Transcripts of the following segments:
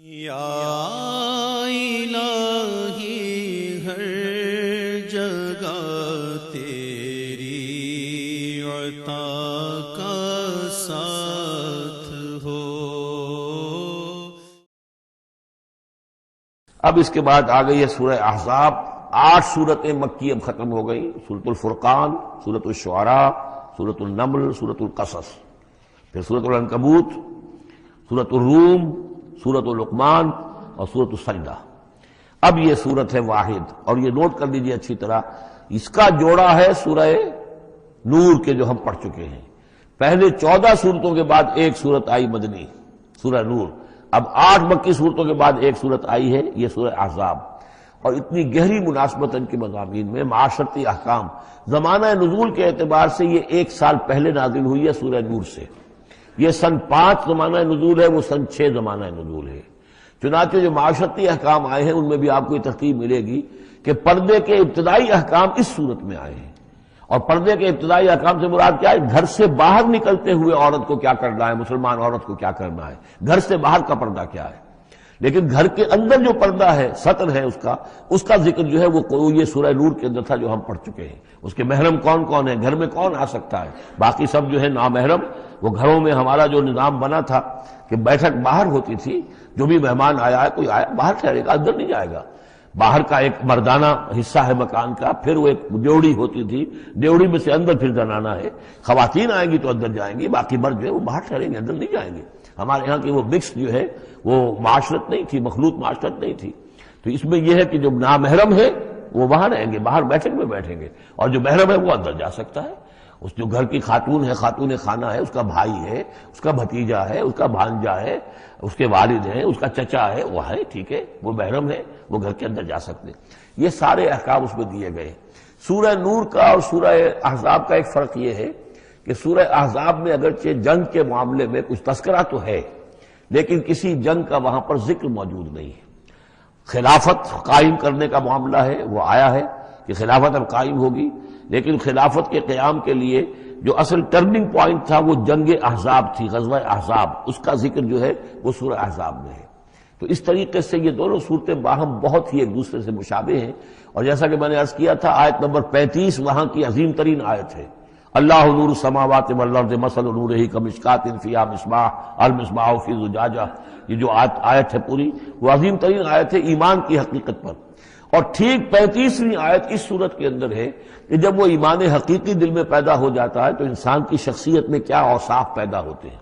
یا الہی ہر جگہ تیری عطا کا ساتھ ہو۔ اب اس کے بعد آ گئی ہے سورہ احزاب۔ 8 سورتیں مکی اب ختم ہو گئی، سورۃ الفرقان، سورۃ الشعراء، سورۃ النمل، سورۃ القصص، پھر سورۃ العنکبوت، سورۃ الروم، سورۃ لقمان اور سورۃ السجدہ۔ اب یہ سورت ہے واحد، اور یہ نوٹ کر لیجئے اچھی طرح، اس کا جوڑا ہے سورہ نور کے جو ہم پڑھ چکے ہیں۔ پہلے 14 سورتوں کے بعد ایک سورت آئی مدنی، سورہ نور۔ اب 8 مکی سورتوں کے بعد ایک سورت آئی ہے، یہ سورہ احزاب، اور اتنی گہری مناسبت ان کے مضامین میں، معاشرتی احکام، زمانہ نزول کے اعتبار سے یہ 1 سال پہلے نازل ہوئی ہے سورہ نور سے۔ یہ سن 5 زمانہ نزول ہے، وہ سن 6 زمانہ نزول ہے۔ چنانچہ جو معاشرتی احکام آئے ہیں ان میں بھی آپ کو یہ ترتیب ملے گی کہ پردے کے ابتدائی احکام اس صورت میں آئے ہیں، اور پردے کے ابتدائی احکام سے مراد کیا ہے؟ گھر سے باہر نکلتے ہوئے عورت کو کیا کرنا ہے، مسلمان عورت کو کیا کرنا ہے، گھر سے باہر کا پردہ کیا ہے۔ لیکن گھر کے اندر جو پردہ ہے، سطر ہے اس کا ذکر جو ہے وہ یہ سورہ نور کے اندر تھا جو ہم پڑھ چکے ہیں۔ اس کے محرم کون کون ہیں، گھر میں کون آ سکتا ہے، باقی سب جو ہے نامحرم۔ وہ گھروں میں ہمارا جو نظام بنا تھا کہ بیٹھک باہر ہوتی تھی، جو بھی مہمان آیا ہے، کوئی آیا باہر ٹھہرے گا، اندر نہیں جائے گا۔ باہر کا ایک مردانہ حصہ ہے مکان کا، پھر وہ ایک ڈیوڑی ہوتی تھی، ڈیوڑی میں سے اندر پھر زنانہ ہے۔ خواتین آئیں گی تو اندر جائیں گی، باقی مرد جو ہے وہ باہر ٹھہریں گے، اندر نہیں جائیں گے۔ ہمارے ہاں کی وہ مکس جو ہے وہ معاشرت نہیں تھی، مخلوط معاشرت نہیں تھی۔ تو اس میں یہ ہے کہ جو نامحرم ہے وہ وہاں رہیں گے، باہر بیٹھک میں بیٹھیں گے، اور جو محرم ہے وہ اندر جا سکتا ہے۔ اس جو گھر کی خاتون ہے، خاتون خانہ ہے، اس کا بھائی ہے، اس کا بھتیجا ہے، اس کا بھانجا ہے، اس کے والد ہیں، اس کا چچا ہے، وہ ہے، ٹھیک ہے، وہ محرم ہے، وہ گھر کے اندر جا سکتے ہیں۔ یہ سارے احکام اس میں دیے گئے۔ سورہ نور کا اور سورہ احزاب کا ایک فرق یہ ہے کہ سورہ احزاب میں اگرچہ جنگ کے معاملے میں کچھ تذکرہ تو ہے، لیکن کسی جنگ کا وہاں پر ذکر موجود نہیں ہے۔ خلافت قائم کرنے کا معاملہ ہے، وہ آیا ہے کہ خلافت اب قائم ہوگی، لیکن خلافت کے قیام کے لیے جو اصل ٹرننگ پوائنٹ تھا وہ جنگ احزاب تھی، غزوہ احزاب، اس کا ذکر جو ہے وہ سورہ احزاب میں ہے۔ تو اس طریقے سے یہ دونوں صورتیں باہم بہت ہی ایک دوسرے سے مشابہ ہیں، اور جیسا کہ میں نے عرض کیا تھا، آیت نمبر 35 وہاں کی عظیم ترین آیت ہے۔ اللہ نور السماوات والارض مثل نورہ کمشکاۃ فیہا مصباح المصباح فی زجاجہ، یہ جو آیت ہے پوری، وہ عظیم ترین آیت ہے ایمان کی حقیقت پر۔ اور ٹھیک 35ویں آیت اس صورت کے اندر ہے کہ جب وہ ایمان حقیقی دل میں پیدا ہو جاتا ہے تو انسان کی شخصیت میں کیا اوصاف پیدا ہوتے ہیں۔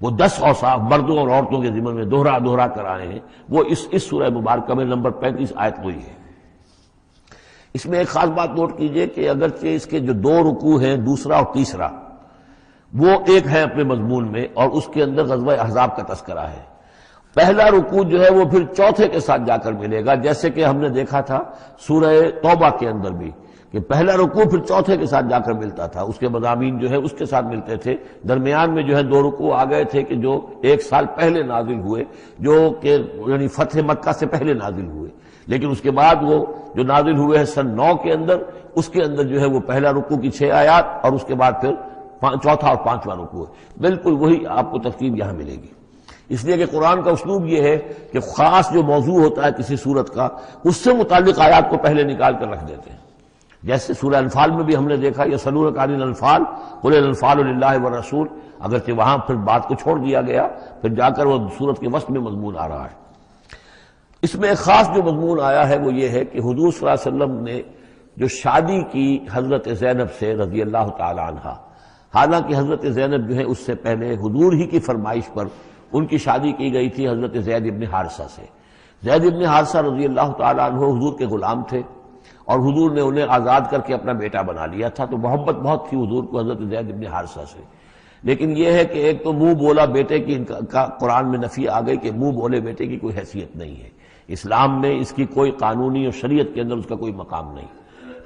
وہ 10 اوصاف مردوں اور عورتوں کے ذمن میں دوہرا کر آئے ہیں، وہ اس سورہ مبارکہ میں نمبر 35 آیت وہی ہے۔ اس میں ایک خاص بات نوٹ کیجئے کہ اگرچہ اس کے جو 2 رکوع ہیں، دوسرا اور تیسرا، وہ ایک ہے اپنے مضمون میں، اور اس کے اندر غزوہ احزاب کا تذکرہ ہے۔ پہلا رکوع جو ہے وہ پھر چوتھے کے ساتھ جا کر ملے گا، جیسے کہ ہم نے دیکھا تھا سورہ توبہ کے اندر بھی کہ پہلا رکوع پھر چوتھے کے ساتھ جا کر ملتا تھا، اس کے مضامین جو ہے اس کے ساتھ ملتے تھے۔ درمیان میں جو ہے 2 رکوع آ گئے تھے کہ جو 1 سال پہلے نازل ہوئے، جو کہ یعنی فتح مکہ سے پہلے نازل ہوئے، لیکن اس کے بعد وہ جو نازل ہوئے ہیں سن 9 کے اندر، اس کے اندر جو ہے وہ پہلا رکوع کی 6 آیات، اور اس کے بعد پھر چوتھا اور 5واں رکوع ہے۔ بالکل وہی آپ کو ترتیب یہاں ملے گی، اس لیے کہ قرآن کا اسلوب یہ ہے کہ خاص جو موضوع ہوتا ہے کسی صورت کا، اس سے متعلق آیات کو پہلے نکال کر رکھ دیتے ہیں۔ جیسے سورہ انفال میں بھی ہم نے دیکھا، یسألونک عن الانفال قل الانفال للہ والرسول، اگرچہ وہاں پھر بات کو چھوڑ دیا گیا، پھر جا کر وہ صورت کے وسط میں مضمون آ رہا ہے۔ اس میں ایک خاص جو مضمون آیا ہے وہ یہ ہے کہ حضور صلی اللہ علیہ وسلم نے جو شادی کی حضرت زینب سے رضی اللہ تعالی عنہا، حالانکہ حضرت زینب جو ہے اس سے پہلے حضور ہی کی فرمائش پر ان کی شادی کی گئی تھی حضرت زید ابن حارثہ سے۔ زید ابن حارثہ رضی اللہ تعالیٰ عنہ حضور کے غلام تھے، اور حضور نے انہیں آزاد کر کے اپنا بیٹا بنا لیا تھا، تو محبت بہت تھی حضور کو حضرت زید ابن حارثہ سے۔ لیکن یہ ہے کہ ایک تو منہ بولا بیٹے کی کا قرآن میں نفی آ گئی کہ منہ بولے بیٹے کی کوئی حیثیت نہیں ہے، اسلام میں اس کی کوئی قانونی اور شریعت کے اندر اس کا کوئی مقام نہیں۔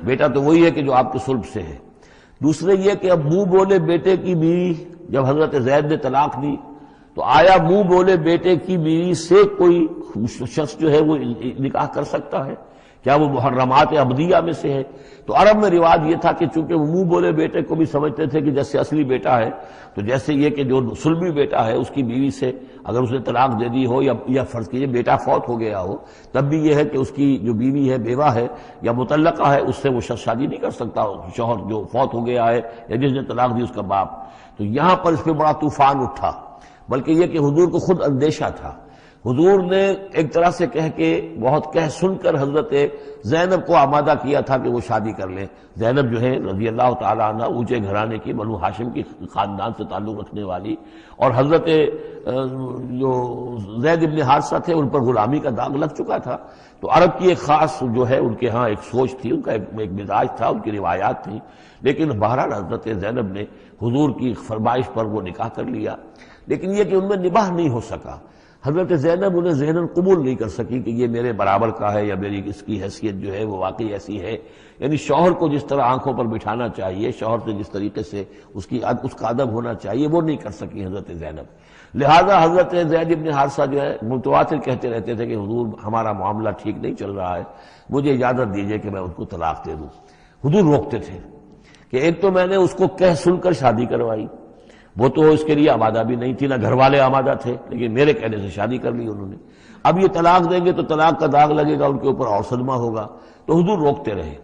بیٹا تو وہی ہے کہ جو آپ کے صلب سے ہے۔ دوسرے یہ کہ اب منہ بولے بیٹے کی بیوی جب حضرت زید نے طلاق دی تو آیا منہ بولے بیٹے کی بیوی سے کوئی شخص جو ہے وہ نکاح کر سکتا ہے؟ کیا وہ محرمات ابدیہ میں سے ہے؟ تو عرب میں رواج یہ تھا کہ چونکہ وہ منہ بولے بیٹے کو بھی سمجھتے تھے کہ جیسے اصلی بیٹا ہے، تو جیسے یہ کہ جو سلبی بیٹا ہے اس کی بیوی سے اگر اس نے طلاق دے دی ہو یا فرض کیجئے بیٹا فوت ہو گیا ہو، تب بھی یہ ہے کہ اس کی جو بیوی ہے، بیوہ ہے یا مطلقہ ہے، اس سے وہ شخص شادی نہیں کر سکتا، شوہر جو فوت ہو گیا ہے یا جس نے طلاق دی اس کا باپ۔ تو یہاں پر اس پہ بڑا طوفان اٹھا، بلکہ یہ کہ حضور کو خود اندیشہ تھا۔ حضور نے ایک طرح سے کہہ کے بہت کہہ سن کر حضرت زینب کو آمادہ کیا تھا کہ وہ شادی کر لیں۔ زینب جو ہے رضی اللہ تعالیٰ عنہ اونچے گھرانے کی، بنو ہاشم کی خاندان سے تعلق رکھنے والی، اور حضرت جو زید ابن حارثہ تھے ان پر غلامی کا داغ لگ چکا تھا۔ تو عرب کی ایک خاص جو ہے ان کے ہاں ایک سوچ تھی، ان کا ایک مزاج تھا، ان کی روایات تھیں، لیکن بہرحال حضرت زینب نے حضور کی فرمائش پر وہ نکاح کر لیا، لیکن یہ کہ ان میں نباہ نہیں ہو سکا۔ حضرت زینب انہیں ذہناً قبول نہیں کر سکی کہ یہ میرے برابر کا ہے یا میری اس کی حیثیت جو ہے وہ واقعی ایسی ہے، یعنی شوہر کو جس طرح آنکھوں پر بٹھانا چاہیے، شوہر سے جس طریقے سے اس کا ادب ہونا چاہیے وہ نہیں کر سکی حضرت زینب۔ لہذا حضرت زید بن حارثہ جو ہے متواتر کہتے رہتے تھے کہ حضور ہمارا معاملہ ٹھیک نہیں چل رہا ہے، مجھے اجازت دیجیے کہ میں ان کو طلاق دے دوں۔ حضور روکتے تھے کہ ایک تو میں نے اس کو کہہ سن کر شادی کروائی، وہ تو اس کے لیے آمادہ بھی نہیں تھی، نہ گھر والے آمادہ تھے، لیکن میرے کہنے سے شادی کر لی انہوں نے۔ اب یہ طلاق دیں گے تو طلاق کا داغ لگے گا ان کے اوپر اور صدمہ ہوگا، تو حضور روکتے رہے۔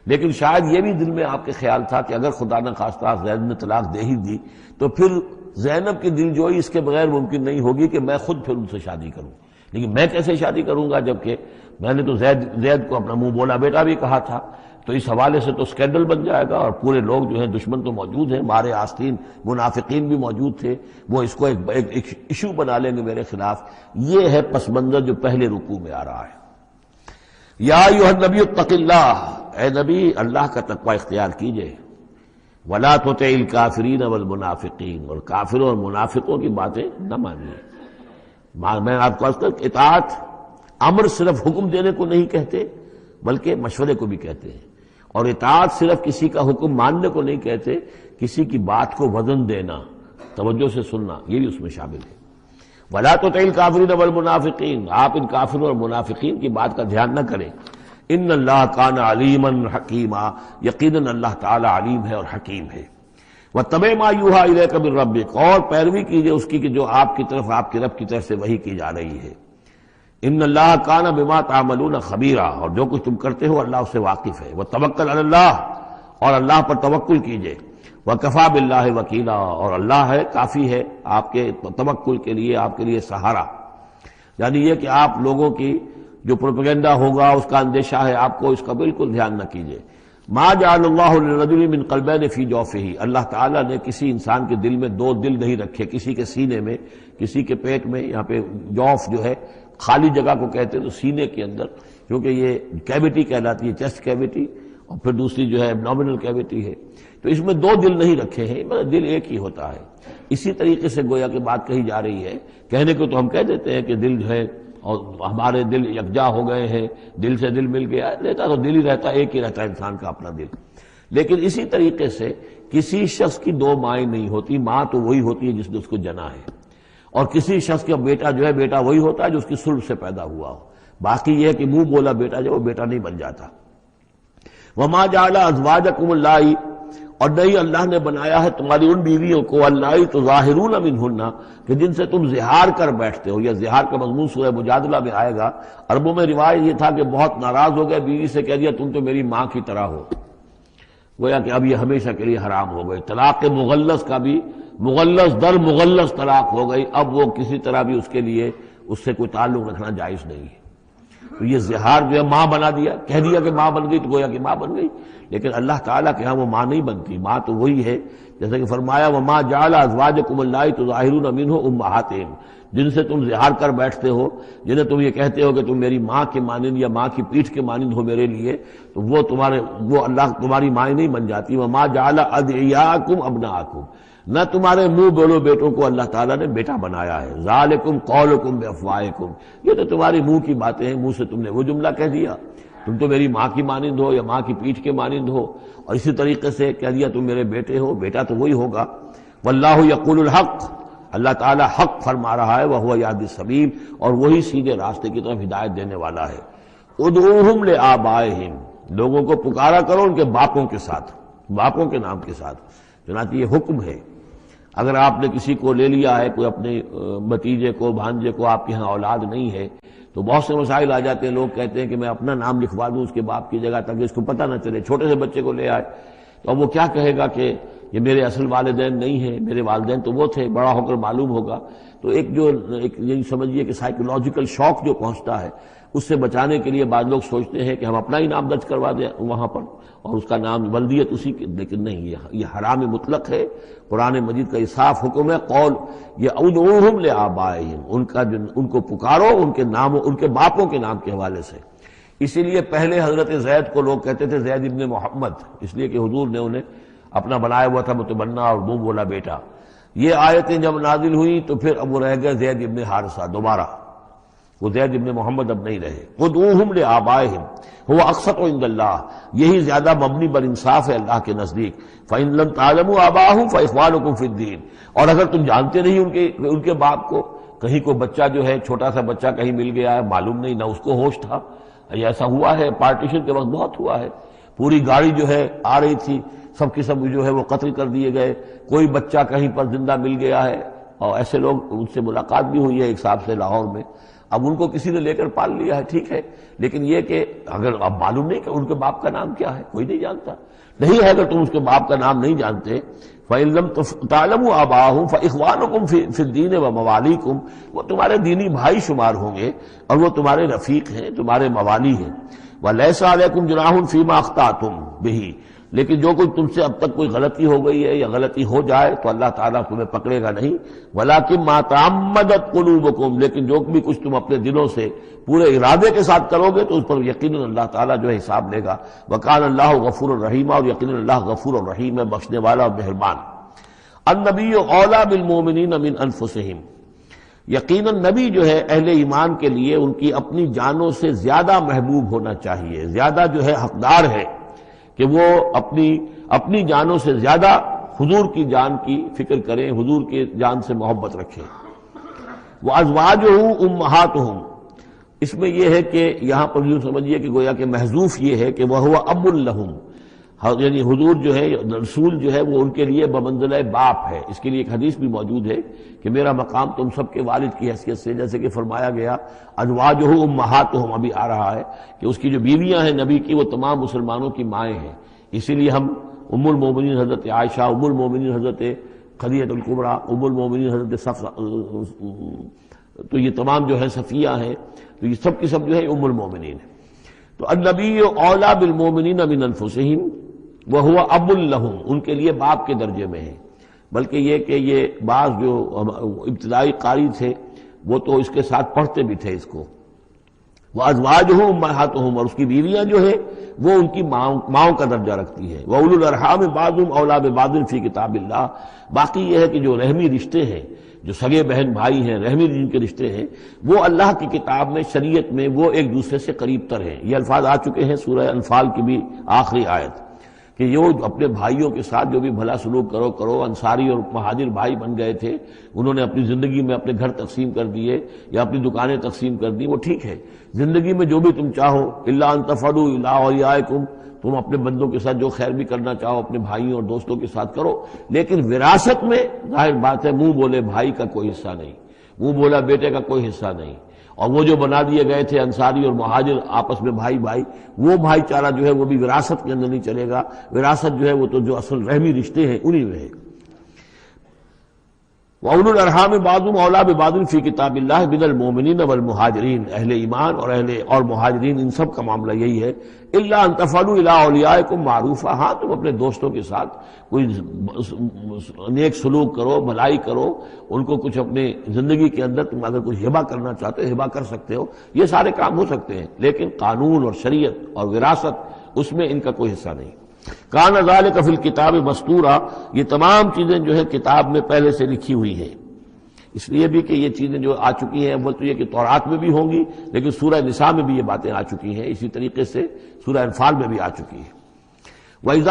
لیکن شاید یہ بھی دل میں آپ کے خیال تھا کہ اگر خدا نہ خواستہ زید نے طلاق دے ہی دی تو پھر زینب کی دل جوئی اس کے بغیر ممکن نہیں ہوگی کہ میں خود پھر ان سے شادی کروں، لیکن میں کیسے شادی کروں گا جبکہ میں نے تو زید کو اپنا منہ بولا بیٹا بھی کہا تھا۔ تو اس حوالے سے تو سکینڈل بن جائے گا، اور پورے لوگ جو ہیں دشمن تو موجود ہیں، مارے آستین منافقین بھی موجود تھے، وہ اس کو ایک ایشو بنا لیں گے میرے خلاف۔ یہ ہے پس منظر جو پہلے رکوع میں آ رہا ہے۔ یا ایھا النبی اتق اللہ، اے نبی اللہ کا تقوی اختیار کیجئے، ولا تطع الکافرین والمنافقین، اور کافروں اور منافقوں کی باتیں نہ مانیے۔ میں آپ کو اطاعت امر صرف حکم دینے کو نہیں کہتے بلکہ مشورے کو بھی کہتے ہیں، اور اطاعت صرف کسی کا حکم ماننے کو نہیں کہتے، کسی کی بات کو وزن دینا، توجہ سے سننا، یہ بھی اس میں شامل ہے۔ وَلَا تُطِعِ الْكَافِرِينَ وَالْمُنَافِقِينَ، آپ ان کافروں اور منافقین کی بات کا دھیان نہ کریں۔ ان اللہ کان علیما حکیما، یقیناً اللہ تعالی علیم ہے اور حکیم ہے۔ وَاتَّبِعْ مَا یوحیٰ الیک من ربک، اور پیروی کیجئے اس کی کہ جو آپ کی طرف آپ کے رب کی طرف سے وحی کی جا رہی ہے۔ ان اللہ کان بما تعملون خبیرا، اور جو کچھ تم کرتے ہو اللہ اس سے واقف ہے۔ وتوکل علی اللہ، اور اللہ پر توکل کیجئے۔ وکفی باللہ وکیلا، اور اللہ ہے کافی ہے آپ کے توکل کے لیے، آپ کے لیے سہارا۔ یعنی یہ کہ آپ لوگوں کی جو پروپیگنڈا ہوگا اس کا اندیشہ ہے آپ کو، اس کا بالکل دھیان نہ کیجئے۔ ما جعل اللہ لرجل من قلبین فی جوفہ، اللہ تعالیٰ نے کسی انسان کے دل میں دو دل نہیں رکھے، کسی کے سینے میں، کسی کے پیٹ میں۔ یہاں پہ جوف جو ہے خالی جگہ کو کہتے ہیں، تو سینے کے اندر، کیونکہ یہ کیویٹی کہلاتی ہے، چیسٹ کیویٹی، اور پھر دوسری جو ہے ایبڈومینل کیویٹی ہے، تو اس میں دو دل نہیں رکھے ہیں، دل ایک ہی ہوتا ہے۔ اسی طریقے سے گویا کہ بات کہی جا رہی ہے، کہنے کو تو ہم کہہ دیتے ہیں کہ دل جو ہے اور ہمارے دل یکجا ہو گئے ہیں، دل سے دل مل گیا، رہتا تو دل ہی رہتا، ایک ہی رہتا ہے انسان کا اپنا دل۔ لیکن اسی طریقے سے کسی شخص کی دو مائیں نہیں ہوتی، ماں تو وہی ہوتی ہے جس نے اس کو جنا ہے، اور کسی شخص کا بیٹا جو ہے بیٹا وہی ہوتا ہے جو اس کی صلب سے پیدا ہوا ہو۔ باقی یہ ہے کہ منہ بولا بیٹا جو وہ بیٹا نہیں بن جاتا۔ وما جعل ازواجکم اللہ، اور نہیں اللہ نے بنایا ہے تمہاری ان بیویوں کو، اللہ تظاہرون منہن، کہ جن سے تم زہار کر بیٹھتے ہو۔ یہ زہار کا مضمون سورہ مجادلہ میں آئے گا۔ عربوں میں روایت یہ تھا کہ بہت ناراض ہو گئے، بیوی سے کہہ دیا تم تو میری ماں کی طرح ہو، گویا کہ اب یہ ہمیشہ کے لیے حرام ہو گئے۔ طلاق مغلظ کا بھی مغلظ در مغلظ طلاق ہو گئی، اب وہ کسی طرح بھی اس کے لیے اس سے کوئی تعلق رکھنا جائز نہیں ہے۔ تو یہ زہار جو ہے ماں بنا دیا، کہہ دیا کہ ماں بن گئی تو گویا کہ ماں بن گئی، لیکن اللہ تعالیٰ کے ہاں وہ ماں نہیں بنتی، ماں تو وہی ہے، جیسے کہ فرمایا وما جعل ازواجکم اللہ تظاہرون منہ امہاتہم، جن سے تم زہار کر بیٹھتے ہو، جنہیں تم یہ کہتے ہو کہ تم میری ماں کے مانند یا ماں کی پیٹھ کے مانند ہو میرے لیے، تو وہ اللہ تمہاری مائیں نہیں بن جاتی۔ وما جعل ادعیاءکم ابناءکم، نہ تمہارے منہ بولو بیٹوں کو اللہ تعالیٰ نے بیٹا بنایا ہے۔ ذالکم قولکم بافواہکم، یہ تو تمہاری منہ کی باتیں ہیں، منہ سے تم نے وہ جملہ کہہ دیا، تم تو میری ماں کی مانند ہو یا ماں کی پیٹھ کے مانند ہو، اور اسی طریقے سے کہہ دیا تم میرے بیٹے ہو، بیٹا تو وہی ہوگا۔ واللہ یقول الحق، اللہ تعالیٰ حق فرما رہا ہے، وہو یہدی السبیل، اور وہی سیدھے راستے کی طرف ہدایت دینے والا ہے۔ ادعوہم لآبائہم، لوگوں کو پکارا کرو ان کے باپوں کے ساتھ، باپوں کے نام کے ساتھ۔ چنانچہ یہ حکم ہے، اگر آپ نے کسی کو لے لیا ہے، کوئی اپنے بھتیجے کو، بھانجے کو، آپ کے ہاں اولاد نہیں ہے، تو بہت سے مسائل آ جاتے ہیں، لوگ کہتے ہیں کہ میں اپنا نام لکھوا دوں اس کے باپ کی جگہ تاکہ اس کو پتہ نہ چلے، چھوٹے سے بچے کو لے آئے تو اب وہ کیا کہے گا کہ یہ میرے اصل والدین نہیں ہیں، میرے والدین تو وہ تھے، بڑا ہو کر معلوم ہوگا۔ تو ایک یہی سمجھیے کہ سائیکولوجیکل شوق جو پہنچتا ہے، اس سے بچانے کے لیے بعض لوگ سوچتے ہیں کہ ہم اپنا ہی نام درج کروا دیں وہاں پر اور اس کا نام ولدیت اسی کی، لیکن نہیں، یہ حرام مطلق ہے۔ قرآن مجید کا یہ صاف حکم ہے، قول یہ ادعوہم لآبائہم، ان کو پکارو ان کے نام، ان کے باپوں کے نام کے حوالے سے۔ اسی لیے پہلے حضرت زید کو لوگ کہتے تھے زید ابن محمد، اس لیے کہ حضور نے انہیں اپنا بنایا ہوا تھا متبنہ اور منہ بولا بیٹا۔ یہ آیتیں جب نازل ہوئی تو پھر اب وہ رہ گئے زید ابن حارثہ، دوبارہ وہ زید ابن محمد اب نہیں رہے۔ ادعوہم لآبائہم هو اقسط عند اللہ، یہی زیادہ مبنی بر انصاف ہے اللہ کے نزدیک۔ فإن لم تعلموا آباءهم فإخوانكم في الدين، اور اگر تم جانتے نہیں ان کے باپ کو، کہیں کوئی بچہ جو ہے، چھوٹا سا بچہ کہیں مل گیا ہے، معلوم نہیں، نہ اس کو ہوش تھا، ایسا ہوا ہے، پارٹیشن کے وقت بہت ہوا ہے، پوری گاڑی جو ہے آ رہی تھی، سب کے سب جو ہے وہ قتل کر دیے گئے، کوئی بچہ کہیں پر زندہ مل گیا ہے، اور ایسے لوگ، ان سے ملاقات بھی ہوئی ہے ایک صاحب سے لاہور میں، اب ان کو کسی نے لے کر پال لیا ہے، ٹھیک ہے، لیکن یہ کہ اگر اب معلوم نہیں کہ ان کے باپ کا نام کیا ہے، کوئی نہیں جانتا، نہیں ہے، اگر تم اس کے باپ کا نام نہیں جانتے، فَإِن لَمْ تَعْلَمُوا آبَاءَهُمْ فَإِخْوَانُكُمْ فِي الدِّينِ وَمَوَالِيكُمْ، وہ تمہارے دینی بھائی شمار ہوں گے اور وہ تمہارے رفیق ہیں، تمہارے موالی ہیں۔ وَلَيْسَ عَلَيْكُمْ جُنَاحٌ فِيمَا أَخْطَأْتُمْ بِهِ، لیکن جو کوئی تم سے اب تک کوئی غلطی ہو گئی ہے یا غلطی ہو جائے تو اللہ تعالیٰ تمہیں پکڑے گا نہیں۔ وَلَكِن مَا تَعَمَّدَتْ قُلُوبُكُمْ، لیکن جو بھی کچھ تم اپنے دلوں سے پورے ارادے کے ساتھ کرو گے تو اس پر یقیناً اللہ تعالیٰ جو ہے حساب لے گا۔ وَكَانَ اللَّهُ غَفُورًا رَحِيمًا، اور یقیناً اللہ غفور اور رحیم ہے، بخشنے والا اور مہربان۔ النبی اولیٰ بالمؤمنین من انفسہم، یقیناً نبی جو ہے اہل ایمان کے لیے ان کی اپنی جانوں سے زیادہ محبوب ہونا چاہیے، زیادہ جو ہے حقدار ہے کہ وہ اپنی جانوں سے زیادہ حضور کی جان کی فکر کریں، حضور کی جان سے محبت رکھیں۔ وَأَزْوَاجُهُ أُمَّهَاتُهُمْ، اس میں یہ ہے کہ یہاں پر یوں سمجھیے کہ گویا کہ محذوف یہ ہے کہ وَهُوَ أَبٌ لَهُمْ، یعنی حضور جو ہے، رسول جو ہے وہ ان کے لیے بمنزلہ باپ ہے۔ اس کے لیے ایک حدیث بھی موجود ہے کہ میرا مقام تم سب کے والد کی حیثیت سے، جیسے کہ فرمایا گیا ازواجہ امہاتہم، ابھی آ رہا ہے کہ اس کی جو بیویاں ہیں نبی کی، وہ تمام مسلمانوں کی مائیں ہیں۔ اسی لیے ہم ام المومنین حضرت عائشہ، ام المومنین حضرت خدیجہ الکبریٰ، ام المومنین حضرت صفیہ، تو یہ تمام جو ہے صفیہ ہیں، تو یہ سب کی سب جو ہے ام المومنین ہیں۔ تو النبی اولیٰ بالمؤمنین من انفسہم وہو اب لہم، ان کے لیے باپ کے درجے میں ہے۔ بلکہ یہ کہ یہ بعض جو ابتدائی قاری تھے وہ تو اس کے ساتھ پڑھتے بھی تھے اس کو۔ وَأَزْوَاجُهُ أُمَّهَاتُهُمْ، اور اس کی بیویاں جو ہے وہ ان کی ماؤں کا درجہ رکھتی ہیں۔ وَأُولُو الْأَرْحَامِ بَعْضُهُمْ أَوْلَىٰ بِبَعْضٍ فِي كِتَابِ اللَّهِ، باقی یہ ہے کہ جو رحمی رشتے ہیں، جو سگے بہن بھائی ہیں، رحمی جن کے رشتے ہیں، وہ اللہ کی کتاب میں، شریعت میں وہ ایک دوسرے سے قریب تر ہیں۔ یہ الفاظ آ چکے ہیں سورہ انفال کی بھی آخری آیت کہ یہ اپنے بھائیوں کے ساتھ جو بھی بھلا سلوک کرو۔ انصاری اور مہاجر بھائی بن گئے تھے، انہوں نے اپنی زندگی میں اپنے گھر تقسیم کر دیے یا اپنی دکانیں تقسیم کر دی، وہ ٹھیک ہے، زندگی میں جو بھی تم چاہو، الا ان تفعلوا الی اولیاءکم، تم اپنے بندوں کے ساتھ جو خیر بھی کرنا چاہو اپنے بھائیوں اور دوستوں کے ساتھ کرو، لیکن وراثت میں ظاہر بات ہے منہ بولے بھائی کا کوئی حصہ نہیں، منہ بولا بیٹے کا کوئی حصہ نہیں۔ اور وہ جو بنا دیے گئے تھے انصاری اور مہاجر آپس میں بھائی، وہ بھائی چارہ جو ہے وہ بھی وراثت کے اندر نہیں چلے گا، وراثت جو ہے وہ تو جو اصل رحمی رشتے ہیں انہی میں ہے۔ وَأُولُو الْأَرْحَامِ بَعْضُهُمْ أَوْلَىٰ بِبَعْضٍ فِي كِتَابِ اللَّهِ مِنَ الْمُؤْمِنِينَ وَالْمُهَاجِرِينَ، اہل ایمان اور مہاجرین، ان سب کا معاملہ یہی ہے۔ إِلَّا أَن تَفْعَلُوا إِلَىٰ أَوْلِيَائِكُمْ مَعْرُوفًا، ہاں تم اپنے دوستوں کے ساتھ کوئی نیک سلوک کرو، بھلائی کرو، ان کو کچھ اپنے زندگی کے اندر تم اگر کچھ ہبہ کرنا چاہتے ہو ہبہ کر سکتے ہو، یہ سارے کام ہو سکتے ہیں، لیکن قانون اور شریعت اور وراثت اس میں ان کا کوئی حصہ نہیں۔ کان ذالک فی الکتاب مستورا، یہ تمام چیزیں جو ہے کتاب میں پہلے سے لکھی ہوئی ہیں، اس لیے بھی کہ یہ چیزیں جو آ چکی ہیں، اول تو یہ کہ تورات میں بھی ہوں گی، لیکن سورہ نساء میں بھی یہ باتیں آ چکی ہیں، اسی طریقے سے سورہ انفال میں بھی آ چکی ہیں۔ وَإِذْ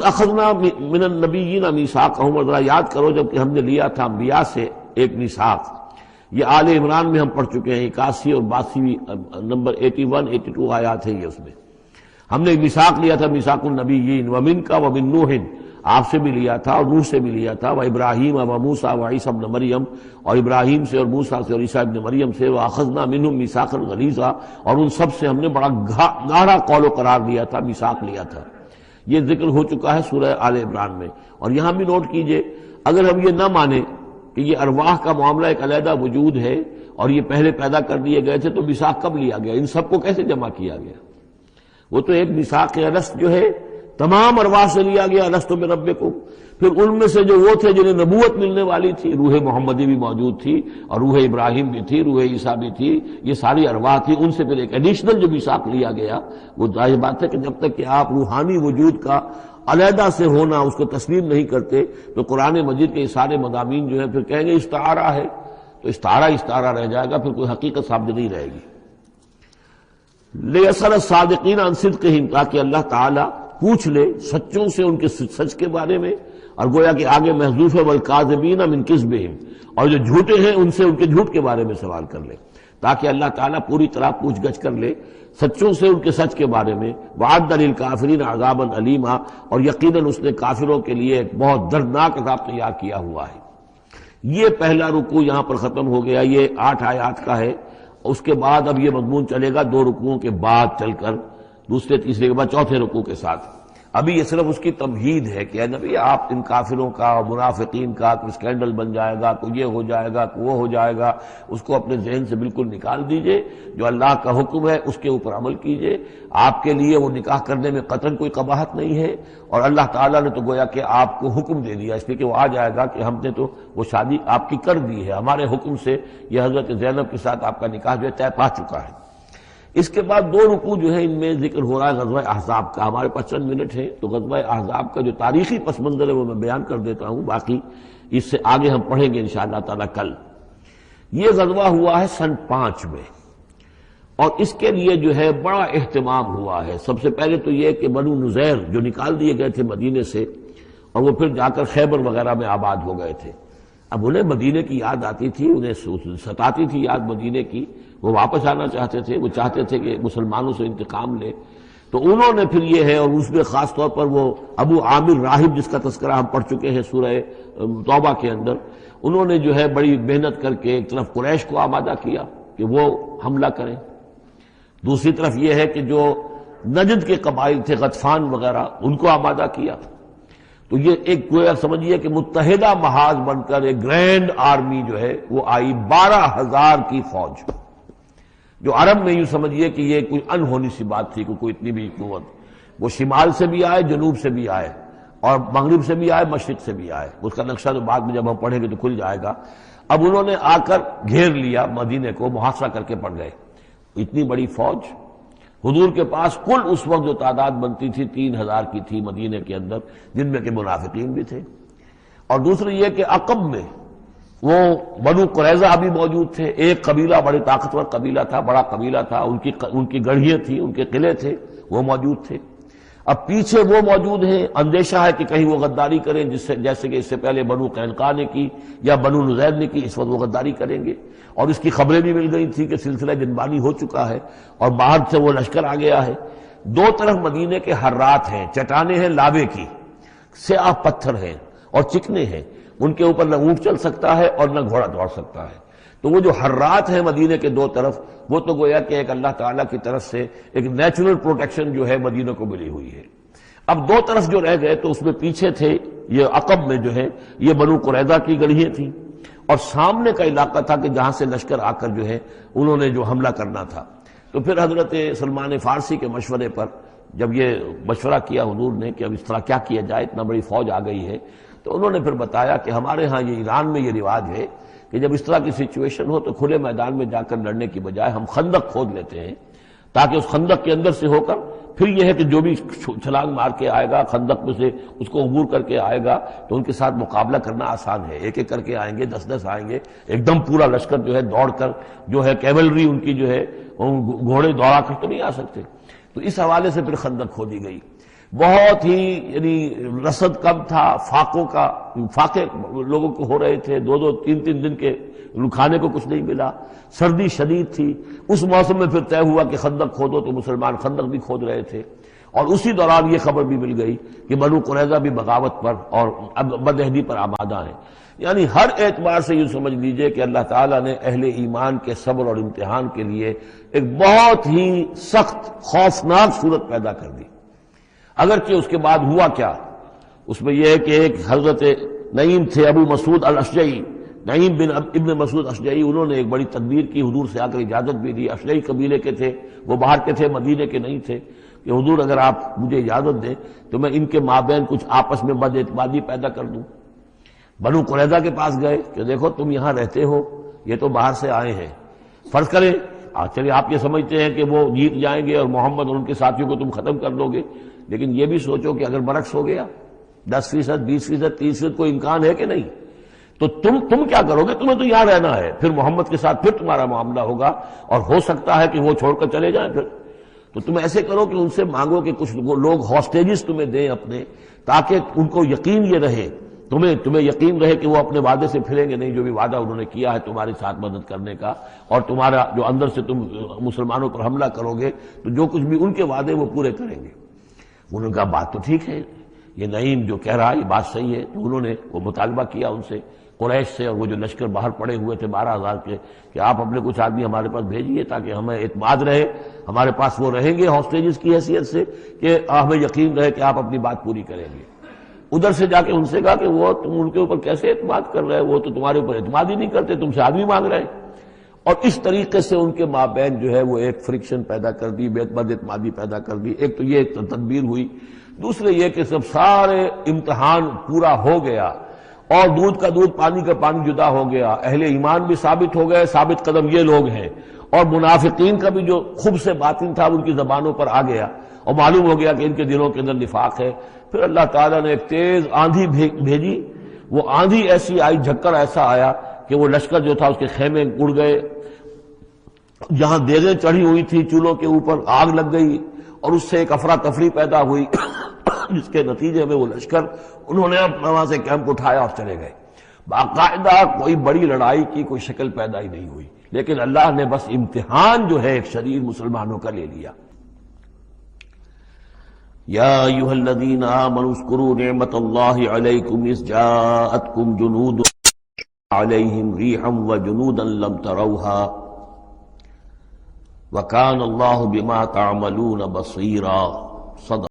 أَخَذْنَا مِنَ النَّبِيِّينَ مِيثَاقَهُمْ، اور ذرا یاد کرو جب کہ ہم نے لیا تھا انبیاء سے ایک میثاق، یہ آل عمران میں ہم پڑھ چکے ہیں، 81 اور 82 نمبر 81 82 آیات ہیں یہ، اس میں ہم نے میثاق لیا تھا، میثاق النبیین ومنک ومن نوح، آپ سے بھی لیا تھا اور نوح سے بھی لیا تھا، وابراہیم وموسیٰ وعیسیٰ ابن مریم، اور ابراہیم سے اور موسیٰ سے اور عیسیٰ ابن مریم سے، واخذنا منہم میثاقا غلیظا، اور ان سب سے ہم نے بڑا گہرا قول و قرار لیا تھا، میثاق لیا تھا۔ یہ ذکر ہو چکا ہے سورہ آل عمران میں۔ اور یہاں بھی نوٹ کیجئے، اگر ہم یہ نہ مانیں کہ یہ ارواح کا معاملہ ایک علیحدہ وجود ہے اور یہ پہلے پیدا کر دیے گئے تھے، تو میثاق کب لیا گیا؟ ان سب کو کیسے جمع کیا گیا؟ وہ تو ایک میثاق الست جو ہے تمام ارواح سے لیا گیا، الست بربکم۔ پھر ان میں سے جو وہ تھے جنہیں نبوت ملنے والی تھی، روح محمدی بھی موجود تھی اور روح ابراہیم بھی تھی، روح عیسیٰ بھی تھی، یہ ساری ارواح تھی، ان سے پھر ایک ایڈیشنل جو میثاق لیا گیا۔ وہ ظاہر بات ہے کہ جب تک کہ آپ روحانی وجود کا علیحدہ سے ہونا اس کو تسلیم نہیں کرتے تو قرآن مجید کے یہ سارے مضامین جو ہیں پھر کہیں گے استعارہ ہے، تو استعارہ رہ جائے گا، پھر کوئی حقیقت ثابت نہیں رہے گی۔ لِيَسْأَلَ الصَّادِقِينَ عَنْ صِدْقِهِمْ، تاکہ اللہ تعالیٰ پوچھ لے سچوں سے ان کے سچ کے بارے میں، اور گویا کہ آگے محذوف ہے وَالْكَاذِبِينَ مِنْ كِذْبِهِمْ، اور جو جھوٹے ہیں ان سے ان کے جھوٹ کے بارے میں سوال کر لے، تاکہ اللہ تعالیٰ پوری طرح پوچھ گچھ کر لے سچوں سے ان کے سچ کے بارے میں۔ وَعَدَّ لِلْكَافِرِينَ عَذَابًا أَلِيمًا، اور یقیناً اس نے کافروں کے لیے ایک بہت دردناک عذاب تیار کیا ہوا ہے۔ یہ پہلا رکوع یہاں پر ختم ہو گیا، یہ 8 آیات کا ہے۔ اس کے بعد اب یہ مضمون چلے گا 2 رکوعوں کے بعد چل کر، دوسرے تیسرے کے بعد چوتھے رکوع کے ساتھ۔ ابھی یہ صرف اس کی تمہید ہے کہ اے نبی آپ ان کافروں کا اور منافقین کا کوئی اسکینڈل بن جائے گا، کوئی یہ ہو جائے گا، کوئی وہ ہو جائے گا، اس کو اپنے ذہن سے بالکل نکال دیجئے، جو اللہ کا حکم ہے اس کے اوپر عمل کیجئے۔ آپ کے لیے وہ نکاح کرنے میں قطعاً کوئی قباحت نہیں ہے، اور اللہ تعالیٰ نے تو گویا کہ آپ کو حکم دے دیا، اس لیے کہ وہ آ جائے گا کہ ہم نے تو وہ شادی آپ کی کر دی ہے، ہمارے حکم سے یہ حضرت زینب کے ساتھ آپ کا نکاح جو ہے طے پا چکا ہے۔ اس کے بعد 2 رکوع جو ہے ان میں ذکر ہو رہا ہے غزوہ احزاب کا۔ ہمارے پاس چند منٹ ہیں تو غزوہ احزاب کا جو تاریخی پس منظر ہے وہ میں بیان کر دیتا ہوں، باقی اس سے آگے ہم پڑھیں گے انشاءاللہ تعالی کل۔ یہ غزوہ ہوا ہے سن 5 میں، اور اس کے لیے جو ہے بڑا اہتمام ہوا ہے۔ سب سے پہلے تو یہ کہ بنو نذیر جو نکال دیے گئے تھے مدینے سے، اور وہ پھر جا کر خیبر وغیرہ میں آباد ہو گئے تھے، اب انہیں مدینے کی یاد آتی تھی، انہیں ستاتی تھی یاد مدینے کی، وہ واپس آنا چاہتے تھے، وہ چاہتے تھے کہ مسلمانوں سے انتقام لے۔ تو انہوں نے پھر یہ ہے، اور اس میں خاص طور پر وہ ابو عامر راہب جس کا تذکرہ ہم پڑھ چکے ہیں سورہ توبہ کے اندر، انہوں نے جو ہے بڑی محنت کر کے ایک طرف قریش کو آمادہ کیا کہ وہ حملہ کریں، دوسری طرف یہ ہے کہ جو نجد کے قبائل تھے غطفان وغیرہ ان کو آمادہ کیا۔ تو یہ ایک گویا سمجھیے کہ متحدہ محاذ بن کر ایک گرینڈ آرمی جو ہے وہ آئی، 12,000 کی فوج، جو عرب میں یوں سمجھیے کہ یہ کوئی انہونی سی بات تھی کہ کوئی اتنی بھی قوت، وہ شمال سے بھی آئے، جنوب سے بھی آئے، اور مغرب سے بھی آئے، مشرق سے بھی آئے۔ اس کا نقشہ تو بعد میں جب ہم پڑھیں گے تو کھل جائے گا۔ اب انہوں نے آ کر گھیر لیا مدینے کو، محاصرہ کر کے پڑ گئے۔ اتنی بڑی فوج حضور کے پاس کل اس وقت جو تعداد بنتی تھی 3,000 کی تھی مدینے کے اندر، جن میں کہ منافقین بھی تھے۔ اور دوسری یہ کہ عقب میں وہ بنو قریظہ بھی موجود تھے، ایک قبیلہ بڑے طاقتور قبیلہ تھا، بڑا قبیلہ تھا، ان کی گڑھیاں تھیں، ان کے قلعے تھے، وہ موجود تھے۔ اب پیچھے وہ موجود ہیں، اندیشہ ہے کہ کہیں وہ غداری کریں، جیسے کہ اس سے پہلے بنو قینقاع نے کی یا بنو نذیر نے کی، اس وقت وہ غداری کریں گے۔ اور اس کی خبریں بھی مل گئی تھی کہ سلسلہ جنبانی ہو چکا ہے اور باہر سے وہ لشکر آ گیا ہے۔ 2 طرف مدینے کے حرات ہیں، چٹانیں ہیں لاوے کی، سیاہ پتھر ہیں اور چکنے ہیں، ان کے اوپر نہ اونٹ چل سکتا ہے اور نہ گھوڑا دوڑ سکتا ہے۔ تو وہ جو حرات ہیں مدینے کے 2 طرف، وہ تو گویا کہ ایک اللہ تعالیٰ کی طرف سے ایک نیچرل پروٹیکشن جو ہے مدینہ کو ملی ہوئی ہے۔ اب 2 طرف جو رہ گئے تو اس میں پیچھے تھے یہ عقب میں جو ہے یہ بنو قریظہ کی گڑھیاں تھیں، اور سامنے کا علاقہ تھا کہ جہاں سے لشکر آ کر جو ہے انہوں نے جو حملہ کرنا تھا۔ تو پھر حضرت سلمان فارسی کے مشورے پر جب یہ مشورہ کیا حضور نے کہ اب اس طرح کیا کیا جائے، اتنا بڑی فوج آ گئی ہے، تو انہوں نے پھر بتایا کہ ہمارے ہاں یہ ایران میں یہ رواج ہے کہ جب اس طرح کی سچویشن ہو تو کھلے میدان میں جا کر لڑنے کی بجائے ہم خندق کھود لیتے ہیں، تاکہ اس خندق کے اندر سے ہو کر پھر یہ ہے کہ جو بھی چھلانگ مار کے آئے گا خندق میں سے اس کو عبور کر کے آئے گا تو ان کے ساتھ مقابلہ کرنا آسان ہے، ایک ایک کر کے آئیں گے، 10-10 آئیں گے، ایک دم پورا لشکر جو ہے دوڑ کر جو ہے کیولری ان کی جو ہے گھوڑے دوڑا کر تو نہیں آ سکتے۔ تو اس حوالے سے پھر خندق کھودی گئی۔ بہت ہی یعنی رسد کم تھا، فاقے لوگوں کو ہو رہے تھے، 2 3 دن کے کھانے کو کچھ نہیں ملا، سردی شدید تھی۔ اس موسم میں پھر طے ہوا کہ خندق کھودو، تو مسلمان خندق بھی کھود رہے تھے، اور اسی دوران یہ خبر بھی مل گئی کہ بنو قریظہ بھی بغاوت پر اور بدعہدی پر آمادہ ہیں۔ یعنی ہر اعتبار سے یہ سمجھ لیجئے کہ اللہ تعالیٰ نے اہل ایمان کے صبر اور امتحان کے لیے ایک بہت ہی سخت خوفناک صورت پیدا کر دی۔ اگرچہ اس کے بعد ہوا کیا، اس میں یہ ہے کہ ایک حضرت نعیم تھے ابو مسعود الاشجعی، نعیم بن ابن مسعود اشجعی، انہوں نے ایک بڑی تدبیر کی، حضور سے آ کر اجازت بھی دی۔ اشجعی قبیلے کے تھے، وہ باہر کے تھے، مدینے کے نہیں تھے، کہ حضور اگر آپ مجھے اجازت دیں تو میں ان کے مابین کچھ آپس میں بد اعتمادی پیدا کر دوں۔ بنو قریظہ کے پاس گئے کہ دیکھو تم یہاں رہتے ہو، یہ تو باہر سے آئے ہیں، فرض کریں چلیے آپ یہ سمجھتے ہیں کہ وہ جیت جائیں گے اور محمد اور ان کے ساتھیوں کو تم ختم کر دو گے، لیکن یہ بھی سوچو کہ اگر برعکس ہو گیا 10%، 20%، 30%، کوئی امکان ہے کہ نہیں؟ تو تم کیا کرو گے؟ تمہیں تو یہاں رہنا ہے، پھر محمد کے ساتھ پھر تمہارا معاملہ ہوگا، اور ہو سکتا ہے کہ وہ چھوڑ کر چلے جائیں پھر۔ تو تم ایسے کرو کہ ان سے مانگو کہ کچھ لوگ ہاسٹیجز تمہیں دیں اپنے، تاکہ ان کو یقین یہ رہے، تمہیں یقین رہے کہ وہ اپنے وعدے سے پھریں گے نہیں، جو بھی وعدہ انہوں نے کیا ہے تمہارے ساتھ مدد کرنے کا، اور تمہارا جو اندر سے تم مسلمانوں پر حملہ کرو گے تو جو کچھ بھی ان کے وعدے وہ پورے کریں گے۔ انہوں نے کہا بات تو ٹھیک ہے، یہ نعیم جو کہہ رہا ہے یہ بات صحیح ہے۔ تو انہوں نے وہ مطالبہ کیا ان سے، قریش سے، اور وہ جو لشکر باہر پڑے ہوئے تھے 12,000 کے، کہ آپ اپنے کچھ آدمی ہمارے پاس بھیجیے تاکہ ہمیں اعتماد رہے، ہمارے پاس وہ رہیں گے ہاسٹیجز کی حیثیت سے، کہ ہمیں یقین رہے کہ آپ اپنی بات پوری کریں گے۔ ادھر سے جا کے ان سے کہا کہ وہ تم ان کے اوپر کیسے اعتماد کر رہے، وہ تو تمہارے اوپر اعتماد ہی نہیں کرتے، تم سے آدمی مانگ رہے ہیں۔ اور اس طریقے سے ان کے مابین جو ہے وہ ایک فرکشن پیدا کر دی، بد اعتمادی پیدا کر دی۔ ایک تو یہ تدبیر ہوئی، دوسرے یہ کہ سب سارے امتحان پورا ہو گیا اور دودھ کا دودھ پانی کا پانی جدا ہو گیا، اہل ایمان بھی ثابت ہو گئے، ثابت قدم یہ لوگ ہیں، اور منافقین کا بھی جو خب سے باطن تھا ان کی زبانوں پر آ گیا، اور معلوم ہو گیا کہ ان کے دلوں کے اندر نفاق ہے۔ پھر اللہ تعالیٰ نے ایک تیز آندھی بھیجی، وہ آندھی ایسی آئی، جھکڑ ایسا آیا کہ وہ لشکر جو تھا اس کے خیمے اڑ گئے، جہاں دیگیں چڑھی ہوئی تھی چولہوں کے اوپر آگ لگ گئی، اور اس سے ایک افراتفری پیدا ہوئی جس کے نتیجے میں وہ لشکر انہوں نے وہاں سے کیمپ اٹھایا اور چلے گئے۔ باقاعدہ کوئی بڑی لڑائی کی کوئی شکل پیدا ہی نہیں ہوئی، لیکن اللہ نے بس امتحان جو ہے ایک شدید مسلمانوں کا لے لیا۔ یا ایھا الذین آمنوا اذکروا نعمت اللہ علیکم اذ جاءتکم جنود علیہم ریحا وجنودا لم تروها وکان اللہ بما تعملون بصیرا۔ صدق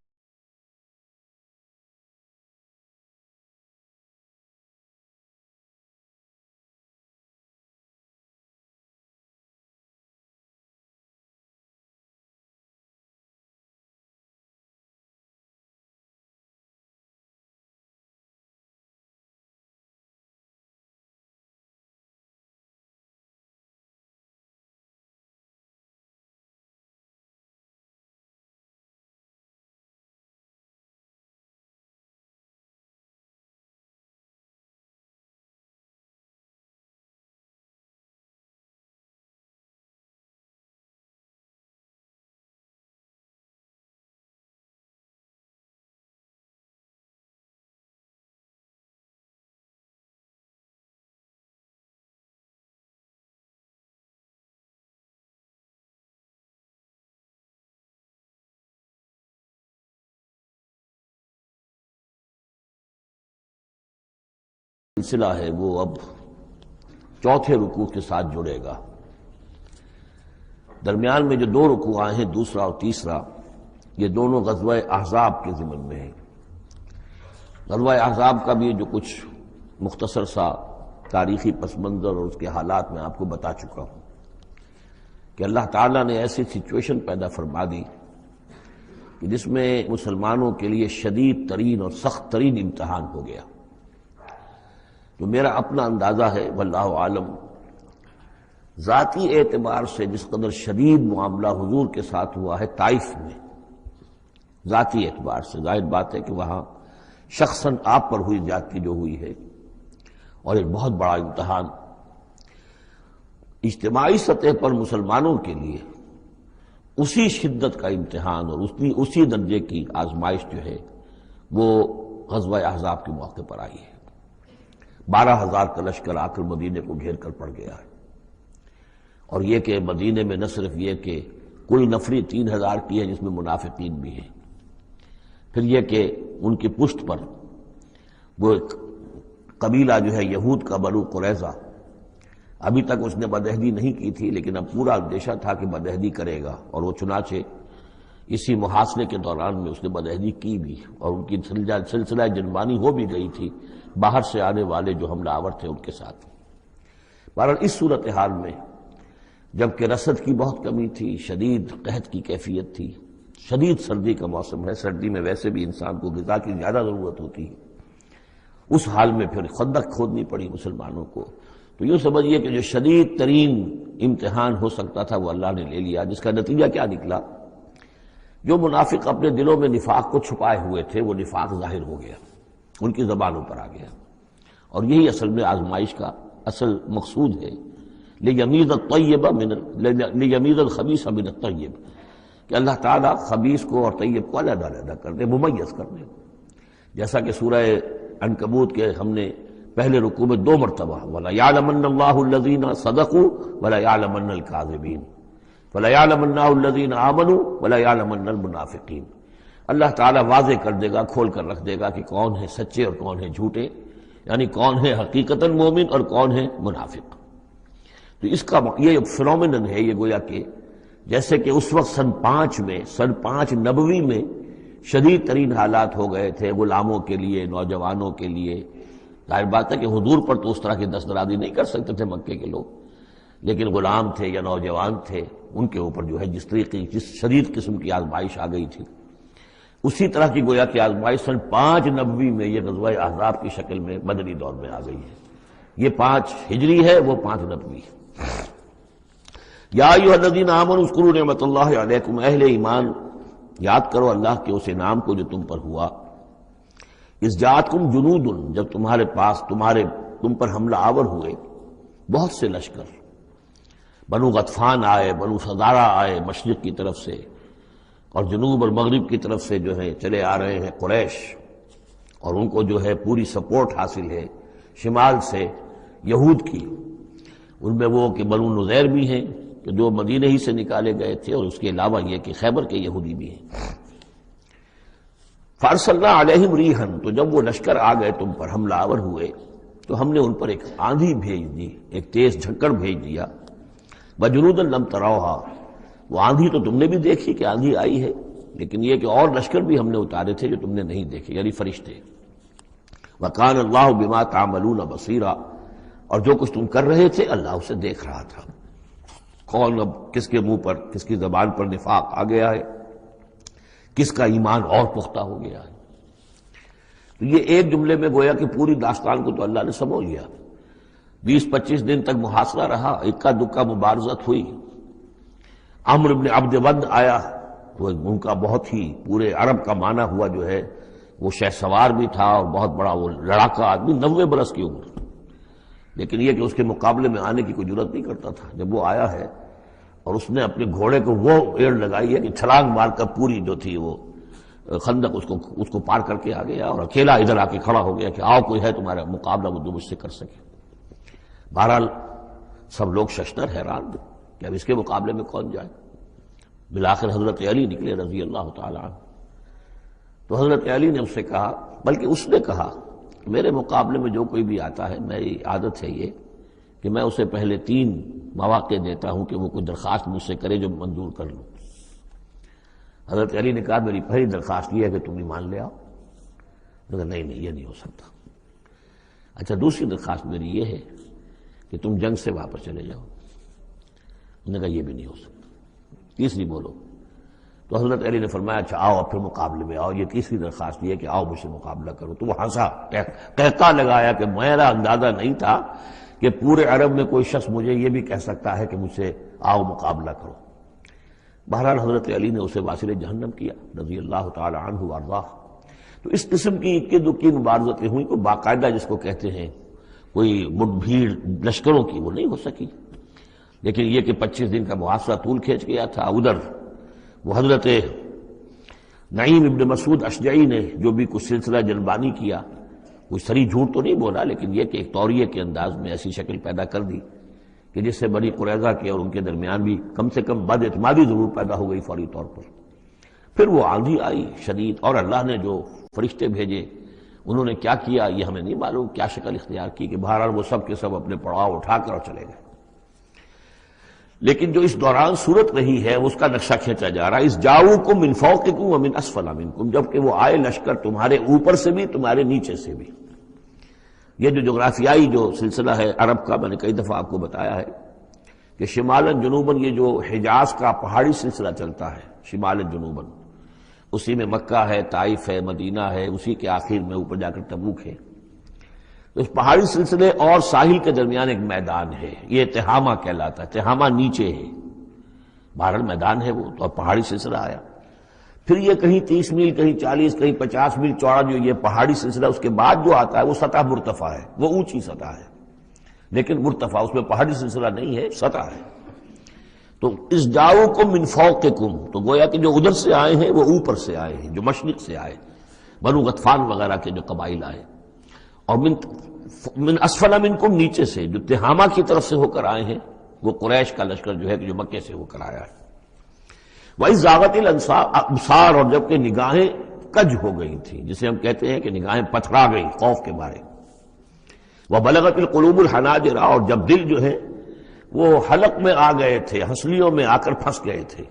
سلسلہ ہے وہ اب چوتھے رکوع کے ساتھ جڑے گا۔ درمیان میں جو 2 رکوع آئے ہیں، دوسرا اور تیسرا، یہ دونوں غزوہ احزاب کے ضمن میں ہیں۔ غزوہ احزاب کا بھی جو کچھ مختصر سا تاریخی پس منظر اور اس کے حالات میں آپ کو بتا چکا ہوں کہ اللہ تعالیٰ نے ایسی سچویشن پیدا فرما دی کہ جس میں مسلمانوں کے لیے شدید ترین اور سخت ترین امتحان ہو گیا۔ جو میرا اپنا اندازہ ہے واللہ عالم، ذاتی اعتبار سے جس قدر شدید معاملہ حضور کے ساتھ ہوا ہے طائف میں، ذاتی اعتبار سے ظاہر بات ہے کہ وہاں شخصاً آپ پر ہوئی زیادتی جو ہوئی ہے، اور ایک بہت بڑا امتحان اجتماعی سطح پر مسلمانوں کے لیے اسی شدت کا امتحان اور اسی درجے کی آزمائش جو ہے وہ غزوہ احزاب کے موقع پر آئی ہے۔ 12,000 کا لشکر آ کر مدینے کو گھیر کر پڑ گیا ہے، اور یہ کہ مدینے میں نہ صرف یہ کہ کل نفری 3,000 کی ہے جس میں منافقین بھی ہیں، پھر یہ کہ ان کی پشت پر وہ ایک قبیلہ جو ہے یہود کا بنو قریظہ، ابھی تک اس نے بدعہدی نہیں کی تھی لیکن اب پورا اندیشہ تھا کہ بدعہدی کرے گا، اور وہ چنانچہ اسی محاصرے کے دوران میں اس نے بدعہدی کی بھی، اور ان کی سلسلہ جنبانی ہو بھی گئی تھی باہر سے آنے والے جو حملہ آور تھے ان کے ساتھ۔ بہرحال اس صورتحال میں جبکہ رسد کی بہت کمی تھی، شدید قحط کی کیفیت تھی، شدید سردی کا موسم ہے، سردی میں ویسے بھی انسان کو غذا کی زیادہ ضرورت ہوتی ہے، اس حال میں پھر خندق کھودنی پڑی مسلمانوں کو۔ تو یوں سمجھیے کہ جو شدید ترین امتحان ہو سکتا تھا وہ اللہ نے لے لیا، جس کا نتیجہ کیا نکلا؟ جو منافق اپنے دلوں میں نفاق کو چھپائے ہوئے تھے وہ نفاق ظاہر ہو گیا، ان کی زبانوں پر آ گیا، اور یہی اصل میں آزمائش کا اصل مقصود ہے، لیمیز الخبیث من الطیب، کہ اللہ تعالیٰ خبیث کو اور طیب کو علیحدہ علیحدہ کر دے، ممیز کر دے، جیسا کہ سورہ عنکبوت کے ہم نے پہلے رکوع میں 2 مرتبہ وَلَيَعْلَمَنَّ اللَّهُ الَّذِينَ صَدَقُوا وَلَيَعْلَمَنَّ الْكَاذِبِينَ وَلَيَعْلَمَنَّ الَّذِينَ آمَنُوا وَلَيَعْلَمَنَّ الْمُنَافِقِينَ، اللہ تعالیٰ واضح کر دے گا، کھول کر رکھ دے گا کہ کون ہے سچے اور کون ہے جھوٹے، یعنی کون ہے حقیقتاً مومن اور کون ہے منافق۔ تو اس کا یہ فنومینن ہے، یہ گویا کہ جیسے کہ اس وقت سن 5 نبوی میں شدید ترین حالات ہو گئے تھے غلاموں کے لیے، نوجوانوں کے لیے۔ ظاہر بات ہے کہ حضور پر تو اس طرح کی دست درازی نہیں کر سکتے تھے مکے کے لوگ، لیکن غلام تھے یا نوجوان تھے ان کے اوپر جو ہے جس شدید قسم کی آزمائش آ گئی تھی، اسی طرح کی گویا کہ آزمائش سن 5 نبوی میں یہ غزوہ احزاب کی شکل میں مدنی دور میں آ گئی ہے۔ یہ 5 ہجری ہے، وہ 5 نبوی۔ یا ایھا الذین آمنوا اذکروا نعمت اللہ علیکم، اہل ایمان یاد کرو اللہ کے اس انعام کو جو تم پر ہوا، اذ جاءتکم جنود، جب تمہارے پاس تم پر حملہ آور ہوئے بہت سے لشکر، بنو غطفان آئے، بنو فزارہ آئے مشرق کی طرف سے، اور جنوب اور مغرب کی طرف سے جو ہے چلے آ رہے ہیں قریش، اور ان کو جو ہے پوری سپورٹ حاصل ہے شمال سے یہود کی، ان میں وہ کہ بنو نذیر بھی ہیں کہ جو مدینہ ہی سے نکالے گئے تھے، اور اس کے علاوہ یہ کہ خیبر کے یہودی بھی ہیں۔ فارسلنا علیہم ریحًا، تو جب وہ لشکر آ گئے تم پر حملہ آور ہوئے تو ہم نے ان پر ایک آندھی بھیج دی، ایک تیز جھکڑ بھیج دیا، وجنودا لم تروها، وہ آندھی تو تم نے بھی دیکھی کہ آندھی آئی ہے، لیکن یہ کہ اور لشکر بھی ہم نے اتارے تھے جو تم نے نہیں دیکھے، یعنی فرشتے۔ وکان اللہ بما تعملون بصیرا، اور جو کچھ تم کر رہے تھے اللہ اسے دیکھ رہا تھا، کون اب کس کے منہ پر کس کی زبان پر نفاق آ گیا ہے، کس کا ایمان اور پختہ ہو گیا ہے۔ تو یہ ایک جملے میں گویا کہ پوری داستان کو تو اللہ نے سمجھ لیا۔ 20-25 دن تک محاصرہ رہا، اکا دکا مبارزت ہوئی، عمرو بن عبد ود آیا، تو ان کا بہت ہی پورے عرب کا معنی ہوا جو ہے، وہ شہ سوار بھی تھا اور بہت بڑا وہ لڑاکا آدمی، 90 برس کی عمر، لیکن یہ کہ اس کے مقابلے میں آنے کی کوئی جرت نہیں کرتا تھا۔ جب وہ آیا ہے اور اس نے اپنے گھوڑے کو وہ ایڑ لگائی ہے کہ چھلانگ مار کر پوری جو تھی وہ خندق اس کو پار کر کے آ گیا، اور اکیلا ادھر آ کے کھڑا ہو گیا کہ آؤ کوئی ہے تمہارا مقابلہ وہ جو مجھ سے کر سکے۔ بہرحال سب لوگ ششدر حیران کہ اب اس کے مقابلے میں کون جائے۔ بالآخر حضرت علی نکلے رضی اللہ تعالیٰ عنہ، تو حضرت علی نے اس سے کہا، بلکہ اس نے کہا میرے مقابلے میں جو کوئی بھی آتا ہے، میری عادت ہے یہ کہ میں اسے پہلے 3 مواقع دیتا ہوں کہ وہ کوئی درخواست مجھ سے کرے جو منظور کر لوں۔ حضرت علی نے کہا میری پہلی درخواست یہ ہے کہ تم ایمان لے آؤ۔ نہیں یہ نہیں ہو سکتا۔ اچھا دوسری درخواست میری یہ ہے کہ تم جنگ سے واپس چلے جاؤ۔ انہوں نے کہا یہ بھی نہیں ہو سکتا۔ تیسری بولو۔ تو حضرت علی نے فرمایا اچھا آؤ اب پھر مقابلے میں آؤ، یہ تیسری درخواست یہ ہے کہ آؤ مجھ سے مقابلہ کرو۔ تو وہ ہنسا، قہقہ لگایا کہ میرا اندازہ نہیں تھا کہ پورے عرب میں کوئی شخص مجھے یہ بھی کہہ سکتا ہے کہ مجھ سے آؤ مقابلہ کرو۔ بہرحال حضرت علی نے اسے واصل جہنم کیا رضی اللہ تعالی عنہ وارضاہ۔ تو اس قسم کی اکی دکی مبارزتیں ہوئیں، کوئی باقاعدہ جس کو کہتے ہیں کوئی مٹ بھیڑ لشکروں کی وہ نہیں ہو سکی، لیکن یہ کہ 25 دن کا محاصرہ طول کھینچ گیا تھا۔ ادھر وہ حضرت نعیم ابن مسعود اشجعی نے جو بھی کچھ سلسلہ جنبانی کیا، کوئی سری جھوٹ تو نہیں بولا، لیکن یہ کہ ایک توریے کے انداز میں ایسی شکل پیدا کر دی کہ جس سے بنی قریظہ کے اور ان کے درمیان بھی کم سے کم بد اعتمادی ضرور پیدا ہو گئی فوری طور پر۔ پھر وہ آندھی آئی شدید، اور اللہ نے جو فرشتے بھیجے انہوں نے کیا کیا یہ ہمیں نہیں معلوم، کیا شکل اختیار کی، کہ بہرحال وہ سب کے سب اپنے پڑاؤ اٹھا کر اور چلے گئے۔ لیکن جو اس دوران صورت رہی ہے اس کا نقشہ کھینچا جا رہا ہے، اس جاؤکم من فوقکم ومن اسفل منکم، جبکہ وہ آئے لشکر تمہارے اوپر سے بھی تمہارے نیچے سے بھی۔ یہ جو جغرافیائی جو سلسلہ ہے عرب کا، میں نے کئی دفعہ آپ کو بتایا ہے کہ شمالاً جنوباً یہ جو حجاز کا پہاڑی سلسلہ چلتا ہے شمالاً جنوباً، اسی میں مکہ ہے، طائف ہے، مدینہ ہے، اسی کے آخر میں اوپر جا کر تبوک ہے۔ تو اس پہاڑی سلسلے اور ساحل کے درمیان ایک میدان ہے، یہ تہامہ کہلاتا ہے، تہامہ نیچے ہے، بہرحال میدان ہے وہ تو، اور پہاڑی سلسلہ آیا۔ پھر یہ کہیں 30 میل، کہیں 40، کہیں 50 میل چوڑا جو یہ پہاڑی سلسلہ، اس کے بعد جو آتا ہے وہ سطح مرتفع ہے، وہ اونچی سطح ہے، لیکن مرتفع اس میں پہاڑی سلسلہ نہیں ہے، سطح ہے۔ تو اس جاؤکم من فوقکم، تو گویا کہ جو ادھر سے آئے ہیں وہ اوپر سے آئے ہیں، جو مشرق سے آئے، بنو غطفان وغیرہ کے جو قبائل آئے، اور من اسفل منکم، نیچے سے جو تہامہ کی طرف سے ہو کر آئے ہیں وہ قریش کا لشکر جو ہے جو مکے سے ہو کر آیا ہے۔ وَإِذْ زَاغَتِ الْأَبْصَارُ، اور جب کہ نگاہیں کج ہو گئی تھیں، جسے ہم کہتے ہیں کہ نگاہیں پتھرا گئیں خوف کے مارے۔ وَبَلَغَتِ الْقُلُوبُ الْحَنَاجِرَ، اور جب دل جو ہے وہ حلق میں آ گئے تھے، ہنسلیوں میں آ کر پھنس گئے تھے۔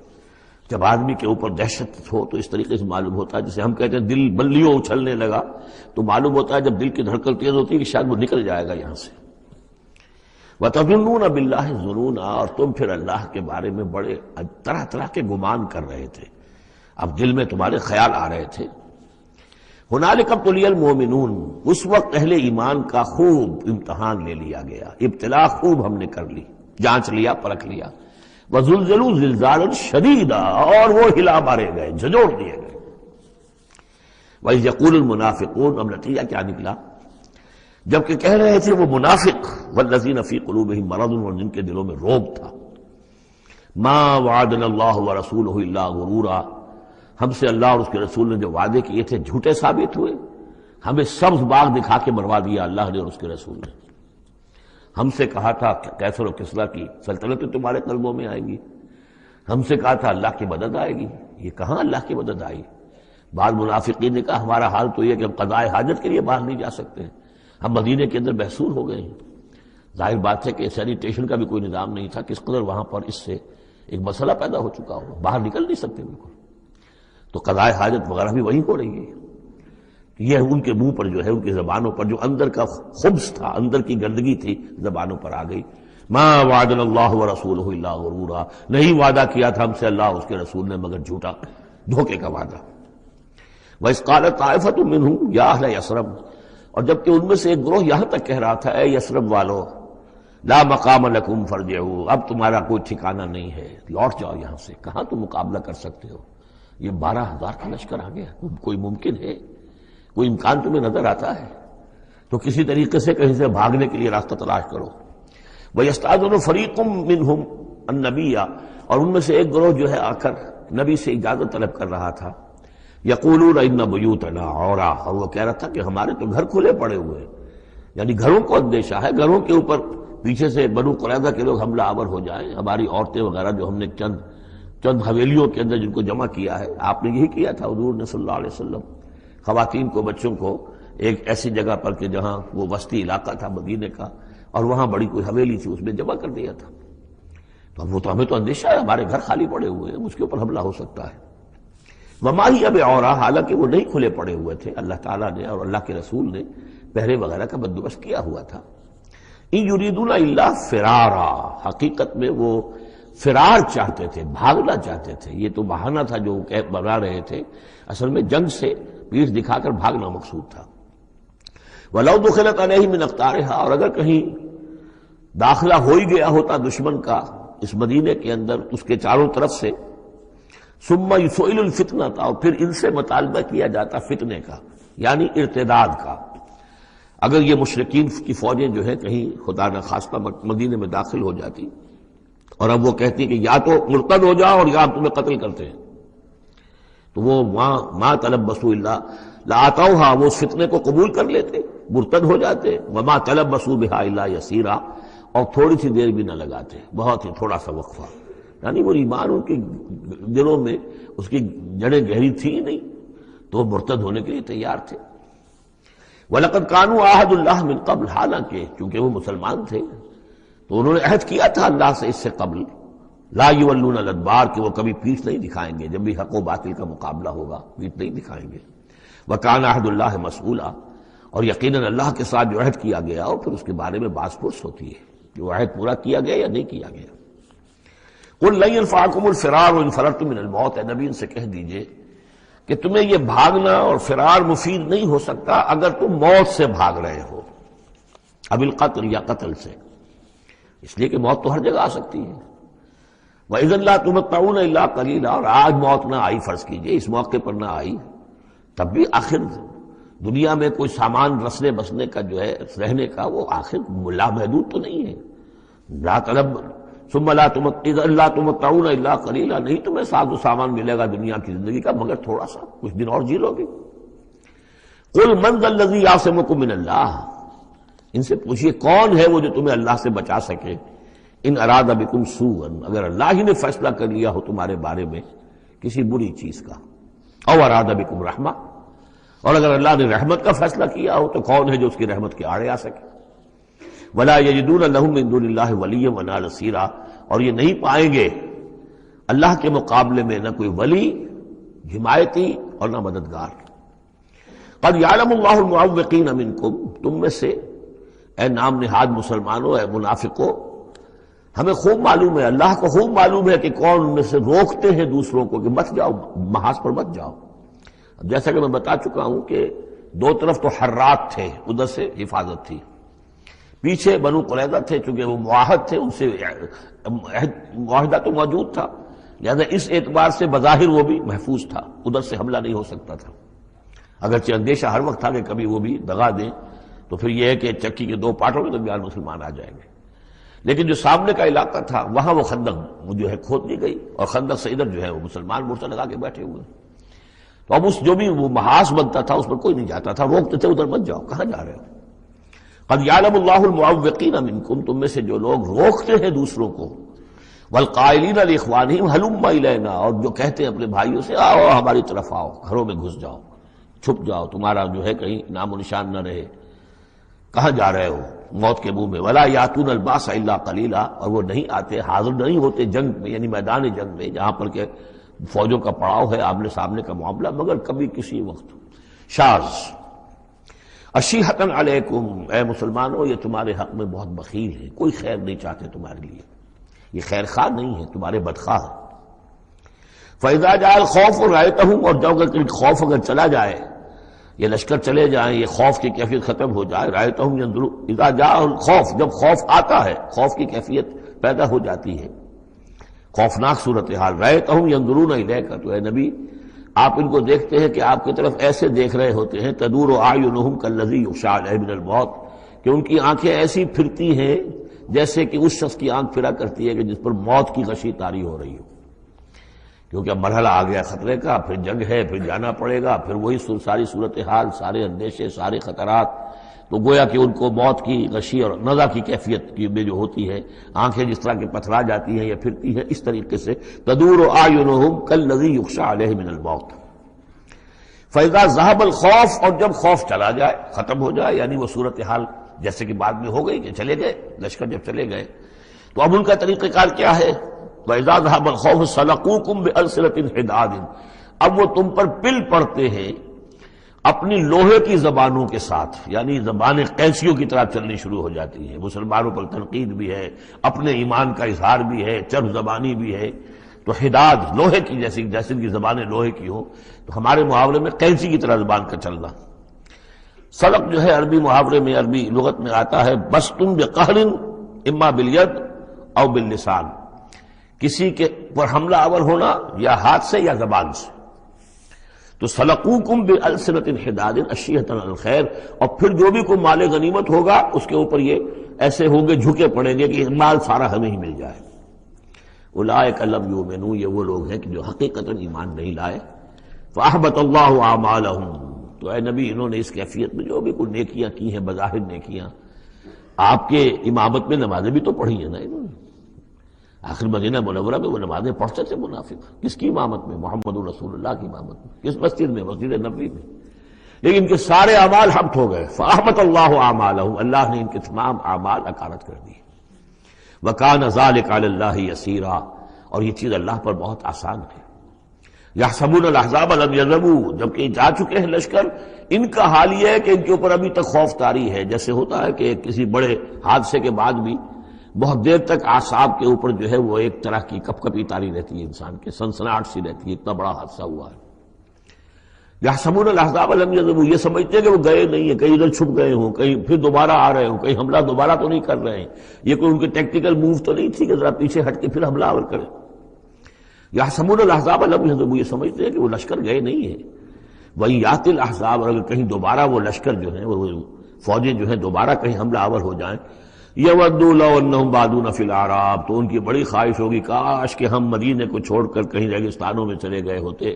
جب آدمی کے اوپر دہشت ہو تو اس طریقے سے معلوم ہوتا ہے، جسے ہم کہتے ہیں دل بلیوں اچھلنے لگا، تو معلوم ہوتا ہے جب دل کی دھڑکن تیز ہوتی ہے کہ شاید وہ نکل جائے گا یہاں سے۔ وَتَظُنُّونَ بِاللَّهِ الظُّنُونَ، اور تم پھر اللہ کے بارے میں بڑے طرح طرح کے گمان کر رہے تھے، اب دل میں تمہارے خیال آ رہے تھے۔ هُنَالِكَ ابْتُلِيَ الْمُؤْمِنُونَ، اس وقت اہل ایمان کا خوب امتحان لے لیا گیا، ابتلا خوب ہم نے کر لی، جانچ لیا، پرکھ لیا۔ وَزُلْزِلُوا زِلْزَالًا شَدِيدًا، اور وہ ہلا مارے گئے، جھنجھوڑ دیے گئے۔ وَإِذْ يَقُولُ الْمُنَافِقُونَ، اب نتیجہ کیا نکلا؟ جبکہ کہہ رہے تھے وہ منافق، وَالَّذِينَ فِي قُلُوبِهِم مَرَضٌ، اور جن کے دلوں میں روگ تھا، مَا وَعَدَنَا اللَّهُ وَرَسُولُهُ إِلَّا غُرُورًا، ہم سے اللہ اور اس کے رسول نے جو وعدے کیے تھے جھوٹے ثابت ہوئے، ہمیں سبز باغ دکھا کے مروا دیا اللہ نے اور اس کے رسول نے۔ ہم سے کہا تھا کیسر و کسریٰ کی سلطنت تمہارے قلبوں میں آئے گی، ہم سے کہا تھا اللہ کی مدد آئے گی، یہ کہاں اللہ کی مدد آئی؟ بعض منافقین نے کہا ہمارا حال تو یہ کہ ہم قضائے حاجت کے لیے باہر نہیں جا سکتے ہیں، ہم مدینے کے اندر محصور ہو گئے ہیں۔ ظاہر بات ہے کہ سینیٹیشن کا بھی کوئی نظام نہیں تھا، کس قدر وہاں پر اس سے ایک مسئلہ پیدا ہو چکا ہو، باہر نکل نہیں سکتے بالکل، تو قضائے حاجت وغیرہ بھی وہیں ہو رہی ہے۔ یہ ان کے منہ پر جو ہے، ان کی زبانوں پر جو اندر کا خبث تھا، اندر کی گندگی تھی، زبانوں پر آ گئی۔ ما وعدنا اللہ ورسولہ الا غرورا، نہیں وعدہ کیا تھا ہم سے اللہ اور اس کے رسول نے مگر جھوٹا، دھوکے کا وعدہ۔ وَإِذْ قَالَتْ طَائِفَةٌ مِّنْهُمْ يَا أَهْلَ يَثْرِبَ، اور جبکہ ان میں سے ایک گروہ یہاں تک کہہ رہا تھا اے یثرب والو، لا مقام لکم فارجعوا، اب تمہارا کوئی ٹھکانہ نہیں ہے، لوٹ جاؤ یہاں سے، کہاں تم مقابلہ کر سکتے ہو، یہ 12,000 کا لشکر آ گیا، کوئی ممکن ہے، کوئی امکان تمہیں نظر آتا ہے تو کسی طریقے سے کہیں سے بھاگنے کے لیے راستہ تلاش کرو۔ وَيَسْتَأْذِنُ فَرِيقٌ مِّنْهُمْ النَّبِيَّ، اور ان میں سے ایک گروہ جو ہے آ کر نبی سے اجازت طلب کر رہا تھا، یقولون ان بیوتنا عورا، اور وہ کہہ رہا تھا کہ ہمارے تو گھر کھلے پڑے ہوئے ہیں، یعنی گھروں کو اندیشہ ہے، گھروں کے اوپر پیچھے سے بنو قریظہ کے لوگ حملہ آور ہو جائیں، ہماری عورتیں وغیرہ جو ہم نے چند حویلیوں کے اندر جن کو جمع کیا ہے، آپ نے یہی کیا تھا حضور نے صلی اللہ علیہ وسلم، خواتین کو بچوں کو ایک ایسی جگہ پر کہ جہاں وہ وسطی علاقہ تھا مدینے کا اور وہاں بڑی کوئی حویلی تھی اس میں جمع کر دیا تھا، تو اب وہ تو ہمیں تو اندیشہ ہے ہمارے گھر خالی پڑے ہوئے ہیں، اس کے اوپر حملہ ہو سکتا ہے۔ وما ہی اب عورا، حالانکہ وہ نہیں کھلے پڑے ہوئے تھے، اللہ تعالیٰ نے اور اللہ کے رسول نے پہرے وغیرہ کا بندوبست کیا ہوا تھا۔ ان یریدون الا فرارا، حقیقت میں وہ فرار چاہتے تھے، بھاگنا چاہتے تھے، یہ تو بہانہ تھا جو بنا رہے تھے، اصل میں جنگ سے پیٹھ دکھا کر بھاگنا مقصود تھا۔ وَلَوْ دُخِلَتْ عَلَيْهِمْ مِنْ أَقْطَارِهَا، اور اگر کہیں داخلہ ہو ہی گیا ہوتا دشمن کا اس مدینے کے اندر اس کے چاروں طرف سے، ثُمَّ يُسْئِلُ الْفِتْنَةَ، اور پھر ان سے مطالبہ کیا جاتا فتنے کا، یعنی ارتداد کا۔ اگر یہ مشرکین کی فوجیں جو ہے کہیں خدا نخواستہ مدینے میں داخل ہو جاتی اور اب وہ کہتی کہ یا تو مرتد ہو جاؤ اور یا ہم تمہیں قتل کرتے ہیں، تو وہ ما تلبسوا الا لآتوها، وہ اس فتنے کو قبول کر لیتے، مرتد ہو جاتے، وما تلبسوا بها الا یسیرا، اور تھوڑی سی دیر بھی نہ لگاتے، بہت ہی تھوڑا سا وقفہ، یعنی وہ ایمان ان کے دلوں میں اس کی جڑیں گہری تھی نہیں، تو وہ مرتد ہونے کے لیے تیار تھے۔ وَلَقَدْ كَانُوا عَاهَدُوا اللَّهِ مِنْ قَبْلُ، حالانکہ چونکہ وہ مسلمان تھے تو انہوں نے عہد کیا تھا اللہ سے اس سے قبل، لا یولون الادبار، کہ وہ کبھی پیٹھ نہیں دکھائیں گے، جب بھی حق و باطل کا مقابلہ ہوگا پیٹھ نہیں دکھائیں گے۔ وَكَانَ عَهْدُ اللَّهِ مَسْئُولًا، اور یقیناً اللہ کے ساتھ جو عہد کیا گیا اور پھر اس کے بارے میں باز پرس ہوتی ہے کہ وہ عہد پورا کیا گیا یا نہیں کیا گیا۔ قُلْ لَن يَنفَعَكُمُ الْفِرَارُ إِنْ فَرَرْتُم مِّنَ الْمَوْتِ، اے نبی ان سے کہہ دیجئے کہ تمہیں یہ بھاگنا اور فرار مفید نہیں ہو سکتا اگر تم موت سے بھاگ رہے ہو، اب القتل یا قتل سے، اس لیے کہ موت تو ہر جگہ آ سکتی ہے۔ وَإِذًا لَّا تُمَتَّعُونَ إِلَّا قَلِيلًا، اور آج موت نہ آئی، فرض کیجئے اس موقع پر نہ آئی، تب بھی آخر دنیا میں کوئی سامان رسنے بسنے کا جو ہے رہنے کا وہ آخر لامحدود تو نہیں ہے۔ لا طلب ثم لا تمتعون الا قلیلا، نہیں تمہیں ساز و سامان ملے گا دنیا کی زندگی کا مگر تھوڑا سا، کچھ دن اور جی لو گے۔ قل من ذا الذی یعصمکم من اللہ، ان سے پوچھئے کون ہے وہ جو تمہیں اللہ سے بچا سکے، ان اراد بکم سوءا، اگر اللہ ہی نے فیصلہ کر لیا ہو تمہارے بارے میں کسی بری چیز کا، او اراد بکم رحمہ، اور اگر اللہ نے رحمت کا فیصلہ کیا ہو تو کون ہے جو اس کی رحمت کے آڑے آ سکے۔ وَلَا يَجِدُونَ لَهُم مِّن دُونِ اللَّهِ وَلِيًّا وَلَا نَصِيرًا، اور یہ نہیں پائیں گے اللہ کے مقابلے میں نہ کوئی ولی، حمایتی اور نہ مددگار۔ قَدْ يَعْلَمُ اللَّهُ الْمُعَوِّقِينَ مِنكُمْ، تم میں سے اے نام نہاد مسلمانوں، اے منافقوں، ہمیں خوب معلوم ہے، اللہ کو خوب معلوم ہے کہ کون ان میں سے روکتے ہیں دوسروں کو کہ مت جاؤ، محاذ پر مت جاؤ۔ جیسا کہ میں بتا چکا ہوں کہ دو طرف تو حرات تھے، ادھر سے حفاظت تھی، پیچھے بنو قریظہ تھے، چونکہ وہ معاہد تھے، ان سے معاہدہ تو موجود تھا، لہذا اس اعتبار سے بظاہر وہ بھی محفوظ تھا، ادھر سے حملہ نہیں ہو سکتا تھا، اگرچہ اندیشہ ہر وقت تھا کہ کبھی وہ بھی دغا دیں تو پھر یہ ہے کہ چکی کے دو پارٹوں کے درمیان مسلمان آ جائیں گے۔ لیکن جو سامنے کا علاقہ تھا وہاں وہ خندق جو ہے کھود دی گئی، اور خندق سے ادھر جو ہے وہ مسلمان مورچہ لگا کے بیٹھے ہوئے، تو اب اس جو بھی وہ محاذ بنتا تھا اس پر کوئی نہیں جاتا تھا، روکتے تھے ادھر مت جاؤ، کہاں جا رہے ہو۔ قد یعلم اللہ المعوقین منکم، تم میں سے جو لوگ روکتے ہیں دوسروں کو، والقائلین لاخوانہم ہلم الینا، اور جو کہتے ہیں اپنے بھائیوں سے آؤ ہماری طرف آؤ، گھروں میں گھس جاؤ، چھپ جاؤ، تمہارا جو ہے کہیں نام و نشان نہ رہے، کہاں جا رہے ہو موت کے منہ میں۔ ولا یاتون الباس الا قلیلا، اور وہ نہیں آتے، حاضر نہیں ہوتے جنگ میں، یعنی میدان جنگ میں جہاں پر کہ فوجوں کا پڑاؤ ہے، آمنے سامنے کا معاملہ، مگر کبھی کسی وقت۔ شاذ اشیحتن علیکم، اے مسلمانوں یہ تمہارے حق میں بہت بخیل ہے، کوئی خیر نہیں چاہتے تمہارے لیے، یہ خیر خواہ نہیں ہے، تمہارے بدخواہ ہے۔ فاذا جاء الخوف رأیتہم، اور جب اگر خوف اگر چلا جائے، یہ لشکر چلے جائیں، یہ خوف کی کیفیت ختم ہو جائے، رأیتہم ینظرون، اذا جاء الخوف، جب خوف آتا ہے، خوف کی کیفیت پیدا ہو جاتی ہے، خوفناک صورتحال، رأیتہم ینظرون الیک، تو اے نبی آپ ان کو دیکھتے ہیں کہ آپ کی طرف ایسے دیکھ رہے ہوتے ہیں، تدور اعینہم کالذی یغشی علیہ من الموت، کہ ان کی آنکھیں ایسی پھرتی ہیں جیسے کہ اس شخص کی آنکھ پھرا کرتی ہے کہ جس پر موت کی غشی طاری ہو رہی ہو، کیونکہ اب مرحلہ آ گیا خطرے کا، پھر جنگ ہے، پھر جانا پڑے گا، پھر وہی ساری صورتحال، سارے اندیشے، سارے خطرات، تو گویا کہ ان کو موت کی غشی اور نزع کی کیفیت میں جو ہوتی ہے، آنکھیں جس طرح کے پتھرا جاتی ہیں یا پھرتی ہیں، اس طریقے سے تدور اعینہم کالذی یغشی علیہ من الموت۔ فاذا ذهب الخوف، اور جب خوف چلا جائے، ختم ہو جائے، یعنی وہ صورتحال جیسے کہ بعد میں ہو گئی کہ چلے گئے لشکر، جب چلے گئے تو اب ان کا طریقہ کار کیا ہے؟ وَإِذَا ذَهَبَ الْخَوْفُ سَلَقُوكُمْ بِأَلْسِنَةٍ حِدَادٍ، اب وہ تم پر پل پڑتے ہیں اپنی لوہے کی زبانوں کے ساتھ، یعنی زبانیں قینچیوں کی طرح چلنی شروع ہو جاتی ہیں، مسلمانوں پر تنقید بھی ہے، اپنے ایمان کا اظہار بھی ہے، چرب زبانی بھی ہے، تو حداد لوہے کی جیسے کی زبانیں لوہے کی ہوں، تو ہمارے محاورے میں قینچی کی طرح زبان کا چلنا۔ سلق جو ہے عربی محاورے میں، عربی لغت میں آتا ہے بسطن بقہر اما بالید او باللسان، کسی کے پر حملہ آور ہونا یا ہاتھ سے یا زبان سے۔ تو سلقوکم بالسنۃ حداد اشیۃ الخیر، اور پھر جو بھی کوئی مال غنیمت ہوگا اس کے اوپر یہ ایسے ہوں گے، جھکے پڑیں گے کہ مال سارا ہمیں ہی مل جائے۔ اولئک لم یؤمنوا، یہ وہ لوگ ہیں کہ جو حقیقتاً ایمان نہیں لائے۔ فأحبط اللہ اعمالہم، تو اے نبی انہوں نے اس کیفیت میں جو بھی کوئی نیکیاں کی ہیں، بظاہر نیکیاں، آپ کے امامت میں نمازیں بھی تو پڑھی ہیں نا انہوں نے، آخر مدینہ منورہ میں وہ نمازیں پڑھتے تھے منافق، کس کی امامت میں؟ محمد رسول اللہ کی امامت میں، کس مسجد میں؟ مسجد نبوی میں، لیکن ان کے سارے اعمال حبط ہو گئے. فأحبط اللہ اعمالہم، اللہ نے ان کے تمام اعمال اکارت کر دیے. وکان ذلک علی اللہ یسیرا، اور یہ چیز اللہ پر بہت آسان ہے. یحسبون الاحزاب لم یذهبوا، جبکہ یہ جا چکے ہیں لشکر، ان کا حال یہ ہے کہ ان کے اوپر ابھی تک خوف طاری ہے. جیسے ہوتا ہے کہ کسی بڑے حادثے کے بعد بھی بہت دیر تک اعصاب کے اوپر جو ہے وہ ایک طرح کی کپ کپی طاری رہتی ہے، انسان کے سنسناہٹ سی رہتی ہے، اتنا بڑا حادثہ ہوا ہے. یحسبون الاحزاب لم یذهبوا، یہ سمجھتے ہیں کہ وہ گئے نہیں ہیں، کہیں ادھر چھپ گئے ہوں، کہیں پھر دوبارہ آ رہے ہوں، کہیں حملہ دوبارہ تو نہیں کر رہے ہیں، یہ کوئی ان کے ٹیکٹیکل موو تو نہیں تھی کہ ذرا پیچھے ہٹ کے پھر حملہ آور کریں. یحسبون الاحزاب لم یذهبوا، یہ سمجھتے ہیں کہ وہ لشکر گئے نہیں ہیں. وَإِن یأتی الاحزاب، اور اگر کہیں دوبارہ وہ لشکر جو ہیں، وہ فوجیں جو ہیں دوبارہ کہیں حملہ آور ہو جائیں، یودوا لو انہم بادون فی الاعراب، تو ان کی بڑی خواہش ہوگی کاش کہ ہم مدینے کو چھوڑ کر کہیں ریگستانوں میں چلے گئے ہوتے،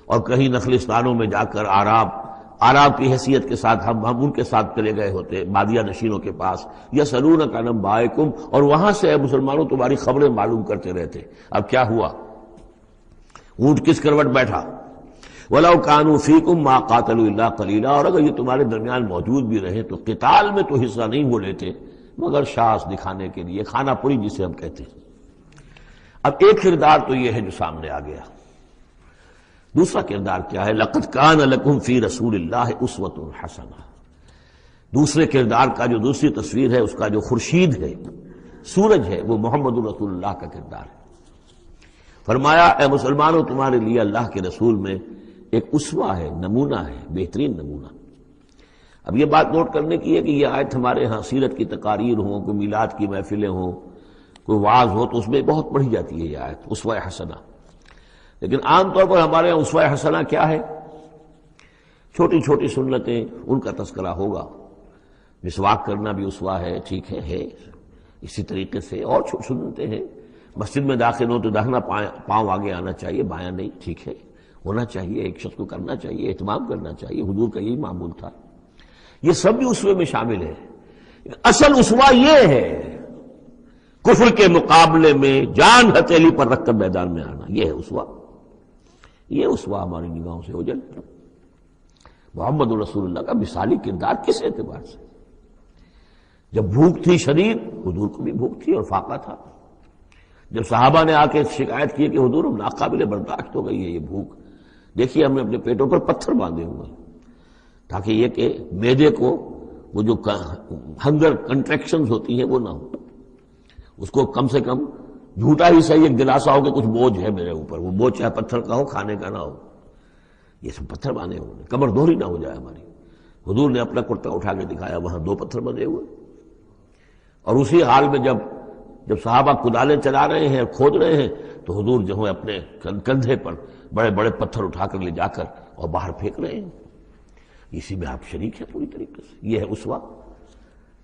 اور کہیں نخلستانوں میں جا کر آراب کی حیثیت کے ساتھ ہم ان کے ساتھ چلے گئے ہوتے، بادیہ نشینوں کے پاس. یسألونک عن انبائکم، اور وہاں سے اے مسلمانوں تمہاری خبریں معلوم کرتے رہتے. اب کیا ہوا؟ اونٹ کس کروٹ بیٹھا؟ وَلَوْ كَانُوا فِيكُمْ مَا قَاتَلُوا إِلَّا قَلِيلًا، اور اگر یہ تمہارے درمیان موجود بھی رہے تو قتال میں تو حصہ نہیں وہ لیتے مگر شاس دکھانے کے لیے، کھانا پوری جسے ہم کہتے ہیں. اب ایک کردار تو یہ ہے جو سامنے آ گیا. دوسرا کردار کیا ہے؟ لَقَدْ كَانَ لَكُمْ فِي رَسُولِ اللَّهِ أُسْوَةٌ حَسَنَةٌ. دوسرے کردار کا جو دوسری تصویر ہے، اس کا جو خورشید ہے، سورج ہے، وہ محمد رسول اللہ کا کردار ہے. فرمایا اے مسلمانوں تمہارے لیے اللہ کے رسول میں ایک اسوہ ہے، نمونہ ہے، بہترین نمونہ. اب یہ بات نوٹ کرنے کی ہے کہ یہ آیت ہمارے ہاں سیرت کی تقاریر ہوں، کوئی میلاد کی محفلیں ہوں، کوئی وعظ ہو تو اس میں بہت پڑھی جاتی ہے یہ آیت اسوہ حسنہ. لیکن عام طور پر ہمارے ہاں اسوہ حسنہ کیا ہے؟ چھوٹی چھوٹی سنتیں، ان کا تذکرہ ہوگا. مسواک کرنا بھی اسوہ ہے، ٹھیک ہے. اسی طریقے سے اور سنتیں ہیں. مسجد میں داخل ہو تو داہنا پاؤں آگے آنا چاہیے، بایاں نہیں، ٹھیک ہے، ہونا چاہیے، ایک شخص کو کرنا چاہیے، اہتمام کرنا چاہیے. حضور کا یہی معمول تھا. یہ سب بھی اسوے میں شامل ہے. اصل اسوہ یہ ہے کفر کے مقابلے میں جان ہتھیلی پر رکھ کر میدان میں آنا. یہ ہے اسوہ. یہ اسوہ ہماری نگاہوں سے اوجھل. محمد رسول اللہ کا مثالی کردار کس اعتبار سے؟ جب بھوک تھی شدید، حضور کو بھی بھوک تھی اور فاقہ تھا. جب صحابہ نے آ کے شکایت کی کہ حضور ناقابل برداشت ہو گئی ہے یہ بھوک، دیکھیے ہم نے اپنے پیٹوں پر پتھر باندھے ہوئے تاکہ یہ کہ معدے کو وہ جو ہنگر کنٹریکشنز ہوتی ہیں وہ نہ ہو، اس کو کم سے کم جھوٹا ہی صحیح ایک دلاسا ہو کہ کچھ بوجھ ہے میرے اوپر، وہ بوجھ چاہے پتھر کا ہو، کھانے کا نہ ہو. یہ سب پتھر باندھے ہوئے، کمر دوہری نہ ہو جائے ہماری. حضور نے اپنا کرتا اٹھا کے دکھایا، وہاں 2 پتھر بندھے ہوئے. اور اسی حال میں جب صحابہ کدالیں چلا رہے ہیں، کھود رہے ہیں، تو حضور جو ہے اپنے کندھے پر بڑے بڑے پتھر اٹھا کر لے جا کر اور باہر پھینک رہے ہیں. اسی میں آپ شریک ہیں پوری طریقے سے. یہ ہے اسوہ.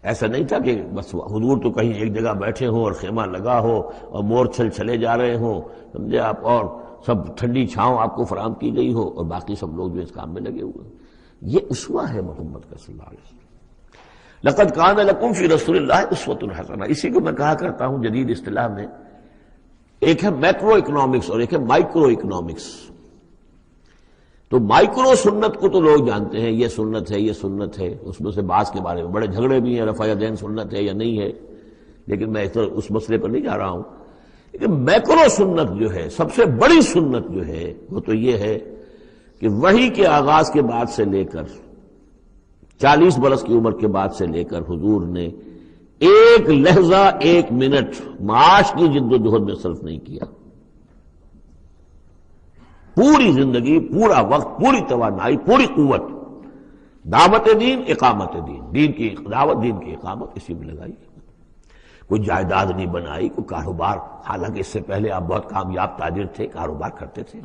ایسا نہیں تھا کہ بس حضور تو کہیں ایک جگہ بیٹھے ہوں اور خیمہ لگا ہو اور مور چھل چلے جا رہے ہوں، سمجھے آپ، اور سب ٹھنڈی چھاؤں آپ کو فراہم کی گئی ہو اور باقی سب لوگ جو اس کام میں لگے ہوئے. یہ اسوہ ہے محمد کا صلی اللہ علیہ وسلم. لقد کان لکم فی رسول اللہ اسوۃ حسنہ. اسی کو میں کہا کرتا ہوں جدید اصطلاح میں ایک ہے میکرو اکنامکس اور ایک ہے مائکرو اکنامکس. تو مائکرو سنت کو تو لوگ جانتے ہیں، یہ سنت ہے، یہ سنت ہے. اس میں سے بعض کے بارے میں بڑے جھگڑے بھی ہیں، رفع یدین سنت ہے یا نہیں ہے، لیکن میں اس مسئلے پر نہیں جا رہا ہوں. لیکن میکرو سنت جو ہے، سب سے بڑی سنت جو ہے، وہ تو یہ ہے کہ وحی کے آغاز کے بعد سے لے کر 40 برس کی عمر کے بعد سے لے کر حضور نے ایک لحظہ، ایک منٹ معاش کی جد و جہد میں صرف نہیں کیا. پوری زندگی، پورا وقت، پوری توانائی، پوری قوت دعوت دین، اقامت دین، دین کی دعوت، دین کی اقامت اسی میں لگائی. کوئی جائیداد نہیں بنائی، کوئی کاروبار، حالانکہ اس سے پہلے آپ بہت کامیاب تاجر تھے، کاروبار کرتے تھے،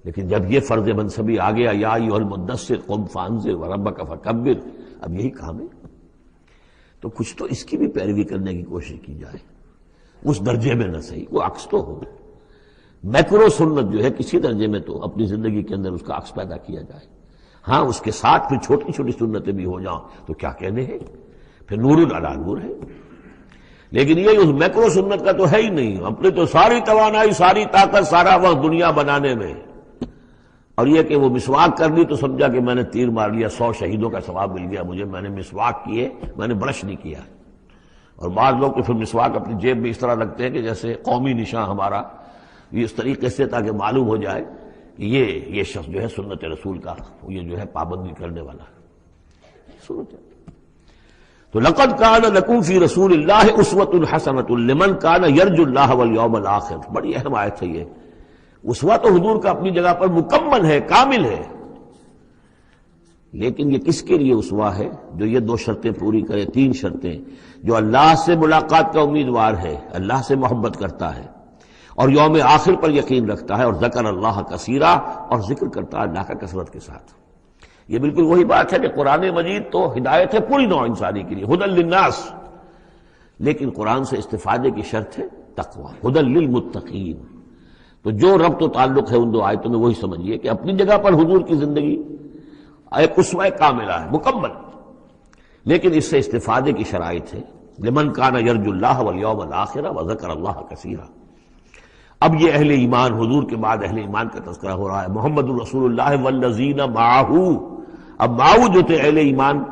لیکن جب یہ فرض منصبی آ گیا، یا ایھا المدثر قم فانذر وربک فکبر، اب یہی کام ہے، تو کچھ تو اس کی بھی پیروی کرنے کی کوشش کی جائے. اس درجے میں نہ صحیح، وہ عکس تو ہو. میکرو سنت جو ہے کسی درجے میں تو اپنی زندگی کے اندر اس کا عکس پیدا کیا جائے. ہاں اس کے ساتھ پھر چھوٹی چھوٹی سنتیں بھی ہو جاؤں تو کیا کہنے ہیں، پھر نور علی نور ہے. لیکن یہ اس میکرو سنت کا تو ہے ہی نہیں. اپنے تو ساری توانائی، ساری طاقت، سارا وقت دنیا بنانے میں، اور یہ کہ وہ مسواک کر لی تو سمجھا کہ میں نے تیر مار لیا، 100 شہیدوں کا ثواب مل گیا مجھے، میں نے مسواک کیے، میں نے برش نہیں کیا. اور بعض لوگ تو پھر مسواک اپنی جیب میں اس طرح رکھتے ہیں کہ جیسے قومی نشان ہمارا، یہ اس طریقے سے تاکہ معلوم ہو جائے کہ یہ شخص جو ہے سنت رسول کا یہ جو ہے پابندی کرنے والا ہے. تو لقد کان لکم فی رسول اللہ اسوۃ حسنۃ لمن کان یرجو اللہ والیوم الآخر. بڑی اہم آیت ہے یہ. اسوہ تو حضور کا اپنی جگہ پر مکمل ہے، کامل ہے، لیکن یہ کس کے لیے اسوہ ہے؟ جو یہ 2 شرطیں پوری کرے، 3 شرطیں. جو اللہ سے ملاقات کا امیدوار ہے، اللہ سے محبت کرتا ہے، اور یوم آخر پر یقین رکھتا ہے، اور ذکر اللہ کثیرا، اور ذکر کرتا ہے اللہ کا کثرت کے ساتھ. یہ بالکل وہی بات ہے کہ قرآن مجید تو ہدایت ہے پوری نوع انسانی کے لیے، ہدی للناس، لیکن قرآن سے استفادے کی شرط ہے تقوی، ہدی للمتقین. تو جو ربط و تعلق ہے ان 2 آیتوں میں وہی سمجھیے کہ اپنی جگہ پر حضور کی زندگی ایک اسوہ کاملہ ہے، مکمل، لیکن اس سے استفادے کی شرائط ہے. لمن کان یرجو اللہ والیوم الآخر وذکر اللہ کثیرا. اب یہ اہل ایمان، حضور کے بعد اہل ایمان کا تذکرہ ہو رہا ہے. محمد الرسول اللہ والذین معہ، اب معہ جو تھے اہل ایمان.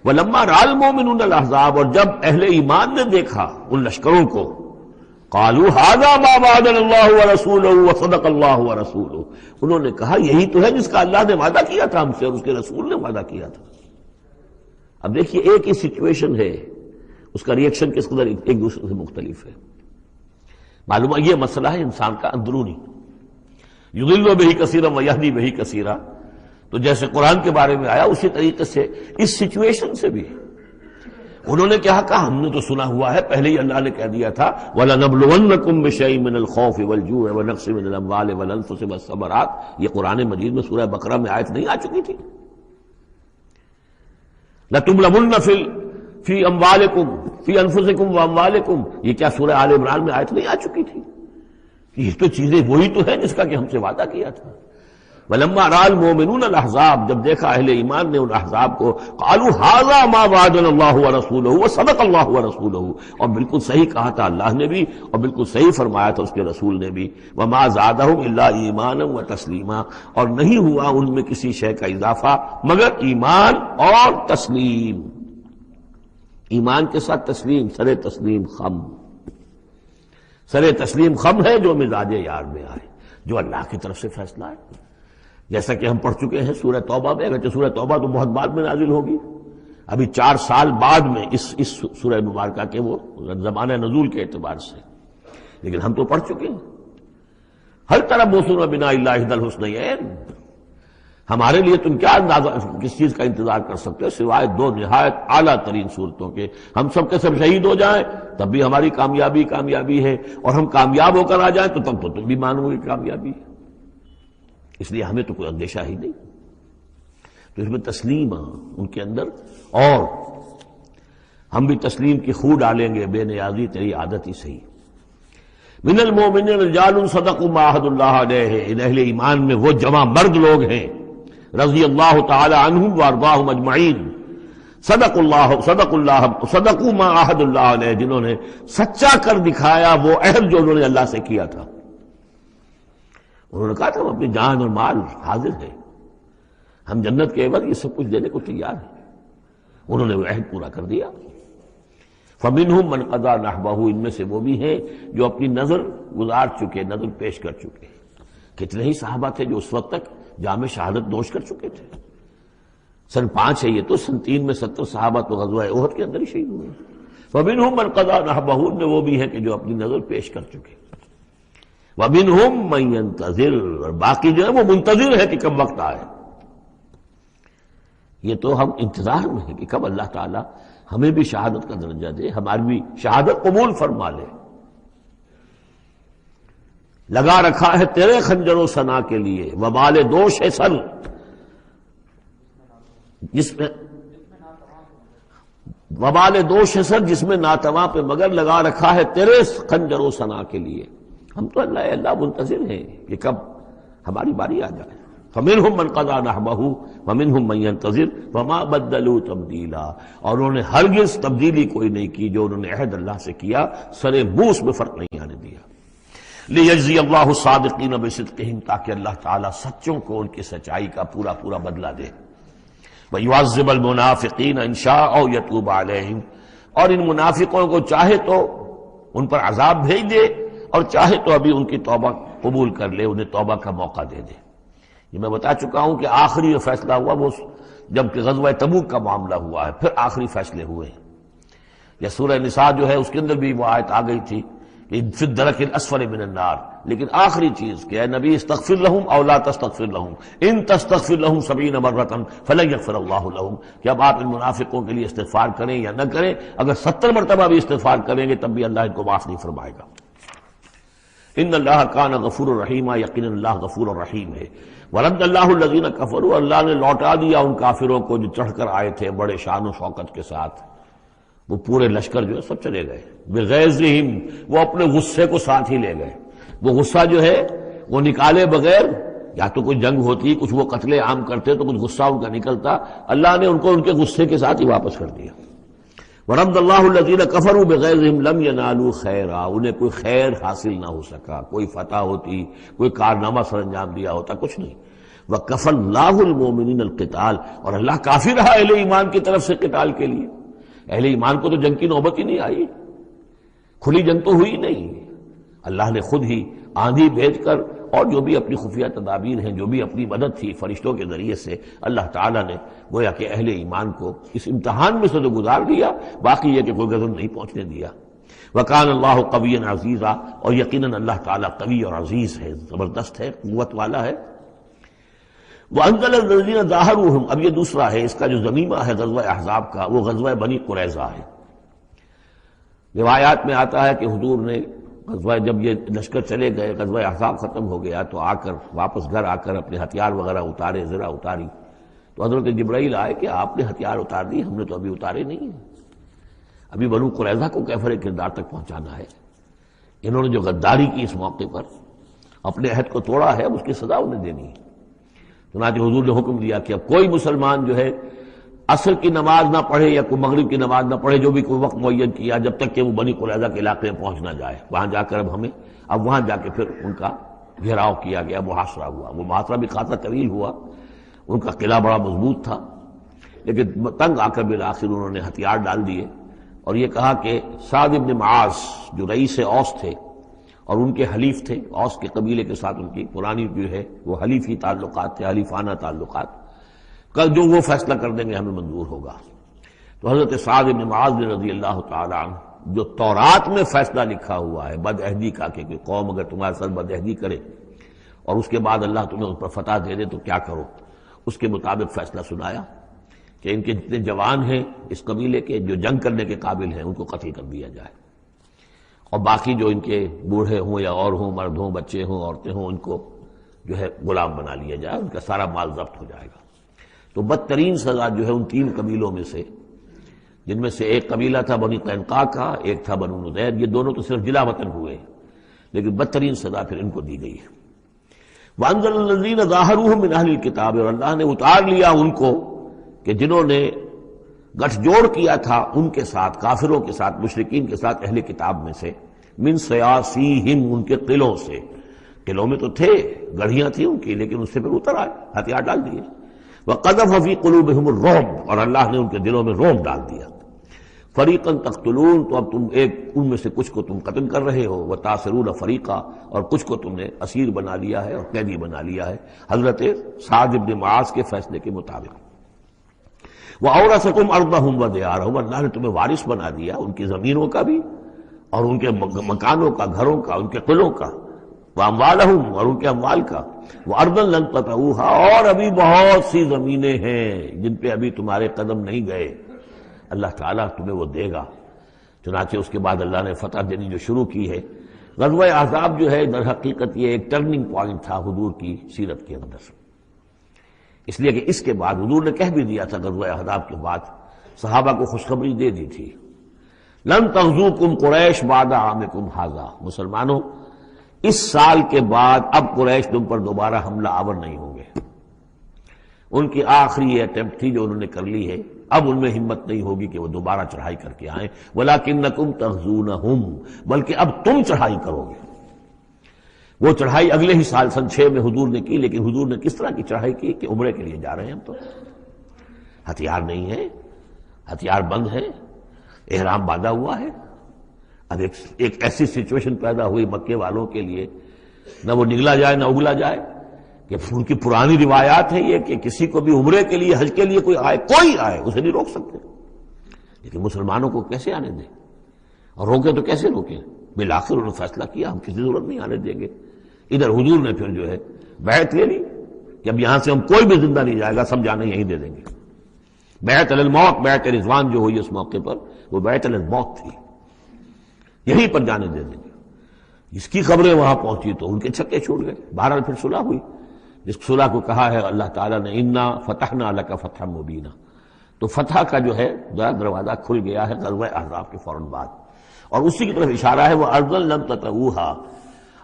ولما رأى المؤمنون الاحزاب، اور جب اہل ایمان نے دیکھا ان لشکروں کو، قالوا هذا ما وعدنا اللہ ورسولہ وصدق اللہ ورسولہ، انہوں نے کہا یہی تو ہے جس کا اللہ نے وعدہ کیا تھا ہم سے اور اس کے رسول نے وعدہ کیا تھا. اب دیکھیے ایک ہی سچویشن ہے، اس کا ریئیکشن کس قدر ایک دوسرے سے مختلف ہے. معلوم ہے یہ مسئلہ ہے انسان کا اندرونی، یضل بہ کثیرا ویہدی بہ کثیرا. تو جیسے قرآن کے بارے میں آیا اسی طریقے سے اس سچویشن سے بھی انہوں نے کیا کہا؟ ہم نے تو سنا ہوا ہے، پہلے ہی اللہ نے کہہ دیا تھا وَلَنَبْلُوَنَّكُمْ بِشَيْءٍ مِّنَ الْخَوْفِ وَالْجُوعِ وَنَقْصٍ مِّنَ الْأَمْوَالِ وَالْأَنفُسِ وَالثَّمَرَاتِ. یہ قرآن مجید میں سورہ بقرہ میں آیت نہیں آ چکی تھی؟ لَتُبْلَوُنَّ فِي أَمْوَالِكُمْ فِي أَنفُسِكُمْ وَأَمْوَالِكُمْ. یہ کیا سورہ آل عمران میں آیت نہیں آ چکی تھی؟ یہ تو چیزیں وہی تو ہے جس کا کہ ہم سے وعدہ کیا تھا. وَلَمَّا رَأَى الْمُؤْمِنُونَ الْأَحْزَابَ، جب دیکھا اہل ایمان نے ان احزاب کو، قالوا هذا ما وعدنا اللہ ورسولہ وصدق اللہ ورسولہ، اور بالکل صحیح کہا تھا اللہ نے بھی اور بالکل صحیح فرمایا تھا اس کے رسول نے بھی. وما زادہم الا ایمانا وتسلیما، اور نہیں ہوا ان میں کسی شے کا اضافہ مگر ایمان اور تسلیم. ایمان کے ساتھ تسلیم، سر تسلیم خم. سر تسلیم خم ہے جو مزاج یار میں آئے، جو اللہ کی طرف سے فیصلہ ہے. جیسا کہ ہم پڑھ چکے ہیں سورہ توبہ میں، اگرچہ سورہ توبہ تو بہت بعد میں نازل ہوگی، ابھی 4 سال بعد میں اس سورہ مبارکہ کے وہ زمانہ نزول کے اعتبار سے، لیکن ہم تو پڑھ چکے ہیں. ہر طرح موسون بنا اللہ احد الحسنیین. ہمارے لیے تم کیا کس چیز کا انتظار کر سکتے ہو سوائے 2 نہایت اعلیٰ ترین صورتوں کے؟ ہم سب کے سب شہید ہو جائیں تب بھی ہماری کامیابی ہے، اور ہم کامیاب ہو کر آ جائیں تو تب تو تم بھی مانو گے کامیابی ہے. اس لیے ہمیں تو کوئی اندیشہ ہی نہیں. تو اس میں تسلیم ان کے اندر، اور ہم بھی تسلیم کی خو ڈالیں گے. بے نیازی تیری عادت ہی صحیح. من المؤمنین رجال صدقوا ما عاہدوا اللہ علیہ، ان اہل ایمان میں وہ جوان مرد لوگ ہیں رضی اللہ تعالی عنہم وارضاہم اجمعین، صدقوا ما عاہدوا اللہ علیہ، جنہوں نے سچا کر دکھایا وہ عہد جو انہوں نے اللہ سے کیا تھا. انہوں نے کہا تھا ہم اپنی جان اور مال حاضر ہیں، ہم جنت کے عوض یہ سب کچھ دینے کو تیار ہیں. انہوں نے وہ عہد پورا کر دیا. فَمِنْهُمْ مَنْ قَضَىٰ نَحْبَهُ، ان میں سے وہ بھی ہیں جو اپنی نظر گزار چکے، نظر پیش کر چکے. کتنے ہی صحابہ تھے جو اس وقت تک جام شہادت نوش کر چکے تھے. سن 5 ہے یہ تو، سن 3 میں 70 صحابہ تو غزوہ احد کے اندر ہی شہید ہوئے. فَمِنْهُمْ مَنْ قَضَىٰ نَحْبَهُ، ان میں وہ بھی ہیں کہ جو اپنی نظر پیش کر چکے. وَمِنْهُمْ مَنْ يَنْتَظِرُ، اور باقی جو ہے وہ منتظر ہے کہ کب وقت آئے. یہ تو ہم انتظار میں ہیں کہ کب اللہ تعالیٰ ہمیں بھی شہادت کا درجہ دے، ہماری بھی شہادت قبول فرما لے. لگا رکھا ہے تیرے خنجر و ثنا کے لیے وبال دوش ہے سر، جس میں وبال دوش ہے سر، جس میں ناتواں پہ مگر لگا رکھا ہے تیرے خنجر و ثنا کے لیے. ہم تو اللہ منتظر ہیں کہ کب ہماری باری آ جائے. فَمِنْهُمْ مَنْ قَضَىٰ نَحْبَهُ وَمِنْهُمْ مَنْ يَنْتَظِرُ وَمَا بَدَّلُوا تَبْدِيلًا. اور انہوں نے ہرگز تبدیلی کوئی نہیں کی جو انہوں نے عہد اللہ سے کیا، سرے بوس میں فرق نہیں آنے دیا. لِيَجْزِيَ اللَّهُ الصَّادِقِينَ بِصِدْقِهِمْ، تاکہ اللہ تعالیٰ سچوں کو ان کی سچائی کا پورا پورا بدلہ دے. وَيُعَذِّبَ الْمُنَافِقِينَ إِنْ شَاءَ أَوْ يَتُوبَ عَلَيْهِمْ، اور ان منافقوں کو چاہے تو ان پر عذاب بھیج دے اور چاہے تو ابھی ان کی توبہ قبول کر لے، انہیں توبہ کا موقع دے دے. یہ میں بتا چکا ہوں کہ آخری فیصلہ ہوا وہ جب کہ غزوہ تبوک کا معاملہ ہوا ہے، پھر آخری فیصلے ہوئے ہیں. یا سورہ نساء جو ہے اس کے اندر بھی وہ آیت آ گئی تھی کہ فی الدرک الاسفل من النار، لیکن آخری چیز کہ اے نبی استغفر لہم او لا تستغفر لہم ان تستغفر لہم 70 مرۃ فلن یغفر اللہ لہم، کہ اب آپ ان منافقوں کے لیے استغفار کریں یا نہ کریں، اگر 70 مرتبہ بھی استغفار کریں گے تب بھی اللہ ان کو معاف نہیں فرمائے گا. ان اللہ کان غفور الرحیم، یقینا اللہ غفور الرحیم ہے. ورد اللہ الذین کفروا، اللہ نے لوٹا دیا ان کافروں کو جو چڑھ کر آئے تھے بڑے شان و شوکت کے ساتھ. وہ پورے لشکر جو ہے سب چلے گئے بغیظہم، وہ اپنے غصے کو ساتھ ہی لے گئے. وہ غصہ جو ہے وہ نکالے بغیر، یا تو کوئی جنگ ہوتی، کچھ وہ قتل عام کرتے تو کچھ غصہ ان کا نکلتا، اللہ نے ان کو ان کے غصے کے ساتھ ہی واپس کر دیا. ورد اللہ الذین کفروا بغیظہم لم ینالوا خیرا، انہیں کوئی خیر حاصل نہ ہو سکا، کوئی فتح ہوتی، کوئی کارنامہ سر انجام دیا ہوتا، کچھ نہیں. وکفى اللہ المؤمنین القتال، اور اللہ کافی رہا اہل ایمان کی طرف سے قتال کے لیے. اہل ایمان کو تو جنگ کی نوبت ہی نہیں آئی، کھلی جنگ تو ہوئی نہیں. اللہ نے خود ہی آندھی بھیج کر اور جو بھی اپنی خفیہ تدابیر ہیں، جو بھی اپنی مدد تھی فرشتوں کے ذریعے سے، اللہ تعالیٰ نے گویا کہ اہل ایمان کو اس امتحان میں سے تو گزار دیا، باقی یہ کہ کوئی غضب نہیں پہنچنے دیا. وَكَانَ اللَّهُ قَوِيًّا عَزِيزًا، اور یقیناً اللہ تعالیٰ قوی اور عزیز ہے، زبردست ہے، قوت والا ہے. وَأَنزَلَ الَّذِينَ ظَاهَرُوهُمْ، اب یہ دوسرا ہے، اس کا جو ضمیمہ ہے غزوہ احزاب کا، وہ غزوہ بنی قریظہ ہے. روایات میں آتا ہے کہ حضور نے غزوہ، جب یہ لشکر چلے گئے، غزوہ احزاب ختم ہو گیا تو آ کر واپس گھر آ کر اپنے ہتھیار وغیرہ اتارے، ذرا اتاری تو حضرت جبرائیل آئے کہ آپ نے ہتھیار اتار دی، ہم نے تو ابھی اتارے نہیں ہیں، ابھی بنو قریظہ کو کیفر کردار تک پہنچانا ہے. انہوں نے جو غداری کی اس موقع پر، اپنے عہد کو توڑا ہے، اس کی سزا انہیں دینی ہے. چنانچہ حضور نے حکم دیا کہ اب کوئی مسلمان جو ہے عصر کی نماز نہ پڑھے یا کوئی مغرب کی نماز نہ پڑھے، جو بھی کوئی وقت معین کیا، جب تک کہ وہ بنی قریظہ کے علاقے میں پہنچ نہ جائے. وہاں جا کر اب وہاں جا کے پھر ان کا گھیراؤ کیا گیا، محاصرہ ہوا. وہ محاصرہ بھی خاصا طویل ہوا، ان کا قلعہ بڑا مضبوط تھا، لیکن تنگ آ کر بالآخر انہوں نے ہتھیار ڈال دیے اور یہ کہا کہ سعد بن معاذ جو رئیس اوس تھے اور ان کے حلیف تھے، اوس کے قبیلے کے ساتھ ان کی پرانی جو ہے وہ حلیفی تعلقات تھے، حلیفانہ تعلقات، کل جو وہ فیصلہ کر دیں گے ہمیں منظور ہوگا. تو حضرت سعد بن معاذ رضی اللہ تعالی عنہ، جو تورات میں فیصلہ لکھا ہوا ہے بد عہدی کا، کہ قوم اگر تمہارے ساتھ بد عہدی کرے اور اس کے بعد اللہ تمہیں اس پر فتح دے دے تو کیا کرو، اس کے مطابق فیصلہ سنایا کہ ان کے جتنے جوان ہیں اس قبیلے کے جو جنگ کرنے کے قابل ہیں ان کو قتل کر دیا جائے، اور باقی جو ان کے بوڑھے ہوں یا اور ہوں، مرد ہوں، بچے ہوں، عورتیں ہوں، ان کو جو ہے غلام بنا لیا جائے، ان کا سارا مال ضبط ہو جائے گا. تو بدترین سزا جو ہے ان 3 قبیلوں میں سے، جن میں سے ایک قبیلہ تھا بنی قینقاع کا، ایک تھا بنو نذیر، یہ دونوں تو صرف جلا وطن ہوئے، لیکن بدترین سزا پھر ان کو دی گئی ہے. وَأَنزَلَ الَّذِينَ ظَاهَرُوهُم مِّنْ أَهْلِ الْكِتَابِ، اور اللہ نے اتار لیا ان کو کہ جنہوں نے گٹھ جوڑ کیا تھا ان کے ساتھ، کافروں کے ساتھ، مشرکین کے ساتھ اہل کتاب میں سے، من سیاسیہم، ان کے قلعوں سے. قلعوں میں تو تھے، گڑھیاں تھیں ان کی، لیکن اس سے پھر اتر آئے، ہتھیار ڈال دیے. وَقَذَفَ فِي قُلُوبِهِمُ الرُّعْبَ، اور اللہ نے ان کے دلوں میں رعب ڈال دیا. فَرِيقًا تَقْتُلُونَ، تو اب تم ان میں سے کچھ کو تم قتل کر رہے ہو، وَتَأْسِرُونَ فَرِيقًا، اور کچھ کو تم نے اسیر بنا لیا ہے اور قیدی بنا لیا ہے حضرت سعد بن معاذ کے فیصلے کے مطابق. وَأَوْرَثَكُمْ أَرْضَهُمْ وَدِيَارَهُمْ، اللہ نے تمہیں وارث بنا دیا ان کی زمینوں کا بھی اور ان کے مکانوں کا، گھروں کا، ان کے قلعوں کا، وَأَمْوَالَهُمْ، اور ان کے اموال کا، وَأَرْضًا لَّن تَطَئُوهَا، اور ابھی بہت سی زمینیں ہیں جن پہ ابھی تمہارے قدم نہیں گئے، اللہ تعالیٰ تمہیں وہ دے گا. چنانچہ اس کے بعد اللہ نے فتح دینی جو شروع کی ہے. غزوہ احزاب جو ہے در حقیقت یہ ایک ٹرننگ پوائنٹ تھا حضور کی سیرت کے اندر، اس لیے کہ اس کے بعد حضور نے کہہ بھی دیا تھا غزوہ احزاب کے بعد، صحابہ کو خوشخبری دے دی تھی، لن تغزوکم قریش بعد عامکم ھذا، مسلمانوں اس سال کے بعد اب قریش تم پر دوبارہ حملہ آور نہیں ہوں گے. ان کی آخری اٹیمپٹ تھی جو انہوں نے کر لی ہے، اب ان میں ہمت نہیں ہوگی کہ وہ دوبارہ چڑھائی کر کے آئیں. وَلَكِنَّكُمْ تَغْزُونَهُمْ، بلکہ اب تم چڑھائی کرو گے. وہ چڑھائی اگلے ہی سال سن 6 میں حضور نے کی، لیکن حضور نے کس طرح کی چڑھائی کی کہ عمرے کے لیے جا رہے ہیں ہم، تو ہتھیار نہیں ہے، ہتھیار بند ہے، احرام باندھا ہوا ہے. اب ایک ایسی سچویشن پیدا ہوئی مکے والوں کے لیے، نہ وہ نگلا جائے نہ اگلا جائے، کہ ان کی پرانی روایات ہے یہ کہ کسی کو بھی عمرے کے لیے حج کے لیے کوئی آئے اسے نہیں روک سکتے. لیکن مسلمانوں کو کیسے آنے دیں، اور روکے تو کیسے روکیں؟ بالآخر انہوں نے فیصلہ کیا ہم کسی ضرورت نہیں آنے دیں گے. ادھر حضور نے پھر جو ہے بیعت لے لی کہ اب یہاں سے ہم کوئی بھی زندہ نہیں جائے گا، سب جانے یہیں دے دیں گے. بیعت علی الموت، بیعت رضوان جو ہوئی اس موقع پر، وہ بیعت علی الموت تھی، یہیں پر جانے دے دیں گے. جس کی خبریں وہاں پہنچی تو ان کے چھکے چھوٹ گئے. بہرحال پھر صلح ہوئی، جس صلح کو کہا ہے اللہ تعالیٰ نے انا فتحنا لک فتحا مبینا، تو فتح کا جو ہے دروازہ کھل گیا ہے غزوہ احزاب کے فوراً بعد. اور اسی کی طرف اشارہ ہے وہ ارضا لم تطئوها،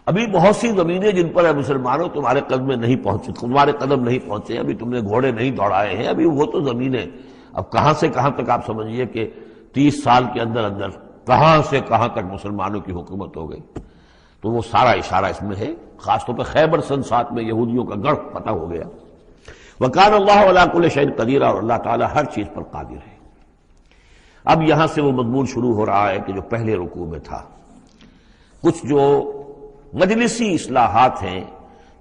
ابھی بہت سی زمینیں جن پر مسلمانوں تمہارے قدم نہیں پہنچے، تمہارے قدم نہیں پہنچے، ابھی تم نے گھوڑے نہیں دوڑائے ہیں، ابھی وہ تو زمینیں اب کہاں سے کہاں تک آپ سمجھیے کہ 30 سال کے اندر اندر کہاں سے کہاں تک مسلمانوں کی حکومت ہو گئی. تو وہ سارا اشارہ اس میں ہے، خاص طور پہ خیبر سن 7 میں یہودیوں کا گڑھ پتہ ہو گیا. وَكَانَ اللَّهُ عَلَىٰ كُلِّ شَيْءٍ قَدِيرًا، اور اللہ تعالیٰ ہر چیز پر قادر ہے. اب یہاں سے وہ مضمون شروع ہو رہا ہے کہ جو پہلے رکوع میں تھا، کچھ جو مجلسی اصلاحات ہیں،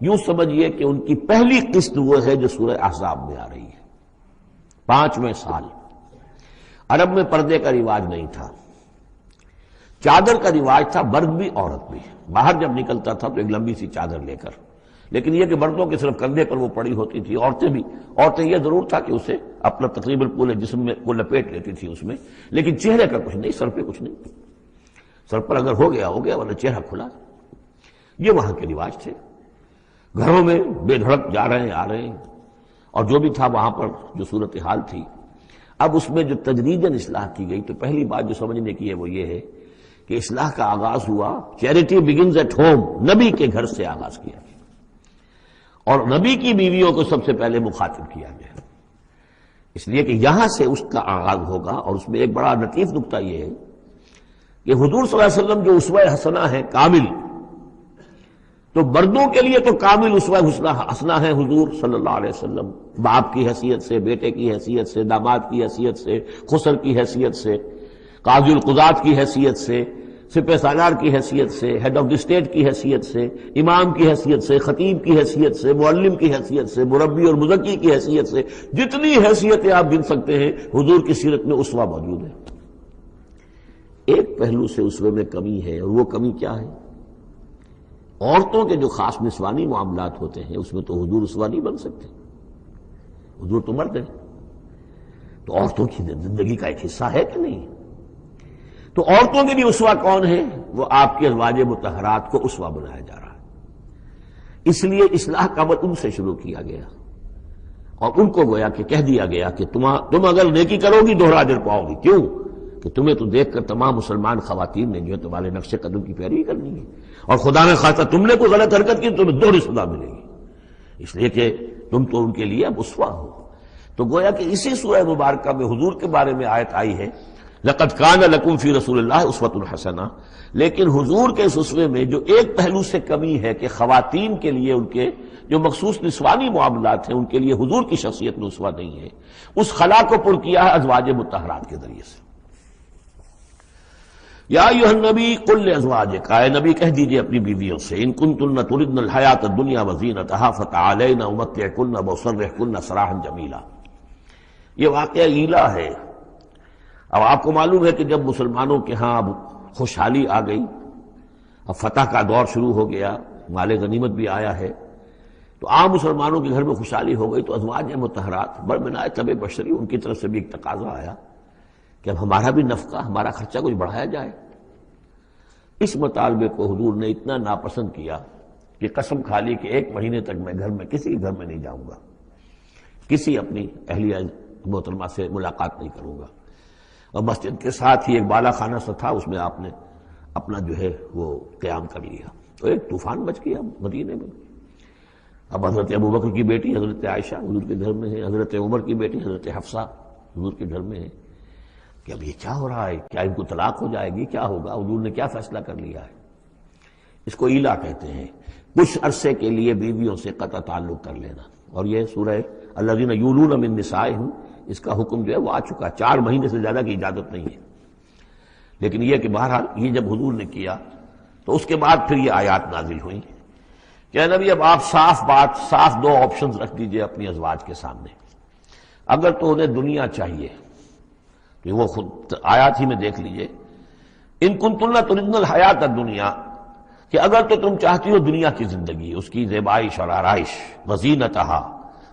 یوں سمجھیے کہ ان کی پہلی قسط وہ ہے جو سورہ احزاب میں آ رہی ہے. 5ویں سال عرب میں پردے کا رواج نہیں تھا، چادر کا رواج تھا، مرد بھی عورت بھی. باہر جب نکلتا تھا تو ایک لمبی سی چادر لے کر، لیکن یہ کہ مردوں کے صرف کندھے پر وہ پڑی ہوتی تھی. عورتیں یہ ضرور تھا کہ اسے اپنا تقریباً پورے جسم میں وہ لپیٹ لیتی تھی اس میں، لیکن چہرے کا کچھ نہیں، سر پہ کچھ نہیں. سر پر اگر ہو گیا ورنہ چہرہ کھلا. یہ وہاں کے رواج تھے. گھروں میں بے دھڑک جا رہے ہیں آ رہے ہیں، اور جو بھی تھا وہاں پر جو صورتحال تھی. اب اس میں جو تدریجاً اصلاح کی گئی، تو پہلی بات جو سمجھنے کی ہے وہ یہ ہے کہ اصلاح کا آغاز ہوا، چیریٹی بگنز ایٹ ہوم، نبی کے گھر سے آغاز کیا گیا، اور نبی کی بیویوں کو سب سے پہلے مخاطب کیا گیا، اس لیے کہ یہاں سے اس کا آغاز ہوگا. اور اس میں ایک بڑا لطیف نکتہ یہ ہے کہ حضور صلی اللہ علیہ وسلم جو اسوہ حسنہ ہے کامل، تو مردوں کے لیے تو کامل اسوہ حسنہ ہے حضور صلی اللہ علیہ وسلم، باپ کی حیثیت سے، بیٹے کی حیثیت سے، داماد کی حیثیت سے، خسر کی حیثیت سے، قاضی القضات کی حیثیت سے، سپہ سالار کی حیثیت سے، ہیڈ آف دی اسٹیٹ کی حیثیت سے، امام کی حیثیت سے، خطیب کی حیثیت سے، معلم کی حیثیت سے، مربی اور مزکی کی حیثیت سے، جتنی حیثیتیں آپ گن سکتے ہیں حضور کی سیرت میں اسوہ موجود ہے. ایک پہلو سے اسوے میں کمی ہے، اور وہ کمی کیا ہے؟ عورتوں کے جو خاص نسوانی معاملات ہوتے ہیں اس میں تو حضور اسوہ نہیں بن سکتے. حضور تو مرد ہیں، تو عورتوں کی زندگی کا ایک حصہ ہے کہ نہیں؟ تو عورتوں کے لیے اسوہ کون ہے؟ وہ آپ کے ازواج مطہرات کو اسوہ بنایا جا رہا ہے. اس لیے اصلاح کا عمل ان سے شروع کیا گیا، اور ان کو گویا کہ کہہ دیا گیا کہ تم اگر نیکی کرو گی دوہرا اجر پاؤ گی. کیوں؟ کہ تمہیں تو دیکھ کر تمام مسلمان خواتین نے جو ہے تمہارے نقش قدم کی پیروی کرنی ہے، اور خدا نے خاصہ تم نے کوئی غلط حرکت کی تو تمہیں دوہری سزا ملے گی، اس لیے کہ تم تو ان کے لیے اب اسوہ ہو. تو گویا کہ اسی سورہ مبارکہ میں حضور کے بارے میں آیت آئی ہے لَقَدْ كَانَ لَكُمْ فِي رَسُولِ اللَّهِ أُسْوَةٌ حَسَنَةٌ. لیکن حضور کے اس اسوے میں جو ایک پہلو سے کمی ہے کہ خواتین کے لیے ان کے جو مخصوص نسوانی معاملات ہیں ان کے لیے حضور کی شخصیت میں اسوہ نہیں ہے، اس خلا کو پر کیا ہے ازواج مطہرات کے ذریعے سے. یا ایھا النبی قل لازواجک، اے نبی کہہ دیجئے اپنی بیویوں سے، ان کنتن تردن الحیات الدنیا وزینتہا فتعالین امتعکن واسرحکن سراحا جمیلا. یہ واقعہ ایلا ہے. اب آپ کو معلوم ہے کہ جب مسلمانوں کے ہاں اب خوشحالی آ گئی، اب فتح کا دور شروع ہو گیا، مال غنیمت بھی آیا ہے، تو عام مسلمانوں کے گھر میں خوشحالی ہو گئی، تو ازواج مطہرات برمنائے طب بشری ان کی طرف سے بھی ایک تقاضا آیا کہ اب ہمارا بھی نفقہ، ہمارا خرچہ کچھ بڑھایا جائے. اس مطالبے کو حضور نے اتنا ناپسند کیا کہ قسم کھا لی کہ 1 مہینے تک میں گھر میں کسی گھر میں نہیں جاؤں گا، کسی اپنی اہلیہ محترمہ سے ملاقات نہیں کروں گا. اور مسجد کے ساتھ ہی ایک بالا خانہ سا تھا، اس میں آپ نے اپنا جو ہے وہ قیام کر لیا. تو ایک طوفان بچ گیا مدینے میں. اب حضرت ابوبکر کی بیٹی حضرت عائشہ حضور کے گھر میں ہے، حضرت عمر کی بیٹی حضرت حفصہ حضور کے گھر میں ہے کہ اب یہ کیا ہو رہا ہے، کیا ان کو طلاق ہو جائے گی، کیا ہوگا، حضور نے کیا فیصلہ کر لیا ہے. اس کو ایلا کہتے ہیں، کچھ عرصے کے لیے بیویوں سے قطع تعلق کر لینا. اور یہ سورہ الذین یولون من نسائہم، اس کا حکم جو ہے وہ آ چکا، 4 مہینے سے زیادہ کی اجازت نہیں ہے. لیکن یہ کہ بہرحال یہ جب حضور نے کیا تو اس کے بعد پھر یہ آیات نازل ہوئیں کہ نبی اب آپ صاف 2 آپشنز رکھ دیجئے اپنی ازواج کے سامنے. اگر تو انہیں دنیا چاہیے تو وہ خود آیات ہی میں دیکھ لیجئے، ان کنتن تردن الحیات الدنیا، کہ اگر تو تم چاہتی ہو دنیا کی زندگی، اس کی زیبائش اور آرائش، وزینتہا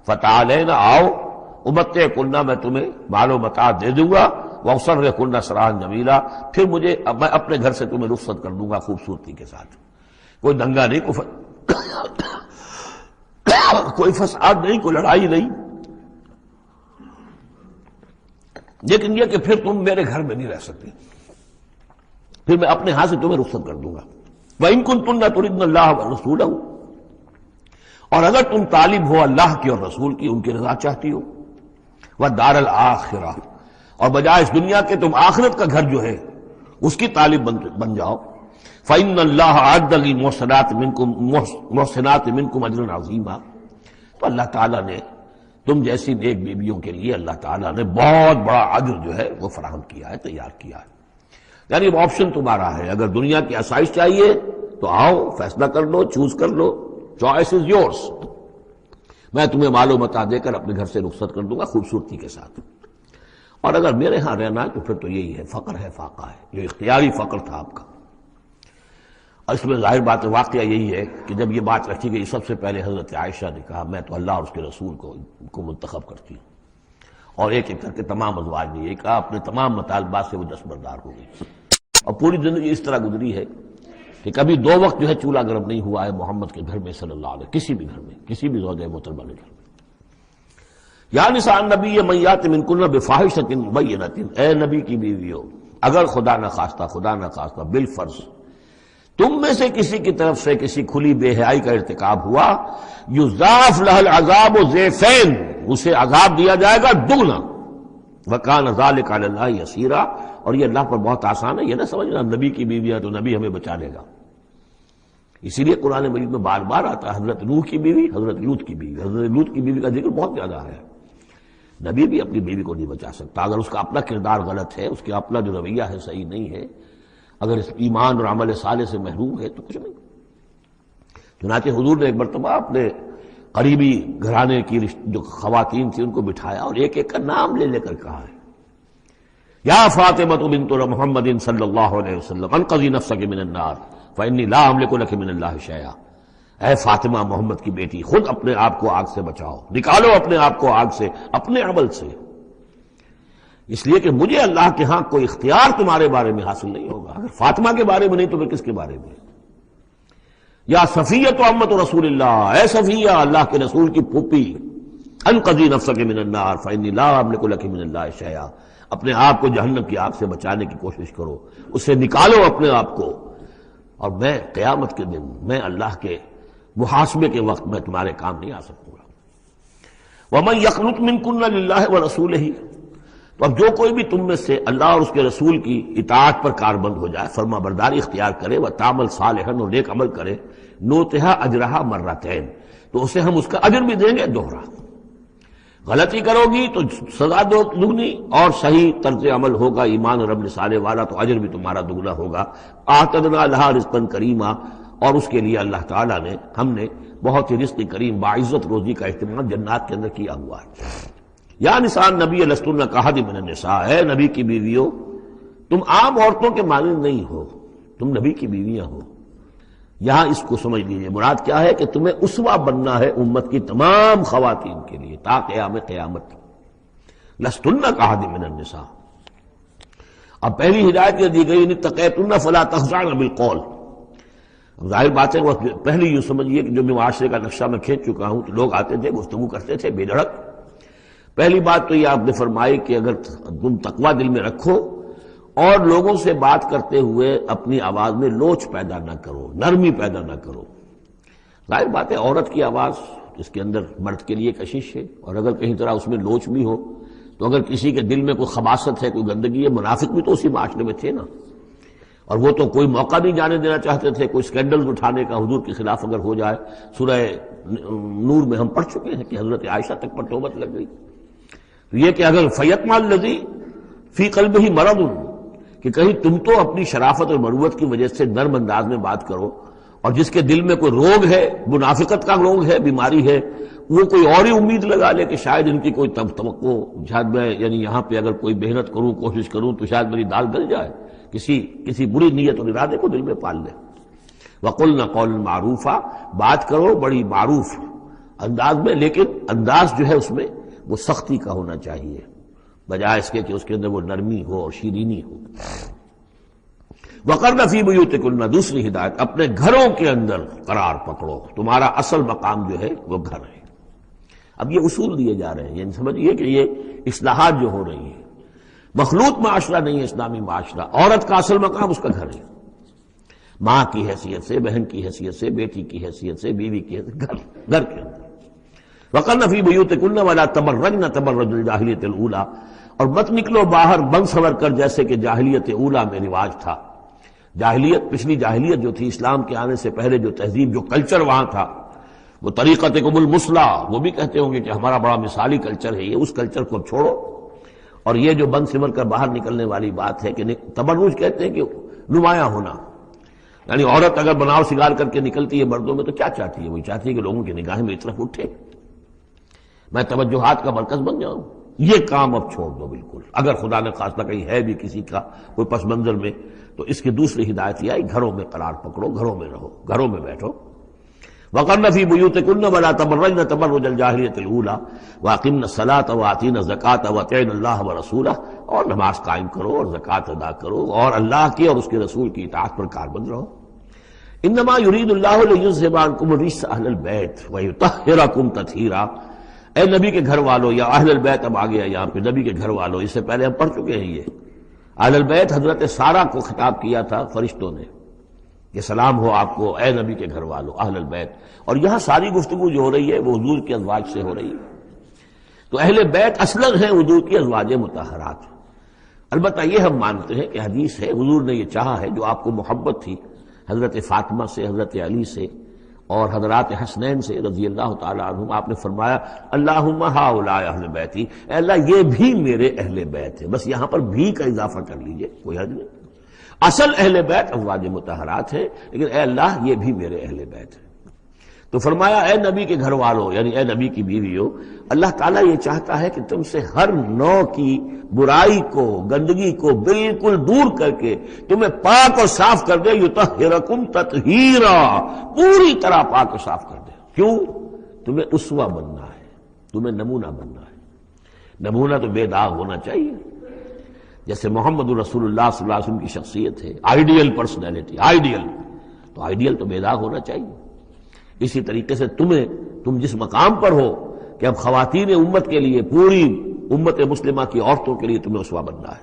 فتعالین، آؤ امتعکن، میں تمہیں مال و متاع دے دوں گا، واسرحکن سراحا جمیلا، پھر میں اپنے گھر سے تمہیں رخصت کر دوں گا خوبصورتی کے ساتھ. کوئی دنگا نہیں، کوئی فساد نہیں، کوئی لڑائی نہیں، لیکن یہ کہ پھر تم میرے گھر میں نہیں رہ سکتی، پھر میں اپنے ہاتھ سے تمہیں رخصت کر دوں گا. وَإِن كُنتُنَّ تُرِدْنَ اللَّهَ وَرَسُولَهُ، اور اگر تم طالب ہو اللہ کی اور رسول کی، ان کی رضا چاہتی ہو، وَالدَّارَ الْآخِرَةَ، اور بجائے اس دنیا کے تم آخرت کا گھر جو ہے اس کی طالب بن جاؤ. فَإِنَّ اللَّهَ أَعَدَّ لِلْمُحْسِنَاتِ مِنْكُمْ أَجْرًا عَظِيمًا، تو اللہ تعالیٰ نے تم جیسی نیک بیویوں کے لیے اللہ تعالیٰ نے بہت بڑا اجر جو ہے وہ فراہم کیا ہے، تیار کیا ہے. یعنی آپشن تمہارا ہے، اگر دنیا کی آسائش چاہیے تو آؤ، فیصلہ کر لو، چوز کر لو، چوائس از یورس. میں تمہیں مال و متاع دے کر اپنے گھر سے رخصت کر دوں گا خوبصورتی کے ساتھ. اور اگر میرے ہاں رہنا ہے تو پھر تو یہی ہے، فقر ہے، فاقہ ہے، جو اختیاری فقر تھا آپ کا. اور اس میں ظاہر بات واقعہ یہی ہے کہ جب یہ بات رکھی گئی سب سے پہلے حضرت عائشہ نے کہا میں تو اللہ اور اس کے رسول کو منتخب کرتی ہوں، اور ایک ایک کر کے تمام ازواج نے یہ کہا، اپنے تمام مطالبات سے وہ دستبردار ہو گئی. اور پوری زندگی اس طرح گزری ہے کہ کبھی 2 وقت جو ہے چولہا گرم نہیں ہوا ہے محمد کے گھر میں صلی اللہ علیہ، کسی بھی گھر میں، کسی بھی زوجہ محترمہ کے گھر میں. یا نساء النبی من یات منکن بفاحشۃ مبینۃ، اے نبی کی بیویوں، اگر خدا نہ خواستہ بالفرض تم میں سے کسی کی طرف سے کسی کھلی بے حیائی کا ارتکاب ہوا، یضاف لها العذاب ضعفین، اسے عذاب دیا جائے گا دگنا. وکان ذلک علی اللہ یسیرا، اور یہ اللہ پر بہت آسان ہے. یہ نہ سمجھنا نبی کی بیویاں تو نبی ہمیں بچا لے گا. اسی لیے قرآن مجید میں بار بار آتا ہے حضرت نوح کی بیوی، حضرت لوط کی بیوی. حضرت لوط کی بیوی کا ذکر بہت زیادہ ہے. نبی بھی اپنی بیوی کو نہیں بچا سکتا اگر اس کا اپنا کردار غلط ہے، اس کا اپنا جو رویہ ہے صحیح نہیں ہے، اگر اس ایمان اور عمل صالح سے محروم ہے تو کچھ نہیں. چنانچہ حضور نے ایک مرتبہ اپنے قریبی گھرانے کی جو خواتین تھیں ان کو بٹھایا اور ایک ایک کا نام لے کر کہا ہے، یا فاطمہ بنت محمد صلی اللہ علیہ وسلم انقذی نفسک من النار فانی لا املک لک من اللہ شیئا، اے فاطمہ محمد کی بیٹی خود اپنے آپ کو آگ سے بچاؤ، نکالو اپنے آپ کو آگ سے اپنے عمل سے، اس لیے کہ مجھے اللہ کے ہاں کوئی اختیار تمہارے بارے میں حاصل نہیں ہوگا. اگر فاطمہ کے بارے میں نہیں تو پھر کس کے بارے میں؟ یا صفیہ امت رسول اللہ، اے صفیہ اللہ کے رسول کی پھوپھی، انقذی نفسک من النار فانی لا املک لک من اللہ شیئا، اپنے آپ کو جہنم کی آگ سے بچانے کی کوشش کرو، اس سے نکالو اپنے آپ کو، اور میں قیامت کے دن میں اللہ کے محاسبے کے وقت میں تمہارے کام نہیں آ سکوں گا. ومن یقنط منکن للہ ورسولہ، تو اب جو کوئی بھی تم میں سے اللہ اور اس کے رسول کی اطاعت پر کاربند ہو جائے، فرما برداری اختیار کرے، وتعمل صالحا، اور نیک عمل کرے، نوتہا اجرہا مرتین، تو اسے ہم اس کا اجر بھی دیں گے دوہرا. غلطی کرو گی تو سزا دگنی، اور صحیح طرز عمل ہوگا ایمان اور عمل صالح والا تو اجر بھی تمہارا دگنا ہوگا. اعتدنا لہا رزقا کریما، اور اس کے لیے اللہ تعالیٰ نے ہم نے بہت ہی رزق کریم باعزت روزی کا اہتمام جنات کے اندر کیا ہوا ہے. یا نساء النبی لستن کاحد من النساء، اے نبی کی بیویوں تم عام عورتوں کے مانند نہیں ہو، تم نبی کی بیویاں ہو. یہاں اس کو سمجھ لیجیے، مراد کیا ہے کہ تمہیں اسوہ بننا ہے امت کی تمام خواتین کے لیے تا قیام قیامت. لستن کاحد من النساء، اب پہلی ہدایت یہ دی گئی اتقیتن فلا تخضعن بالقول. ظاہر بات ہے وہ پہلی یوں سمجھیے کہ جو میں معاشرے کا نقشہ میں کھینچ چکا ہوں تو لوگ آتے تھے گفتگو کرتے تھے بے دھڑک. پہلی بات تو یہ آپ نے فرمائی کہ اگر تم تقوی دل میں رکھو اور لوگوں سے بات کرتے ہوئے اپنی آواز میں لوچ پیدا نہ کرو، نرمی پیدا نہ کرو۔ ظاہر بات ہے عورت کی آواز اس کے اندر مرد کے لیے کشش ہے، اور اگر کہیں طرح اس میں لوچ بھی ہو تو اگر کسی کے دل میں کوئی خباثت ہے، کوئی گندگی ہے، منافق بھی تو اسی معاشرے میں تھے نا، اور وہ تو کوئی موقع نہیں جانے دینا چاہتے تھے کوئی سکینڈل اٹھانے کا حضور کے خلاف اگر ہو جائے۔ سورہ نور میں ہم پڑھ چکے ہیں کہ حضرت عائشہ تک پر توبت لگ گئی۔ تو یہ کہ اگر فیطمع الذی فی قلبہ مرض، کہ کہیں تم تو اپنی شرافت اور مروت کی وجہ سے نرم انداز میں بات کرو، اور جس کے دل میں کوئی روگ ہے، منافقت کا روگ ہے، بیماری ہے، وہ کوئی اور ہی امید لگا لے کہ شاید ان کی کوئی توقع، شاید میں یعنی یہاں پہ اگر کوئی محنت کروں، کوشش کروں تو شاید میری دال گل جائے، کسی بری نیت اور ارادے کو دل میں پال لے۔ وَقُلْنَا قَوْلًا مَعْرُوفًا، بات کرو بڑی معروف انداز میں، لیکن انداز جو ہے اس میں وہ سختی کا ہونا چاہیے، بجائے اس کے کہ اس کے اندر وہ نرمی ہو اور شیرینی ہو۔ وَقَرْنَ فِي بُيُوتِكُنَّ، دوسری ہدایت، اپنے گھروں کے اندر قرار پکڑو، تمہارا اصل مقام جو ہے وہ گھر ہے۔ اب یہ اصول دیے جا رہے ہیں، یعنی سمجھیے کہ یہ اصلاحات جو ہو رہی ہیں، مخلوط معاشرہ نہیں ہے اسلامی معاشرہ، عورت کا اصل مقام اس کا گھر ہے، ماں کی حیثیت سے، بہن کی حیثیت سے، بیٹی کی حیثیت سے، بیوی کی حیثیت، گھر کے اندر۔ وَقَرْنَ فِي بُيُوتِكُنَّ وَلَا تَبَرَّجْنَ تَبَرُّجَ الْجَاهِلِيَّةِ الْأُولَىٰ، اور مت نکلو باہر بن سنور کر جیسے کہ جاہلیت اولا میں رواج تھا۔ جاہلیت، پچھلی جاہلیت جو تھی، اسلام کے آنے سے پہلے جو تہذیب، جو کلچر وہاں تھا، وہ طریقتکم المثلیٰ، وہ بھی کہتے ہوں گے کہ ہمارا بڑا مثالی کلچر ہے یہ، اس کلچر کو اب چھوڑو۔ اور یہ جو بن سمر کر باہر نکلنے والی بات ہے کہ تبرج کہتے ہیں کہ نمایاں ہونا، یعنی عورت اگر بناؤ سنگار کر کے نکلتی ہے مردوں میں تو کیا چاہتی ہے؟ وہی چاہتی ہے کہ لوگوں کی نگاہیں میری طرف اٹھے، میں توجہات کا مرکز بن جاؤں۔ یہ کام اب چھوڑ دو بالکل، اگر خدا نے خواستہ کہیں ہے بھی کسی کا کوئی پس منظر میں، تو اس کی دوسری ہدایت یہ آئی، گھروں میں قرار پکڑو، گھروں میں رہو، گھروں میں بیٹھو۔ وَقَرْنَ فِي بُيُوتِكُنَّ وَلَا تَبَرَّجْنَ تَبَرُّجَ الْجَاهِلِيَّةِ الْأُولَىٰ وَأَقِمْنَ الصَّلَاةَ وَآتِينَ الزَّكَاةَ وَأَطِعْنَ اللَّهَ وَرَسُولَهُ، اور نماز قائم کرو اور زکوٰۃ ادا کرو اور اللہ کی اور اس کے رسول کی اطاعت پر کاربند رہو۔ إِنَّمَا يُرِيدُ اللَّهُ لِيُذْهِبَ عَنكُمُ الرِّجْسَ أَهْلَ الْبَيْتِ وَيُطَهِّرَكُمْ تَطْهِيرًا۔ اے نبی کے گھر والوں، یا اہل البیت اب آ گیا یہاں پہ، نبی کے گھر والوں، اس سے پہلے ہم پڑھ چکے ہیں یہ اہل البیت حضرت سارہ کو خطاب کیا تھا فرشتوں نے کہ سلام ہو آپ کو اے نبی کے گھر والوں، اہل البیت، اور یہاں ساری گفتگو جو ہو رہی ہے وہ حضور کے ازواج سے ہو رہی ہے۔ تو اہل بیت اصلاً ہیں حضور کی ازواج مطہرات۔ البتہ یہ ہم مانتے ہیں کہ حدیث ہے، حضور نے یہ چاہا ہے، جو آپ کو محبت تھی حضرت فاطمہ سے، حضرت علی سے اور حضرات حسنین سے رضی اللہ تعالیٰ عنہم، آپ نے فرمایا اللہم ہؤلاء اہل بیتی، اے اللہ یہ بھی میرے اہل بیت ہے، بس یہاں پر بھی کا اضافہ کر لیجئے، کوئی حرج نہیں۔ اصل اہل بیت ازواج مطہرات ہے، لیکن اے اللہ یہ بھی میرے اہل بیت ہے۔ تو فرمایا اے نبی کے گھر والوں، یعنی اے نبی کی بیویوں، اللہ تعالیٰ یہ چاہتا ہے کہ تم سے ہر نوع کی برائی کو، گندگی کو بالکل دور کر کے تمہیں پاک اور صاف کر دے، یطہرکم تطہیرا، پوری طرح پاک اور صاف کر دے۔ کیوں؟ تمہیں اسوہ بننا ہے، تمہیں نمونہ بننا ہے۔ نمونہ تو بے داغ ہونا چاہیے، جیسے محمد رسول اللہ صلی اللہ علیہ وسلم کی شخصیت ہے، آئیڈیل پرسنالٹی، آئیڈیل، تو آئیڈیل تو بے داغ ہونا چاہیے۔ اسی طریقے سے تم جس مقام پر ہو کہ اب خواتین امت کے لیے، پوری امت مسلمہ کی عورتوں کے لیے تمہیں اسوہ بننا ہے۔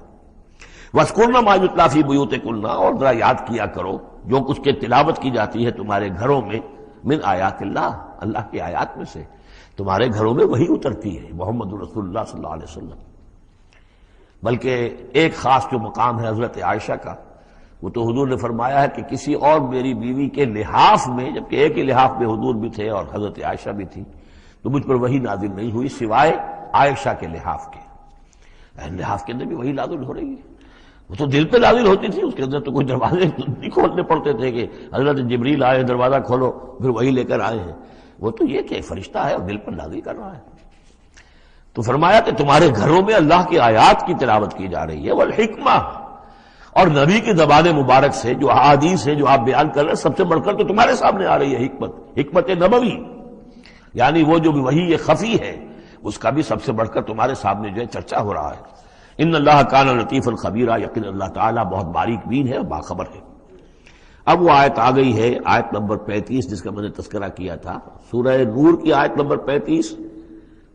وَاذْكُرْنَ مَا يُتْلَىٰ فِي بُيُوتِكُنَّ، اور ذرا یاد کیا کرو جو کچھ کے تلاوت کی جاتی ہے تمہارے گھروں میں، من آیات اللہ، اللہ کی آیات میں سے، تمہارے گھروں میں وہی اترتی ہے، محمد رسول اللہ صلی اللہ علیہ وسلم۔ بلکہ ایک خاص جو مقام ہے حضرت عائشہ کا، وہ تو حضور نے فرمایا ہے کہ کسی اور میری بیوی کے لحاف میں، جبکہ ایک ہی لحاف میں حضور بھی تھے اور حضرت عائشہ بھی تھی، تو مجھ پر وہی نازل نہیں ہوئی سوائے عائشہ کے لحاف کے۔ لحاف کے اندر بھی وہی نازل ہو رہی ہے، وہ تو دل پہ نازل ہوتی تھی، اس کے اندر تو کوئی دروازے نہیں کھولنے پڑتے تھے کہ حضرت جبریل آئے دروازہ کھولو پھر وہی لے کر آئے ہیں، وہ تو یہ کہ فرشتہ ہے اور دل پر نازل کر رہا ہے۔ تو فرمایا کہ تمہارے گھروں میں اللہ کی آیات کی تلاوت کی جا رہی ہے، والحکمہ، اور نبی کی زبان مبارک سے جو احادیث ہے جو آپ بیان کر رہے ہیں، سب سے بڑھ کر تو تمہارے سامنے آ رہی ہے حکمت نبوی، یعنی وہ جو وحی خفی ہے اس کا بھی سب سے بڑھ کر تمہارے سامنے جو ہے چرچا ہو رہا ہے۔ ان اللہ کان لطیفا خبیرا، یقین اللہ تعالیٰ بہت باریک بین ہے اور باخبر ہے۔ اب وہ آیت آ گئی ہے، آیت نمبر 35 جس کا میں نے تذکرہ کیا تھا، سورہ نور کی آیت نمبر 35،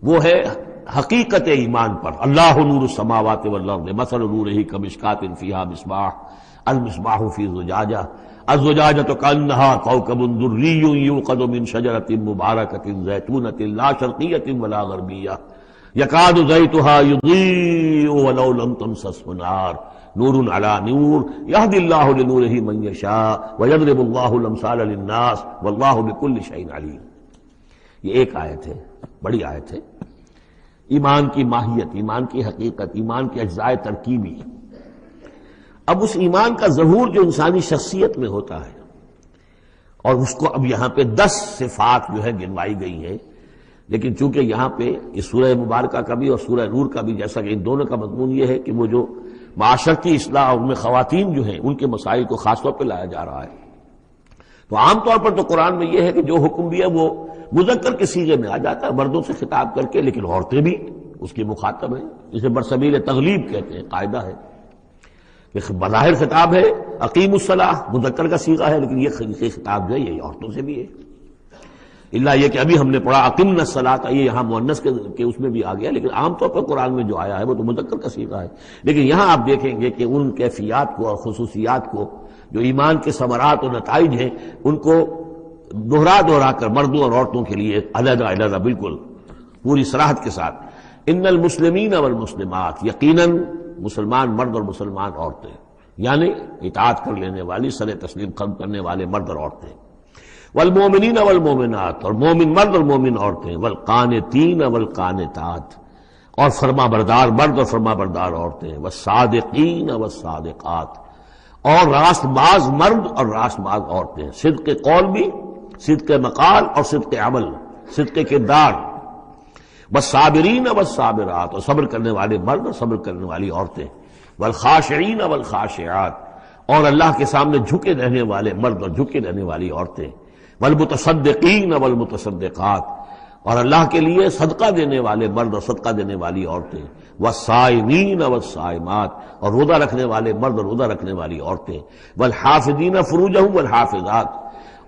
وہ ہے حقیقت ایمان پر. اللہ نور السماوات والارض مثل نورہ کمشکاۃ فیہا مصباح المصباح فی زجاجہ الزجاجۃ کأنہا کوکب دری یوقد من شجرۃ مبارکۃ زیتونۃ لا شرقیۃ ولا غربیہ یکاد زیتها یضیء ولو لم تمسسہ نار نور علی نور یہدی اللہ لنورہ من یشاء ویضرب اللہ الامثال للناس واللہ بکل شیء علیم. یہ ایک آیت ہے، بڑی آیت ہے. ایمان کی ماہیت، ایمان کی حقیقت، ایمان کے اجزاء ترکیبی. اب اس ایمان کا ظہور جو انسانی شخصیت میں ہوتا ہے، اور اس کو اب یہاں پہ 10 صفات جو ہے گنوائی گئی ہیں، لیکن چونکہ یہاں پہ اس سورہ مبارکہ کا بھی اور سورہ نور کا بھی، جیسا کہ ان دونوں کا مضمون یہ ہے کہ وہ جو معاشرتی اصلاح اور ان میں خواتین جو ہیں ان کے مسائل کو خاص طور پہ لایا جا رہا ہے. تو عام طور پر تو قرآن میں یہ ہے کہ جو حکم بھی ہے وہ مذکر کے صیغے میں آ جاتا ہے، مردوں سے خطاب کر کے، لیکن عورتیں بھی اس کی مخاطب ہیں. اسے برسبیل تغلیب کہتے ہیں، قاعدہ ہے کہ بظاہر خطاب ہے اقیم الصلاۃ، مذکر کا صیغہ ہے، لیکن یہ خطاب جو ہے یہ عورتوں سے بھی ہے. اللہ یہ کہ ابھی ہم نے پڑھا اقمنا الصلاۃ، یہ یہاں مؤنث کے اس میں بھی آ گیا، لیکن عام طور پر قرآن میں جو آیا ہے وہ تو مذکر کا صیغہ ہے. لیکن یہاں آپ دیکھیں گے کہ ان کیفیات کو اور خصوصیات کو جو ایمان کے ثمرات اور نتائج ہیں ان کو دہرا کر مردوں اور عورتوں کے لیے علیحدہ علیحدہ بالکل پوری صراحت کے ساتھ. ان المسلمین والمسلمات، یقیناً مسلمان مرد اور مسلمان عورتیں، یعنی اطاعت کر لینے والی، سر تسلیم قلب کرنے والے مرد اور عورتیں. والمومنین والمومنات، اور مومن مرد اور مومن عورتیں. والقانتین والقانتات، اور فرما بردار مرد اور فرما بردار عورتیں. والصادقین والصادقات، اور راست باز مرد اور راست باز عورتیں. صدق قول بھی، صدق مقال اور صدق عمل، صدق کردار. والصابرین والصابرات، اور صبر کرنے والے مرد اور صبر کرنے والی عورتیں. والخاشعین والخاشعات، اور اللہ کے سامنے جھکے رہنے والے مرد اور جھکے رہنے والی عورتیں. والمتصدقین والمتصدقات، اور اللہ کے لیے صدقہ دینے والے مرد اور صدقہ دینے والی عورتیں. والصائمین والصائمات، اور روزہ رکھنے والے مرد اور روزہ رکھنے والی عورتیں. والحافظین فروجہم والحافظات،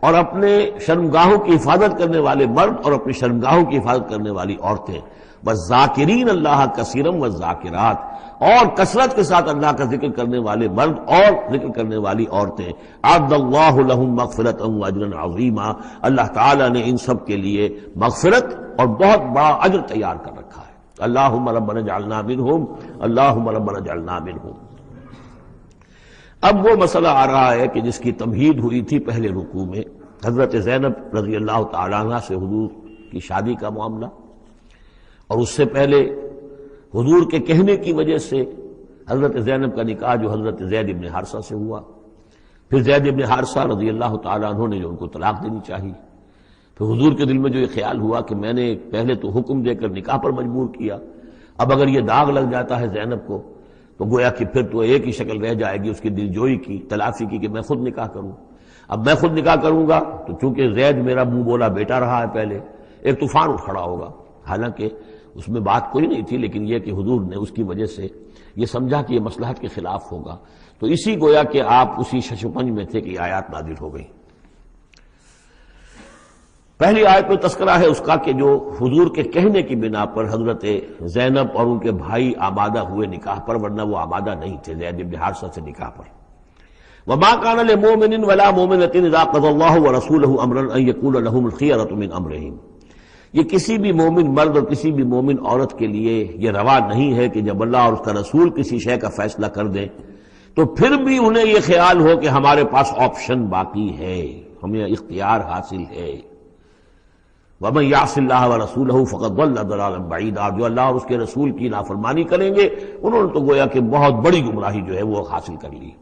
اور اپنے شرمگاہوں کی حفاظت کرنے والے مرد اور اپنی شرمگاہوں کی حفاظت کرنے والی عورتیں. والذاکرین اللہ کثیرا والذاکرات، اور کثرت کے ساتھ اللہ کا ذکر کرنے والے مرد اور ذکر کرنے والی عورتیں. اعد اللہ لہم مغفرۃ واجرا عظیما، اللہ تعالیٰ نے ان سب کے لیے مغفرت اور بہت بڑا اجر تیار کر رکھا ہے. اللہم ربنا اجعلنا منہم، اللہم ربنا اجعلنا منہم. اب وہ مسئلہ آ رہا ہے کہ جس کی تمہید ہوئی تھی پہلے رکوع میں، حضرت زینب رضی اللہ تعالیٰ عنہ سے حضور کی شادی کا معاملہ، اور اس سے پہلے حضور کے کہنے کی وجہ سے حضرت زینب کا نکاح جو حضرت زید ابن حارثہ سے ہوا. پھر زید ابن حارثہ رضی اللہ تعالیٰ عنہ نے جو ان کو طلاق دینی چاہی. پھر حضور کے دل میں جو یہ خیال ہوا کہ میں نے پہلے تو حکم دے کر نکاح پر مجبور کیا، اب اگر یہ داغ لگ جاتا ہے زینب کو تو گویا کہ پھر تو ایک ہی شکل رہ جائے گی اس کی دلجوئی کی، تلافی کی، کہ میں خود نکاح کروں. اب میں خود نکاح کروں گا تو چونکہ زید میرا منہ بولا بیٹا رہا ہے پہلے، ایک طوفان اٹھ کھڑا ہوگا. حالانکہ اس میں بات کوئی نہیں تھی، لیکن یہ کہ حضور نے اس کی وجہ سے یہ سمجھا کہ یہ مصلحت کے خلاف ہوگا. تو اسی گویا کہ آپ اسی ششپنج میں تھے کہ یہ آیات نازل ہو گئی. پہلی آیت میں تذکرہ ہے اس کا کہ جو حضور کے کہنے کی بنا پر حضرت زینب اور ان کے بھائی آمادہ ہوئے نکاح پر، ورنہ وہ آمادہ نہیں تھے زید بن حارثہ سے نکاح پر. وما كان لمؤمن ولا مؤمنة اذا قضى الله ورسوله امرا ان يكون لهم الخيرة من امرهم. یہ کسی بھی مومن مرد اور کسی بھی مومن عورت کے لیے یہ روا نہیں ہے کہ جب اللہ اور اس کا رسول کسی شے کا فیصلہ کر دیں تو پھر بھی انہیں یہ خیال ہو کہ ہمارے پاس آپشن باقی ہے، ہمیں اختیار حاصل ہے. وَمَن يَعْصِ اللَّهَ وَرَسُولَهُ فَقَدْ ضَلَّ ضَلَالًا بَعِيدًا، جو اللہ اور اس کے رسول کی نافرمانی کریں گے انہوں نے تو گویا کہ بہت بڑی گمراہی جو ہے وہ حاصل کر لی.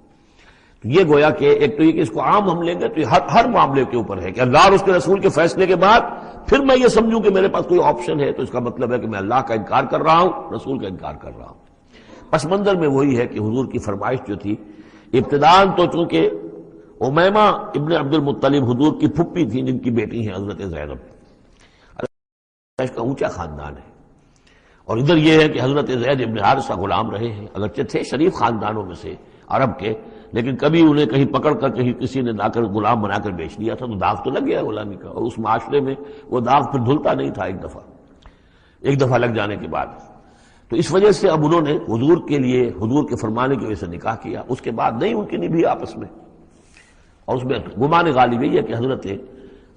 تو یہ گویا کہ ایک تو یہ کہ اس کو عام ہم لیں گے تو یہ ہر معاملے کے اوپر ہے کہ اللہ اور اس کے رسول کے فیصلے کے بعد پھر میں یہ سمجھوں کہ میرے پاس کوئی آپشن ہے، تو اس کا مطلب ہے کہ میں اللہ کا انکار کر رہا ہوں، رسول کا انکار کر رہا ہوں. پس منظر میں وہی ہے کہ حضور کی فرمائش جو تھی ابتداءً تو چونکہ امیمہ ابن عبد المطلب حضور کی پھپھی تھی جن کی بیٹی ہیں حضرت زینب، اس کا اونچا خاندان ہے. اور ادھر یہ ہے کہ حضرت زید ابن حارثہ غلام رہے ہیں، اگرچہ تھے شریف خاندانوں میں سے عرب کے، لیکن کبھی انہیں کہیں پکڑ کر کہیں کسی نے لا کر غلام بنا کر بیچ دیا تھا تو داغ تو لگ گیا غلامی کا، اور اس معاشرے میں وہ داغ پھر دھلتا نہیں تھا ایک دفعہ. ایک دفعہ لگ جانے کے بعد. تو اس وجہ سے اب انہوں نے حضور کے لیے، حضور کے فرمانے کی وجہ سے نکاح کیا. اس کے بعد نہیں ان کی نبھی آپس میں، اور اس میں گمان غالب یہ ہے کہ حضرت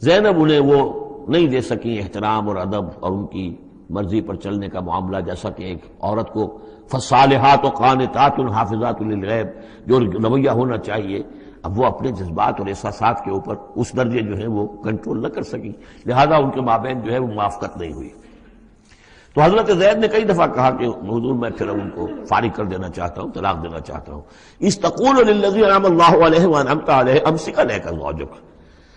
زینب انہیں وہ نہیں دے سکی احترام اور ادب اور ان کی مرضی پر چلنے کا معاملہ، جیسا کہ ایک عورت کو فصالحات و قانتات حافظات للغیب جو رویہ ہونا چاہیے، اب وہ اپنے جذبات اور احساسات کے اوپر اس درجے جو ہے وہ کنٹرول نہ کر سکی، لہذا ان کے مابین جو ہے وہ موافقت نہیں ہوئی. تو حضرت زید نے کئی دفعہ کہا کہ حضور میں پھر ان کو فارغ کر دینا چاہتا ہوں، طلاق دینا چاہتا ہوں. استقول للذی انعم اللہ علیہ وانعمت علیہ امسک علیک زوجک.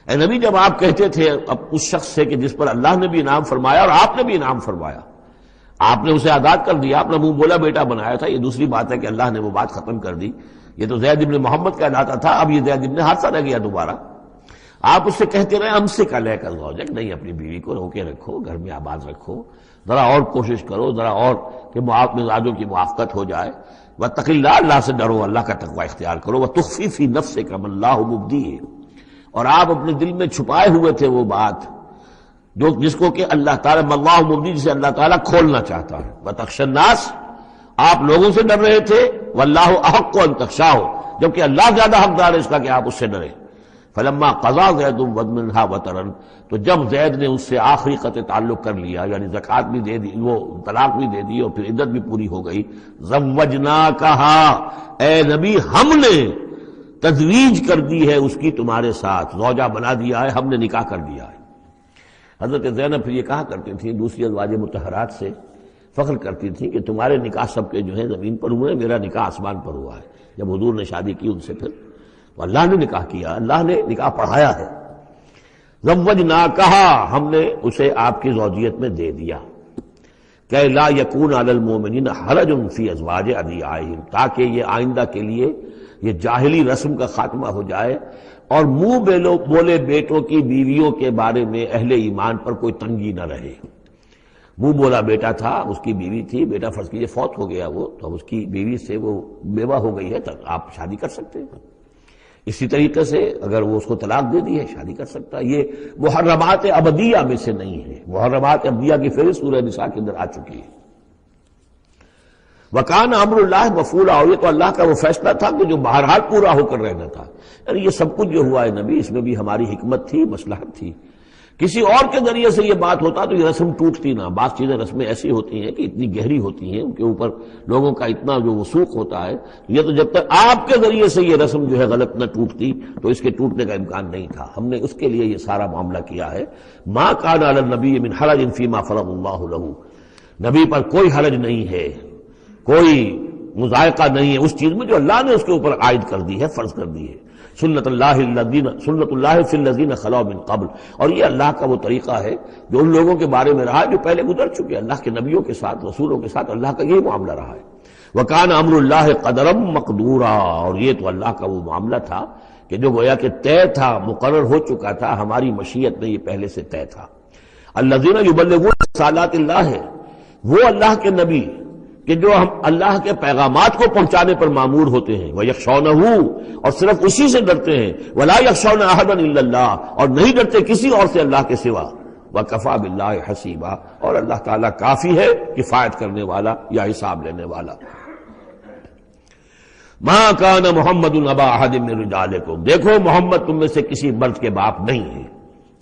اے نبی جب آپ کہتے تھے اب اس شخص سے کہ جس پر اللہ نے بھی انعام فرمایا اور آپ نے بھی انعام فرمایا، آپ نے اسے آزاد کر دیا، اپنا منہ بولا بیٹا بنایا تھا. یہ دوسری بات ہے کہ اللہ نے وہ بات ختم کر دی. یہ تو زید ابن محمد کہلاتا تھا، اب یہ زید ابن حارثہ رہ گیا دوبارہ. آپ اس سے کہتے رہے امسک علیک زوجک، نہیں اپنی بیوی کو روکے رکھو، گھر میں آباد رکھو، ذرا اور کوشش کرو، ذرا اور کہ مزاجوں کی موافقت ہو جائے. واتق اللہ، اللہ سے ڈرو، اللہ کا تقوی اختیار کرو. وتخفی فی نفسک ما اللہ مبدیہ، اور آپ اپنے دل میں چھپائے ہوئے تھے وہ بات جس کو کہ اللہ تعالیٰ اللہ مبدی، جسے اللہ تعالیٰ کھولنا چاہتا ہے. وتخشى الناس، آپ لوگوں سے ڈر رہے تھے. واللہ احق ان تخشاہ، جبکہ اللہ زیادہ حقدار ہے اس کا کہ آپ اس سے ڈریں. فلما قضى زید منها وطرا، تو جب زید نے اس سے آخری قطع تعلق کر لیا، یعنی زکوٰۃ بھی دے دی، وہ طلاق بھی دے دی اور پھر عدت بھی پوری ہو گئی. زوجناکہا، اے نبی ہم نے تزویج کر دی ہے اس کی تمہارے ساتھ، زوجہ بنا دیا ہے، ہم نے نکاح کر دیا ہے. حضرت زینب پھر یہ کہا کرتی تھی دوسری ازواج مطہرات سے، فخر کرتی تھی کہ تمہارے نکاح سب کے جو ہے زمین پر ہوئے، میرا نکاح آسمان پر ہوا ہے. جب حضور نے شادی کی ان سے پھر تو اللہ نے نکاح کیا، اللہ نے نکاح پڑھایا ہے. زوجناکہا، ہم نے اسے آپ کی زوجیت میں دے دیا. کہ لا یکون علی المؤمنین حرج فی ازواج ادعیائہم، تاکہ یہ آئندہ کے لیے یہ جاہلی رسم کا خاتمہ ہو جائے اور منہ بولے بیٹوں کی بیویوں کے بارے میں اہل ایمان پر کوئی تنگی نہ رہے. منہ بولا بیٹا تھا، اس کی بیوی تھی، بیٹا فرض کیجیے فوت ہو گیا وہ، تو اس کی بیوی سے وہ بیوہ ہو گئی ہے تو آپ شادی کر سکتے ہیں. اسی طریقے سے اگر وہ اس کو طلاق دے دی ہے شادی کر سکتا ہے. یہ محرمات ابدیہ میں سے نہیں ہے. محرمات ابدیہ کی فہرست سورہ نساء کے اندر آ چکی ہے. وَكَانَ أَمْرُ اللَّهِ مَفْعُولًا، اور یہ تو اللہ کا وہ فیصلہ تھا کہ جو بہرحال پورا ہو کر رہنا تھا. یعنی یہ سب کچھ جو ہوا ہے نبی، اس میں بھی ہماری حکمت تھی، مصلحت تھی. کسی اور کے ذریعے سے یہ بات ہوتا تو یہ رسم ٹوٹتی نہ. بعض چیزیں رسمیں ایسی ہوتی ہیں کہ اتنی گہری ہوتی ہیں، ان کے اوپر لوگوں کا اتنا جو وثوق ہوتا ہے، یہ تو جب تک آپ کے ذریعے سے یہ رسم جو ہے غلط نہ ٹوٹتی تو اس کے ٹوٹنے کا امکان نہیں تھا. ہم نے اس کے لیے یہ سارا معاملہ کیا ہے. ما کان علی النبی من حرج فیما فرض اللہ لہ، نبی پر کوئی حرج نہیں ہے، کوئی مذائقہ نہیں ہے اس چیز میں جو اللہ نے اس کے اوپر عائد کر دی ہے، فرض کر دی ہے. سنت اللہ فی الذین خلوا من قبل، اور یہ اللہ کا وہ طریقہ ہے جو ان لوگوں کے بارے میں رہا جو پہلے گزر چکے. اللہ کے نبیوں کے ساتھ، رسولوں کے ساتھ اللہ کا یہی معاملہ رہا ہے. وکان امر اللہ قدرا مقدورا، اور یہ تو اللہ کا وہ معاملہ تھا کہ جو گویا کہ طے تھا، مقرر ہو چکا تھا، ہماری مشیت میں یہ پہلے سے طے تھا. الذین یبلغون رسالات اللہ، ہے وہ اللہ کے نبی کہ جو ہم اللہ کے پیغامات کو پہنچانے پر مامور ہوتے ہیں. وَيَخْشَوْنَهُ، اور صرف اسی سے ڈرتے ہیں. وَلَا يَخْشَوْنَ أَحَدًا إِلَّا اللَّهُ، اور نہیں ڈرتے کسی اور سے اللہ کے سوا. وَكَفَى بِاللَّهِ حَسِيبًا، اور اللہ تعالیٰ کافی ہے کفایت کرنے والا یا حساب لینے والا. مَا كَانَ مُحَمَّدٌ أَبَا أَحَدٍ مِّن رِجَالِكُمْ، دیکھو محمد تم میں سے کسی مرد کے باپ نہیں ہے.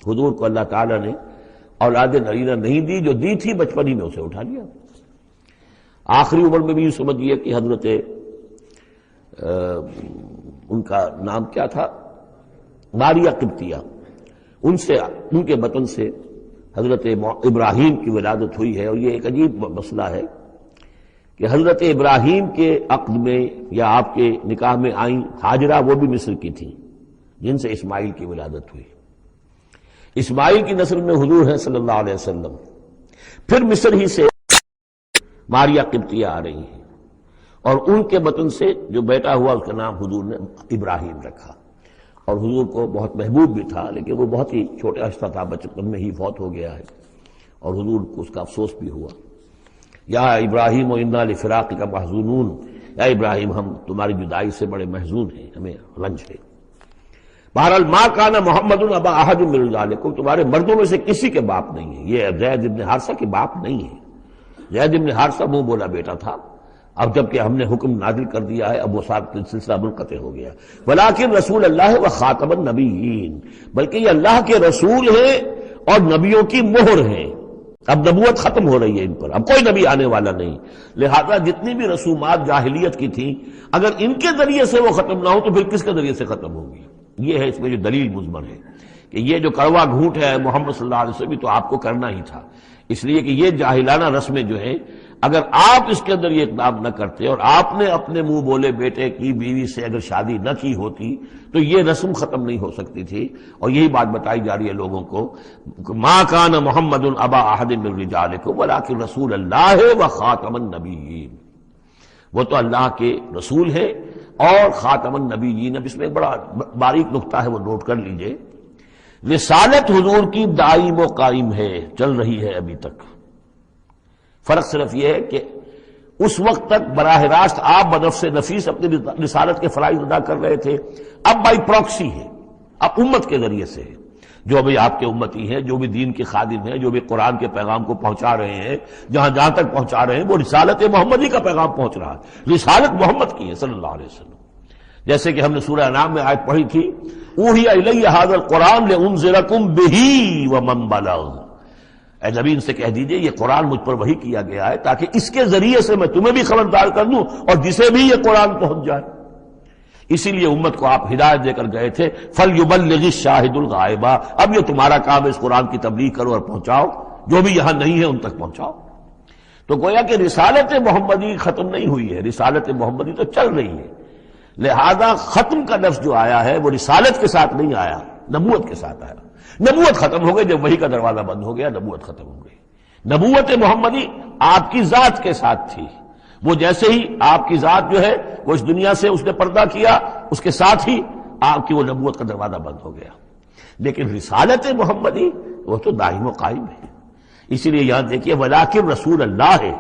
حضور کو اللہ تعالیٰ نے اولاد نرینہ نہیں دی، جو دی تھی بچپن ہی میں اسے اٹھا لیا. آخری عمر میں بھی یہ سمجھیے کہ حضرت ان کا نام کیا تھا، ماریہ قبطیہ، ان کے بطن سے حضرت ابراہیم کی ولادت ہوئی ہے. اور یہ ایک عجیب مسئلہ ہے کہ حضرت ابراہیم کے عقد میں یا آپ کے نکاح میں آئیں ہاجرہ، وہ بھی مصر کی تھیں جن سے اسماعیل کی ولادت ہوئی. اسماعیل کی نسل میں حضور ہیں صلی اللہ علیہ وسلم. پھر مصر ہی سے ماریہ قبطیہ آ رہی ہیں، اور ان کے بطن سے جو بیٹا ہوا اس کا نام حضور نے ابراہیم رکھا. اور حضور کو بہت محبوب بھی تھا، لیکن وہ بہت ہی چھوٹا ہستہ تھا، بچپن میں ہی فوت ہو گیا ہے، اور حضور کو اس کا افسوس بھی ہوا. یا ابراہیم انا لفراقک محزونون، یا ابراہیم ہم تمہاری جدائی سے بڑے محزون ہیں، ہمیں رنج ہے. بہرحال ما کان محمد ابا احد من رجالکم، تمہارے مردوں میں سے کسی کے باپ نہیں ہے. یہ زید ابن حارثہ کے باپ نہیں ہے. زید بن حارثہ منہ بولا بیٹا تھا، اب جب کہ ہم نے حکم نازل کر دیا ہے اب وہ سلسلہ منقطع ہو گیا۔ ولیکن رسول اللہ و خاتم النبیین، بلکہ یہ اللہ کے رسول ہیں اور نبیوں کی مہر ہیں۔ اب نبوت ختم ہو رہی ہے ان پر، اب کوئی نبی آنے والا نہیں، لہذا جتنی بھی رسومات جاہلیت کی تھیں اگر ان کے ذریعے سے وہ ختم نہ ہو تو پھر کس کے ذریعے سے ختم ہوگی؟ یہ ہے اس میں جو دلیل مضمر ہے کہ یہ جو کڑوا گھونٹ ہے محمد صلی اللہ علیہ وسلم تو آپ کو کرنا ہی تھا، اس لیے کہ یہ جاہلانہ رسمیں جو ہیں اگر آپ اس کے اندر یہ اقدام نہ کرتے اور آپ نے اپنے منہ بولے بیٹے کی بیوی سے اگر شادی نہ کی ہوتی تو یہ رسم ختم نہیں ہو سکتی تھی۔ اور یہی بات بتائی جا رہی ہے لوگوں کو، ما کان محمد ابا احد من رجالکم ولکن رسول اللہ و خاتم النبیین، وہ تو اللہ کے رسول ہے اور خاتم النبیین۔ اب اس میں ایک بڑا باریک نقطہ ہے، وہ نوٹ کر لیجئے، رسالت حضور کی دائم و قائم ہے، چل رہی ہے ابھی تک۔ فرق صرف یہ ہے کہ اس وقت تک براہ راست آپ بنفس نفیس اپنی رسالت کے فرائض ادا کر رہے تھے، اب بائی پروکسی ہے، اب امت کے ذریعے سے ہے، جو بھی آپ کے امتی ہیں، جو بھی دین کے خادم ہیں، جو بھی قرآن کے پیغام کو پہنچا رہے ہیں، جہاں تک پہنچا رہے ہیں وہ رسالت محمدی کا پیغام پہنچ رہا ہے، رسالت محمد کی ہے صلی اللہ علیہ وسلم۔ جیسے کہ ہم نے سورہ انعام میں آیت پڑھی تھی، اوحی الی ھذا القرآن لانذرکم بہ ومن بلغ، اے نبی ان سے کہہ دیجئے یہ قرآن مجھ پر وحی کیا گیا ہے تاکہ اس کے ذریعے سے میں تمہیں بھی خبردار کر دوں اور جسے بھی یہ قرآن پہنچ جائے۔ اسی لیے امت کو آپ ہدایت دے کر گئے تھے، فَلْيُبَلِّغِ الشَّاهِدُ الْغَائِبَ، اب یہ تمہارا کام ہے اس قرآن کی تبلیغ کرو اور پہنچاؤ، جو بھی یہاں نہیں ہے ان تک پہنچاؤ۔ تو گویا کہ رسالت محمدی ختم نہیں ہوئی ہے، رسالت محمدی تو چل رہی ہے، لہذا ختم کا لفظ جو آیا ہے وہ رسالت کے ساتھ نہیں آیا، نبوت کے ساتھ آیا۔ نبوت ختم ہو گئی جب وحی کا دروازہ بند ہو گیا، نبوت ختم ہو گئی۔ نبوت محمدی آپ کی ذات کے ساتھ تھی، وہ جیسے ہی آپ کی ذات جو ہے وہ اس دنیا سے اس نے پردہ کیا، اس کے ساتھ ہی آپ کی وہ نبوت کا دروازہ بند ہو گیا۔ لیکن رسالت محمدی وہ تو دائم و قائم ہے، اسی لیے یہاں دیکھیے ولیکن رسول اللہ ہے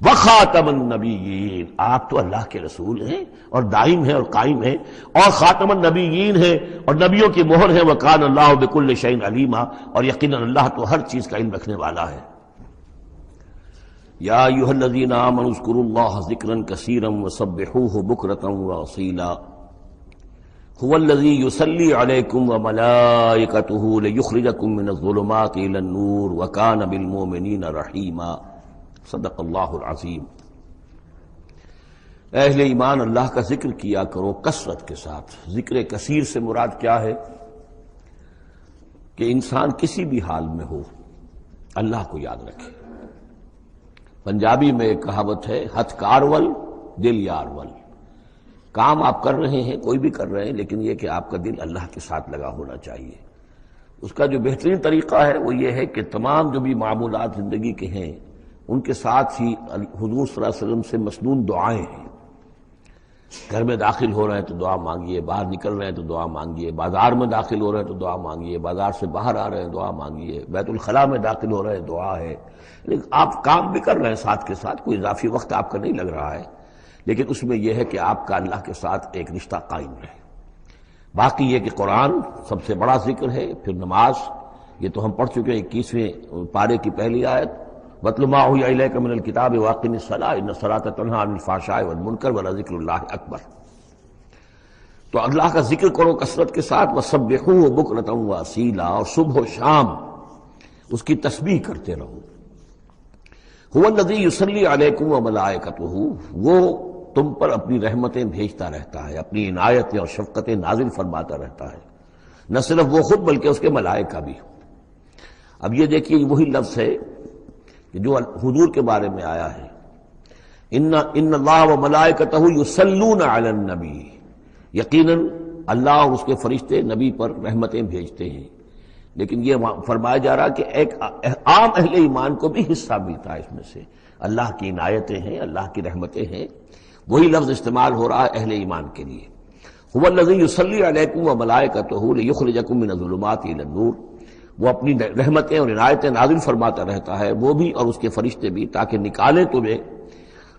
وخاتم النبیین، آپ تو اللہ کے رسول ہیں اور دائم ہیں اور قائم ہیں، اور خاتم النبیین ہیں اور نبیوں کی مہر ہے، وکان اللہ بکل شیء علیما، اور یقیناً اللہ تو ہر چیز کا علم رکھنے والا ہے۔ یا ایھا الذین آمنوا اذکروا اللہ ذکرا کثیرا وسبحوہ بکرۃ واصیلا هو الذی یصلی علیکم وملائکتہ لیخرجکم من الظلمات الی النور وکان بالمؤمنین رحیما۔ صدق اللہ العظیم۔ اہل ایمان اللہ کا ذکر کیا کرو کثرت کے ساتھ۔ ذکر کثیر سے مراد کیا ہے کہ انسان کسی بھی حال میں ہو اللہ کو یاد رکھے۔ پنجابی میں ایک کہاوت ہے، ہتھ کارول دل یارول، کام آپ کر رہے ہیں، کوئی بھی کر رہے ہیں، لیکن یہ کہ آپ کا دل اللہ کے ساتھ لگا ہونا چاہیے۔ اس کا جو بہترین طریقہ ہے وہ یہ ہے کہ تمام جو بھی معمولات زندگی کے ہیں ان کے ساتھ ہی حضور صلی اللہ علیہ وسلم سے مسنون دعائیں ہیں۔ گھر میں داخل ہو رہے ہیں تو دعا مانگیے، باہر نکل رہے ہیں تو دعا مانگیے، بازار میں داخل ہو رہے ہیں تو دعا مانگیے، بازار سے باہر آ رہے ہیں دعا مانگیے، بیت الخلاء میں داخل ہو رہے ہیں دعا ہے۔ لیکن آپ کام بھی کر رہے ہیں ساتھ کے ساتھ، کوئی اضافی وقت آپ کا نہیں لگ رہا ہے، لیکن اس میں یہ ہے کہ آپ کا اللہ کے ساتھ ایک رشتہ قائم رہے۔ باقی یہ کہ قرآن سب سے بڑا ذکر ہے، پھر نماز، یہ تو ہم پڑھ چکے ہیں 21ویں پارے کی پہلی آیت، وَاتْلُ مَا أُوحِيَ إِلَيْكَ مِنَ الْكِتَابِ وَأَقِمِ الصَّلَاةَ إِنَّ الصَّلَاةَ تَنْهَىٰ عَنِ الْفَحْشَاءِ وَالْمُنكَرِ وَلَذِكْرُ اللَّهِ أَكْبَرُ۔ تو اللہ کا ذکر کرو کثرت کے ساتھ، وَسَبِّحُوهُ بُكْرَةً وَأَصِيلًا، اور صبح و شام اس کی تسبیح کرتے رہو۔ هُوَ الَّذِي يُصَلِّي عَلَيْكُمْ وَمَلَائِكَتُهُ، وہ تم پر اپنی رحمتیں بھیجتا رہتا ہے، اپنی عنایتیں اور شفقتیں نازل فرماتا رہتا ہے، نہ صرف وہ خود بلکہ اس کے ملائکہ بھی۔ اب یہ دیکھیے وہی لفظ ہے کہ جو حضور کے بارے میں آیا ہے، ان اللہ و ملائکتہ یصلون علی النبی، یقیناً اللہ اور اس کے فرشتے نبی پر رحمتیں بھیجتے ہیں۔ لیکن یہ فرمایا جا رہا کہ ایک عام اہل ایمان کو بھی حصہ ملتا ہے اس میں سے، اللہ کی عنایتیں ہیں، اللہ کی رحمتیں ہیں، وہی لفظ استعمال ہو رہا ہے اہل ایمان کے لیے۔ هو الذی یصلی علیکم وملائکتہ لیخرجکم من الظلمات الی النور، وہ اپنی رحمتیں اور عنایتیں نازل فرماتا رہتا ہے، وہ بھی اور اس کے فرشتے بھی، تاکہ نکالے تمہیں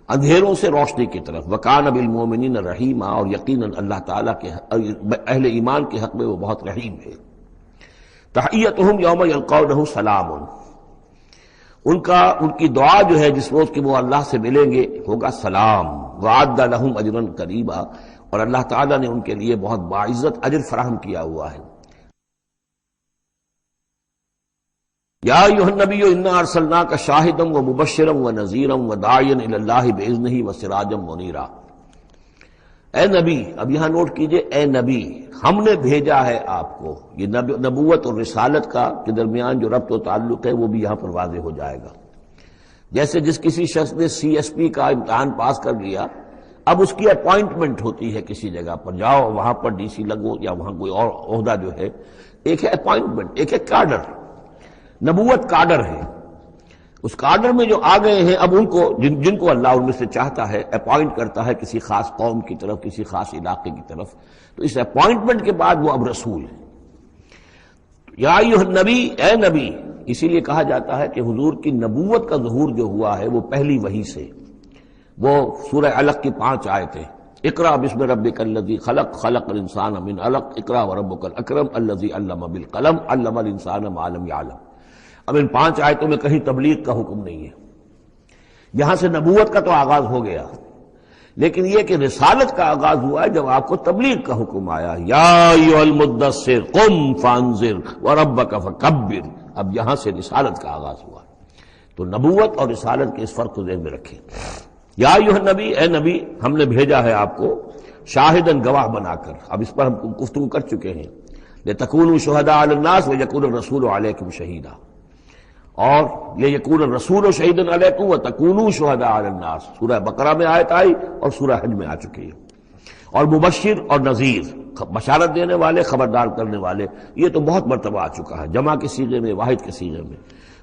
اندھیروں سے روشنی کی طرف۔ وَكَانَ بِالْمُؤْمِنِينَ رَحِيمًا، اور یقیناً اللہ تعالیٰ کے اہل ایمان کے حق میں وہ بہت رحیم ہے۔ تحیتہم یوم یلقونہ سلام، ان کی دعا جو ہے جس روز کہ وہ اللہ سے ملیں گے ہوگا سلام، وعد لہم اجرا قریبا، اور اللہ تعالیٰ نے ان کے لیے بہت باعزت اجر فراہم کیا ہوا ہے۔ یا ایھا النبی انا ارسلناک شاہدا ومبشرا ونذیرا وداعیا الی اللہ باذنہ وسراجا منیرا۔ اے نبی، اب یہاں نوٹ کیجئے، اے نبی ہم نے بھیجا ہے آپ کو۔ یہ نبوت اور رسالت کا کے درمیان جو ربط و تعلق ہے وہ بھی یہاں پر واضح ہو جائے گا۔ جیسے جس کسی شخص نے سی ایس پی کا امتحان پاس کر لیا، اب اس کی اپوائنٹمنٹ ہوتی ہے کسی جگہ پر، جاؤ وہاں پر ڈی سی لگو یا وہاں کوئی اور عہدہ جو ہے، ایک ہے اپوائنٹمنٹ، ایک ہے کاڈر۔ نبوت کاڈر ہے، اس کاڈر میں جو آ گئے ہیں اب ان کو جن کو اللہ ان میں سے چاہتا ہے اپوائنٹ کرتا ہے کسی خاص قوم کی طرف، کسی خاص علاقے کی طرف، تو اس اپوائنٹمنٹ کے بعد وہ اب رسول ہے۔ یا ایھا النبی، اے نبی، اسی لیے کہا جاتا ہے کہ حضور کی نبوت کا ظہور جو ہوا ہے وہ پہلی وحی سے۔ وہ سورہ علق کی 5 آیتیں، اقرأ بسم ربک الذی خلق، خلق الانسان من علق، اقرأ وربک الاکرم الذی علم بالقلم، علم الانسان ما لم یعلم۔ اب ان 5 آیتوں میں کہیں تبلیغ کا حکم نہیں ہے، یہاں سے نبوت کا تو آغاز ہو گیا، لیکن یہ کہ رسالت کا آغاز ہوا ہے جب آپ کو تبلیغ کا حکم آیا، یا ایھا المدثر قم فانذر وربک فکبر۔ اب یہاں سے رسالت کا آغاز ہوا، تو نبوت اور رسالت کے اس فرق کو ذہن میں رکھیں۔ یا ایھا النبی، اے نبی ہم نے بھیجا ہے آپ کو شاہدن، گواہ بنا کر۔ اب اس پر ہم گفتگو کر چکے ہیں، لتکونوا شہداء علی الناس ویکون الرسول علیکم شہیدا، اور یہ یکون الرسول شہیدا علیکم وتکونوا شہداء علی الناس، سورہ بقرہ میں آیت آئی اور سورہ حج میں آ چکی ہے۔ اور مبشر اور نذیر، بشارت دینے والے، خبردار کرنے والے، یہ تو بہت مرتبہ آ چکا ہے، جمع کے صیغے میں، واحد کے صیغے میں۔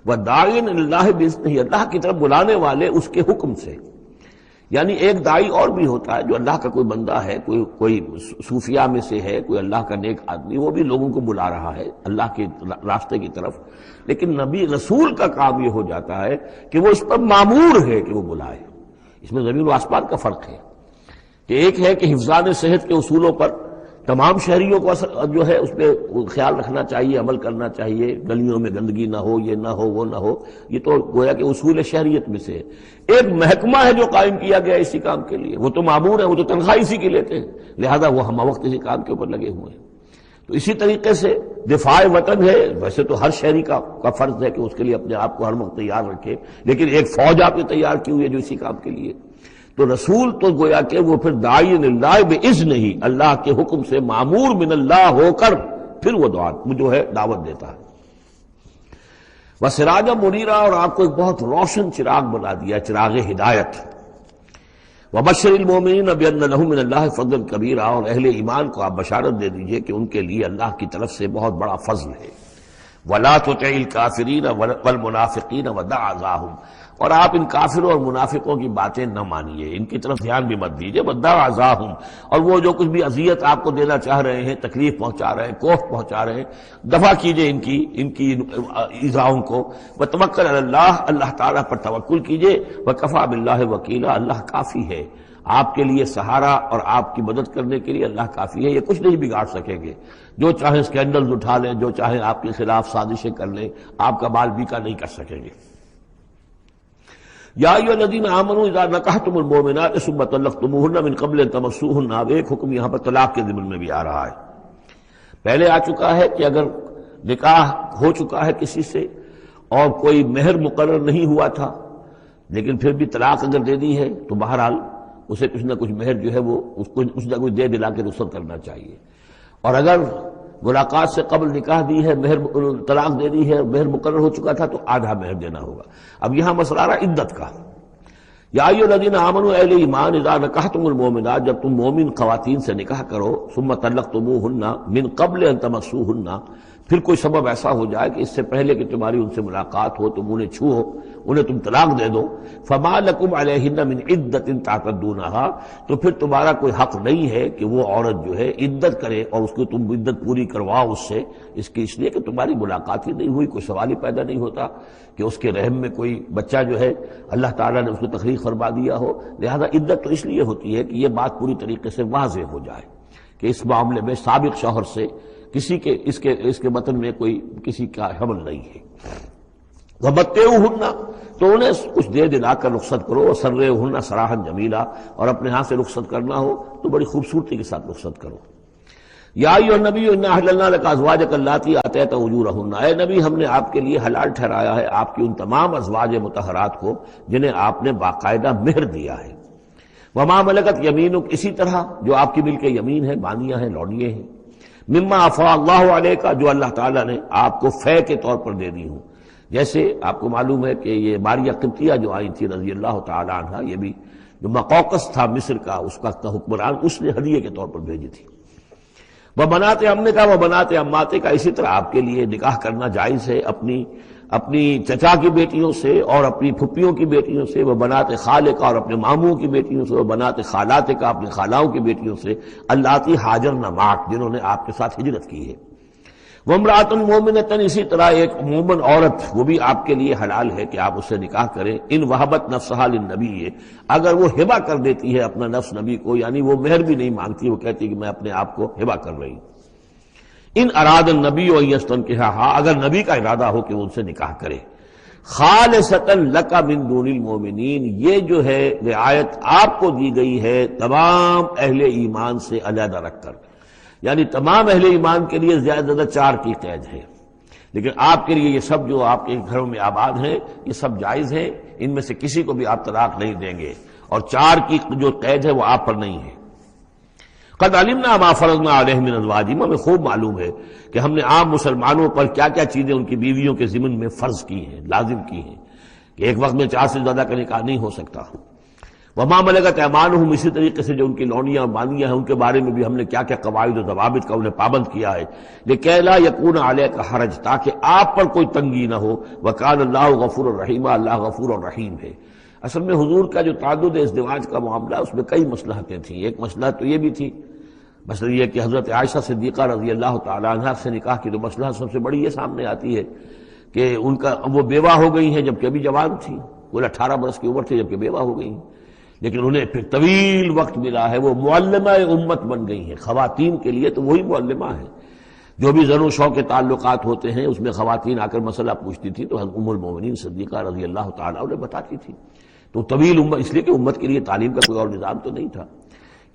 وداعیا الی اللہ باذنہ، اللہ کی طرف بلانے والے اس کے حکم سے۔ یعنی ایک داعی اور بھی ہوتا ہے جو اللہ کا کوئی بندہ ہے، کوئی صوفیاء میں سے ہے، کوئی اللہ کا نیک آدمی، وہ بھی لوگوں کو بلا رہا ہے اللہ کے راستے کی طرف، لیکن نبی رسول کا کام یہ ہو جاتا ہے کہ وہ اس پر مامور ہے کہ وہ بلائے۔ اس میں زمین و آسمان کا فرق ہے، کہ ایک ہے کہ حفظان صحت کے اصولوں پر تمام شہریوں کو جو ہے اس پہ خیال رکھنا چاہیے، عمل کرنا چاہیے، گلیوں میں گندگی نہ ہو، یہ نہ ہو، وہ نہ ہو، یہ تو گویا کہ اصول شہریت میں سے ہے۔ ایک محکمہ ہے جو قائم کیا گیا اسی کام کے لیے، وہ تو مامور ہے، وہ تو تنخواہ اسی کی لیتے ہیں، لہذا وہ ہم وقت اسی کام کے اوپر لگے ہوئے ہیں۔ تو اسی طریقے سے دفاع وطن ہے، ویسے تو ہر شہری کا فرض ہے کہ اس کے لیے اپنے آپ کو ہر وقت تیار رکھے، لیکن ایک فوج آپ نے تیار کی ہوئی ہے جو اسی کام کے لیے۔ تو رسول تو گویا کہ وہ پھر داعی اللہ باذنہ ہی، اللہ کے حکم سے مامور من اللہ ہو کر پھر وہ جو ہے دعوت دیتا ہے۔ وسراجا منیرا، اور آپ کو ایک بہت روشن چراغ بنا دیا، چراغ ہدایت۔ وبشر المؤمنین بان لهم من اللہ فضلا کبیرا، اور اہل ایمان کو آپ بشارت دے دیجئے کہ ان کے لیے اللہ کی طرف سے بہت بڑا فضل ہے۔ ولا تطع الکافرین والمنافقین ودع اذاہم، اور آپ ان کافروں اور منافقوں کی باتیں نہ مانیے، ان کی طرف دھیان بھی مت دیجیے۔ ودع اذاہم، اور وہ جو کچھ بھی اذیت آپ کو دینا چاہ رہے ہیں، تکلیف پہنچا رہے ہیں، کوفت پہنچا رہے ہیں، دفع کیجیے ان کی ایذاؤں کو۔ وتوکل علی اللہ، اللہ تعالیٰ پر توکل کیجیے۔ وکفیٰ باللہ وکیلا، اللہ کافی ہے آپ کے لیے سہارا، اور آپ کی مدد کرنے کے لیے اللہ کافی ہے۔ یہ کچھ نہیں بگاڑ سکیں گے، جو چاہیں اسکینڈلز اٹھا لیں، جو چاہیں آپ کے خلاف سازشیں کر لیں، آپ کا بال بیکا نہیں کر سکیں گے۔ یا ایھا الذین آمنوا اذا نکحتم المؤمنات ثم طلقتموہن من قبل ان تمسوہن، اب ایک حکم یہاں پر طلاق کے ضمن میں بھی آ رہا ہے۔ پہلے آ چکا ہے کہ اگر نکاح ہو چکا ہے کسی سے اور کوئی مہر مقرر نہیں ہوا تھا، لیکن پھر بھی طلاق اگر دے دی ہے تو بہرحال اسے کچھ نہ کچھ مہر جو ہے وہ اس کو کچھ نہ کچھ دے دلا کے رخصت کرنا چاہیے۔ اور اگر ملاقات سے قبل نکاح دی ہے، مہر طلاق دے دی ہے، مہر مقرر ہو چکا تھا تو آدھا مہر دینا ہوگا۔ اب یہاں مسئلہ آ رہا عدت کا۔ یا ایھا الذین آمنوا، اہل ایمان، اذا نکحتم المؤمنات، جب تم مومن خواتین سے نکاح کرو، ثم طلقتموہن من قبل ان تمسوہن، پھر کوئی سبب ایسا ہو جائے کہ اس سے پہلے کہ تمہاری ان سے ملاقات ہو، تم انہیں چھو، انہیں تم طلاق دے دو، فما لکم علیہن من عدۃ تعتدونہا، تو پھر تمہارا کوئی حق نہیں ہے کہ وہ عورت جو ہے عدت کرے اور اس کو تم عدت پوری کرواؤ اس لیے کہ تمہاری ملاقات ہی نہیں ہوئی، کوئی سوال ہی پیدا نہیں ہوتا کہ اس کے رحم میں کوئی بچہ جو ہے اللہ تعالیٰ نے اس کو تخلیق فرما دیا ہو۔ لہذا عدت تو اس لیے ہوتی ہے کہ یہ بات پوری طریقے سے واضح ہو جائے کہ اس معاملے میں سابق شوہر سے کسی کے اس کے وطن میں کوئی کسی کا حمل نہیں ہے۔ وَمَتِّعُوهُنَّ، تو انہیں کچھ دے دلا کر رخصت کرو، وَسَرِّحُوهُنَّ سَرَاحًا جَمِيلًا، اور اپنے ہاں سے رخصت کرنا ہو تو بڑی خوبصورتی کے ساتھ رخصت کرو۔ یا ایھا النبی انا احللنا لک ازواجک اللاتی آتیت اجورہن، اے نبی ہم نے آپ کے لیے حلال ٹھہرایا ہے آپ کی ان تمام ازواج مطہرات کو جنہیں آپ نے باقاعدہ مہر دیا ہے۔ وما ملکت یمینک، اسی طرح جو آپ کی ملک یمین ہے، بانیاں ہیں، لونڈیے ہیں، مما افاء اللہ علیک، جو اللہ تعالیٰ نے آپ کو فے کے طور پر دے دی ہوں۔ جیسے آپ کو معلوم ہے کہ یہ ماریہ قبطیہ جو آئی تھی رضی اللہ تعالیٰ عنہ، یہ بھی جو مقوقس تھا مصر کا، اس کا حکمران، اس نے ہدیے کے طور پر بھیجی تھی۔ وہ بنات امنے کا، وہ بنات اماتے کا، اسی طرح آپ کے لیے نکاح کرنا جائز ہے اپنی چچا کی بیٹیوں سے اور اپنی پھپھیوں کی بیٹیوں سے، وہ بنات خالے کا، اور اپنے ماموں کی بیٹیوں سے، وہ بنات خالات کا، اپنی خالاؤں کی بیٹیوں سے، اللاتی ہاجرن معک، جنہوں نے آپ کے ساتھ ہجرت کی ہے۔ وامرأۃ مؤمنۃ، اسی طرح ایک مومن عورت، وہ بھی آپ کے لیے حلال ہے کہ آپ اس سے نکاح کریں، ان وہبت نفسہا للنبی، اگر وہ ہبہ کر دیتی ہے اپنا نفس نبی کو، یعنی وہ مہر بھی نہیں مانگتی، وہ کہتی ہے کہ میں اپنے آپ کو ہبہ کر رہی ہوں۔ ان اراد النبی ان یستنکحھا، اگر نبی کا ارادہ ہو کہ وہ ان سے نکاح کرے، خالصۃ لک من دون المؤمنین، یہ جو ہے رعایت آپ کو دی گئی ہے تمام اہل ایمان سے علیحدہ رکھ کر، یعنی تمام اہل ایمان کے لیے زیادہ زیادہ 4 کی قید ہے، لیکن آپ کے لیے یہ سب جو آپ کے گھروں میں آباد ہیں یہ سب جائز ہے، ان میں سے کسی کو بھی آپ طلاق نہیں دیں گے، اور 4 کی جو قید ہے وہ آپ پر نہیں ہے۔ قد علمنا ما فرضنا علیہم من ازواجہم، ہمیں خوب معلوم ہے کہ ہم نے عام مسلمانوں پر کیا کیا چیزیں ان کی بیویوں کے ضمن میں فرض کی ہیں، لازم کی ہیں، کہ ایک وقت میں 4 سے زیادہ کا نکاح نہیں ہو سکتا۔ وما ملکت ایمانہم، اسی طریقے سے جو ان کی لونڈیاں اور بانیاں ہیں ان کے بارے میں بھی ہم نے کیا کیا قواعد و ضوابط کا انہیں پابند کیا ہے، لکہ لا یکون علیک حرج، تاکہ آپ پر کوئی تنگی نہ ہو، وکان اللہ غفور الرحیم، اللہ غفور الرحیم ہے۔ اصل میں حضور کا جو تعدد ازدواج کا معاملہ، اس میں کئی مصلحتیں تھیں۔ ایک مسئلہ تو یہ بھی تھی، مثلا یہ کہ حضرت عائشہ صدیقہ رضی اللہ تعالیٰ عنہ سے نکاح کی تو مسئلہ سب سے بڑی یہ سامنے آتی ہے کہ وہ بیوہ ہو گئی ہیں جبکہ ابھی جوان تھی، وہ 18 برس کی عمر تھی جبکہ بیوہ ہو گئی ہیں، لیکن انہیں پھر طویل وقت ملا ہے، وہ معلمہ امت بن گئی ہیں۔ خواتین کے لیے تو وہی معلمہ ہے، جو بھی زن و شو کے تعلقات ہوتے ہیں اس میں خواتین آ کر مسئلہ پوچھتی تھی تو ام المومنین صدیقہ رضی اللہ تعالیٰ انہیں بتاتی تھی۔ تو طویل امت، اس لیے کہ امت کے لیے تعلیم کا کوئی اور نظام تو نہیں تھا۔